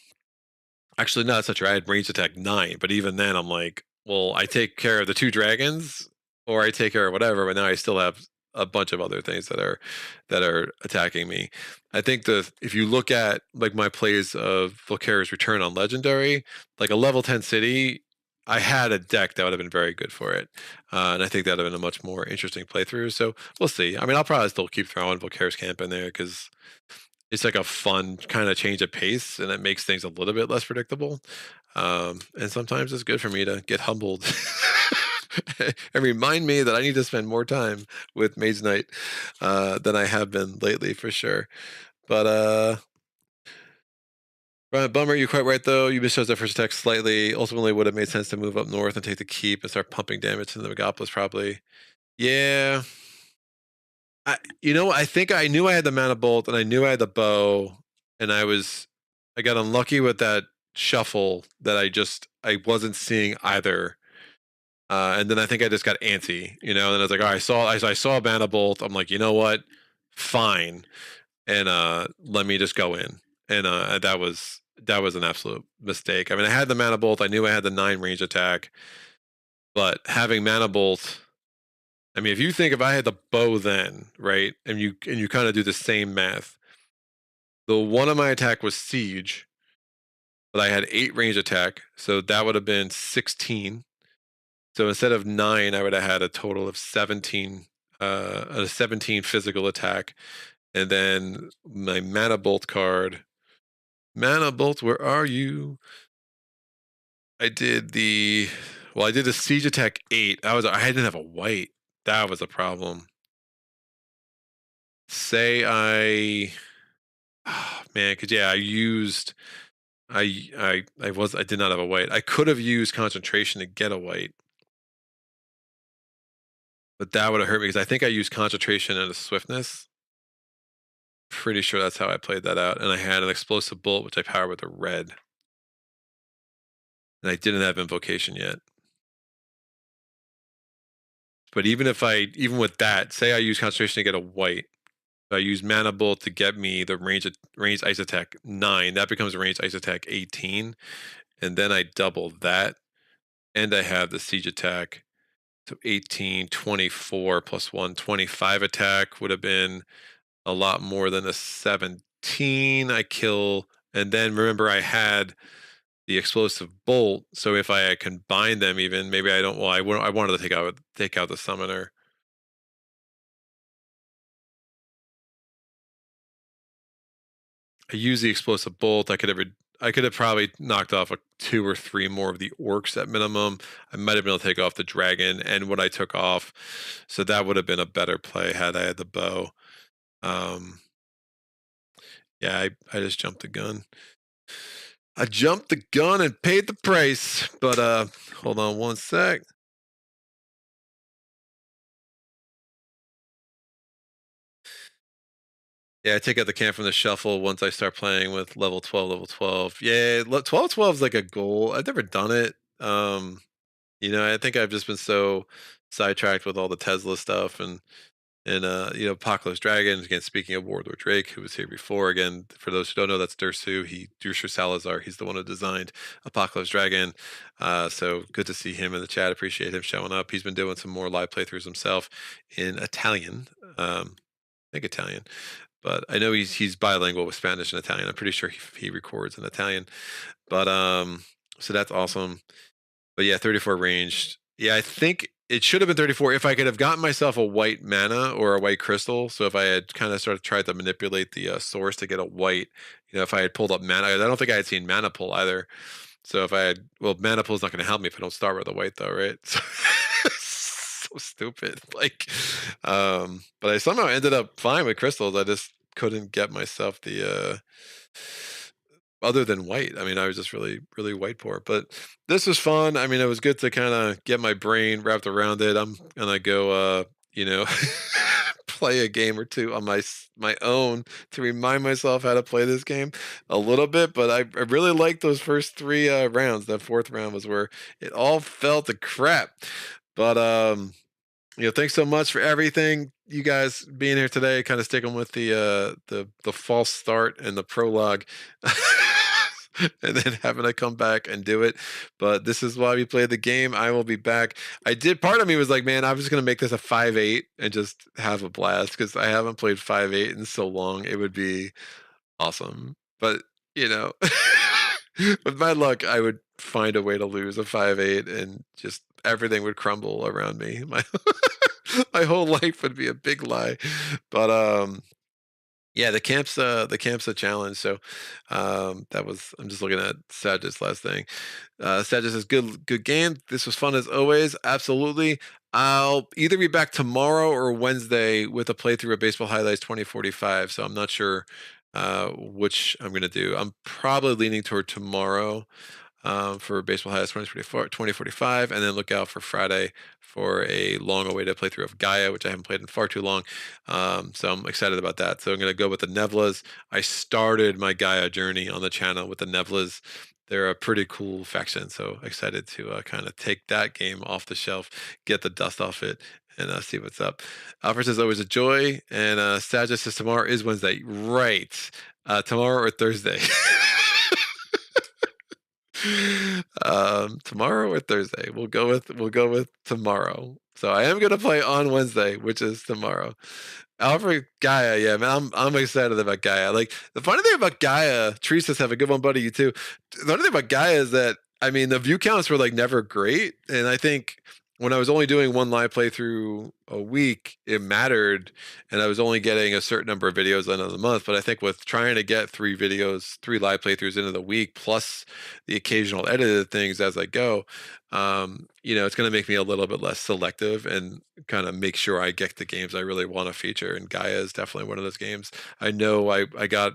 Actually, no, that's not true. I had ranged attack 9, but even then, I'm like, well, I take care of the 2 dragons, or I take care of whatever. But now I still have a bunch of other things that are attacking me. I think if you look at like my plays of Volkare's Return on Legendary, like a level 10 city, I had a deck that would have been very good for it, and I think that would have been a much more interesting playthrough. So we'll see. I mean, I'll probably still keep throwing Volkare's Camp in there because it's like a fun kind of change of pace and it makes things a little bit less predictable. And sometimes it's good for me to get humbled and remind me that I need to spend more time with Mage Knight than I have been lately, for sure. But Brian, bummer, you're quite right though. You mischarged that first attack slightly. Ultimately, would have made sense to move up north and take the keep and start pumping damage to the Megapolis, probably. Yeah, I think I knew I had the Mana Bolt and I knew I had the bow, and I got unlucky with that shuffle that I wasn't seeing either. And then I think I just got antsy, and then I was like, all right, I saw a Mana Bolt. I'm like, you know what? Fine. And let me just go in. And that was an absolute mistake. I mean, I had the Mana Bolt, I knew I had the 9 range attack, but having Mana Bolt, I mean, if I had the bow then, right, and you kind of do the same math, the one of my attack was siege, but I had 8 range attack, so that would have been 16. So instead of 9, I would have had a total of 17, a 17 physical attack, and then my Mana Bolt card. Mana Bolt, where are you? I did the siege attack 8. I didn't have a white. That was a problem. Say oh, man, because yeah, I did not have a white. I could have used concentration to get a white, but that would have hurt me because I think I used concentration and a swiftness. Pretty sure that's how I played that out. And I had an explosive bolt, which I powered with a red. And I didn't have invocation yet. But even with that, say I use concentration to get a white, I use Mana Bolt to get me the range ice attack 9. That becomes a range ice attack 18. And then I double that. And I have the siege attack. So 18, 24 plus 1, 25 attack would have been a lot more than a 17. I kill. And then remember, I had the explosive bolt. So if I had combined them, even maybe I don't. Well, I wanted to take out the summoner. I use the explosive bolt. I could have probably knocked off 2 or 3 more of the orcs at minimum. I might have been able to take off the dragon and what I took off. So that would have been a better play had I had the bow. Yeah, I just jumped the gun. I jumped the gun and paid the price. But hold on one sec. Yeah, I take out the camp from the shuffle once I start playing with level 12, level 12. Yeah, 12 is like a goal. I've never done it. I think I've just been so sidetracked with all the Tesla stuff and And Apocalypse Dragon, again, speaking of Warlord Drake, who was here before, again, for those who don't know, that's Dursu Salazar. He's the one who designed Apocalypse Dragon. So good to see him in the chat. Appreciate him showing up. He's been doing some more live playthroughs himself in Italian. I think Italian, but I know he's bilingual with Spanish and Italian. I'm pretty sure he records in Italian. But so that's awesome. But yeah, 34 ranged. Yeah, I think it should have been 34 if I could have gotten myself a white mana or a white crystal. So if I had kind of tried to manipulate the source to get a white, if I had pulled up mana, I don't think I had seen mana pull either. So if I had, mana pull is not going to help me if I don't start with a white though, right? So stupid. But I somehow ended up fine with crystals. I just couldn't get myself the other than white. I mean, I was just really, really white poor. But this was fun. I mean, it was good to kind of get my brain wrapped around it. I'm gonna go, play a game or two on my own to remind myself how to play this game a little bit. But I really liked those first 3 rounds. That 4th round was where it all fell to crap. But thanks so much for everything. You guys being here today, kind of sticking with the false start and the prologue. And then having to come back and do it. But this is why we played the game. I will be back. Part of me was like, man, I'm just going to make this a 5-8 and just have a blast because I haven't played 5-8 in so long. It would be awesome. But, with my luck, I would find a way to lose a 5-8 and just everything would crumble around me. My whole life would be a big lie. But, yeah, the camp's a challenge. So I'm just looking at Sages last thing. Sages says good game. This was fun as always. Absolutely. I'll either be back tomorrow or Wednesday with a playthrough of Baseball Highlights 2045. So I'm not sure which I'm gonna do. I'm probably leaning toward tomorrow for Baseball Highlights 2045, and then look out for Friday for a long-awaited playthrough of Gaia, which I haven't played in far too long. So I'm excited about that. So I'm going to go with the Nevlas. I started my Gaia journey on the channel with the Nevlas. They're a pretty cool faction, so excited to kind of take that game off the shelf, get the dust off it, and see what's up. Alfred says, always a joy, and Sages says tomorrow is Wednesday. Right. Tomorrow or Thursday. Tomorrow or Thursday. We'll go with tomorrow. So I am gonna play on Wednesday, which is tomorrow. Alfred Gaia, yeah, man, I'm excited about Gaia. Like the funny thing about Gaia, Teresa's have a good one, buddy. You too. The funny thing about Gaia is that the view counts were like never great, and I think when I was only doing one live playthrough a week, it mattered, and I was only getting a certain number of videos in the month. But I think with trying to get 3 live playthroughs into the week, plus the occasional edited things as I go, it's going to make me a little bit less selective and kind of make sure I get the games I really want to feature. And Gaia is definitely one of those games. I know I got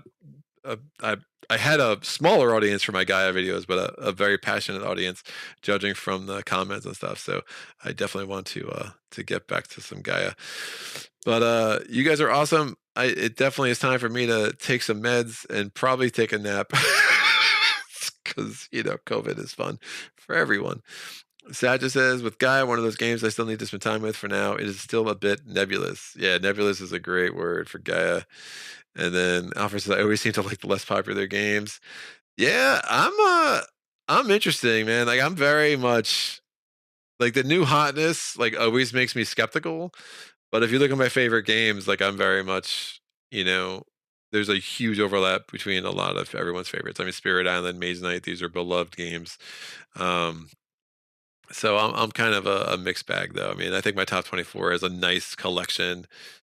I had a smaller audience for my Gaia videos, but a very passionate audience, judging from the comments and stuff. So I definitely want to get back to some Gaia. But you guys are awesome. It definitely is time for me to take some meds and probably take a nap because COVID is fun for everyone. Saja says, with Gaia, one of those games I still need to spend time with for now. It is still a bit nebulous. Yeah, nebulous is a great word for Gaia. And then Alfred says, I always seem to like the less popular games. Yeah, I'm interesting, man. Like I'm very much like the new hotness, like always makes me skeptical. But if you look at my favorite games, like I'm very much, there's a huge overlap between a lot of everyone's favorites. I mean, Spirit Island, Mage Knight, these are beloved games. So I'm kind of a mixed bag, though. I mean, I think my top 24 is a nice collection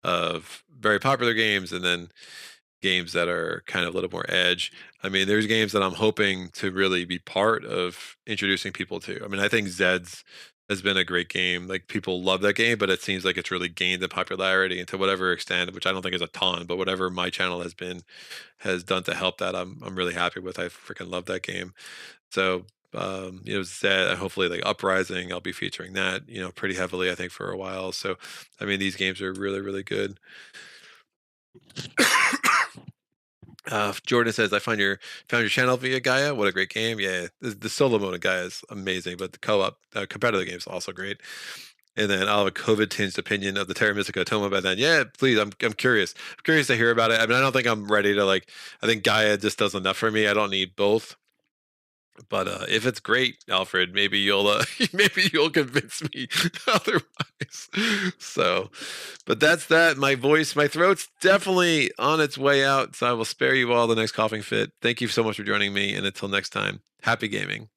of very popular games, and then games that are kind of a little more edge. I mean, there's games that I'm hoping to really be part of introducing people to. I mean, I think Zeds has been a great game. Like people love that game, but it seems like it's really gained in popularity, and to whatever extent, which I don't think is a ton, but whatever my channel has done to help that, I'm really happy with. I freaking love that game. So Zed, hopefully like Uprising, I'll be featuring that, pretty heavily, I think, for a while. So I mean, these games are really, really good. Jordan says, I found your channel via Gaia. What a great game. Yeah, the solo mode of Gaia is amazing, but the co-op competitive game is also great. and then I'll have a COVID tinged opinion of the Terra Mystica Toma by then. Yeah, please. I'm curious. I'm curious to hear about it. I mean, I don't think I'm ready to like. I think Gaia just does enough for me. I don't need both. But if it's great, Alfred, maybe you'll maybe you'll convince me otherwise. So, but that's that. My throat's definitely on its way out. So I will spare you all the next coughing fit. Thank you so much for joining me, and until next time, happy gaming.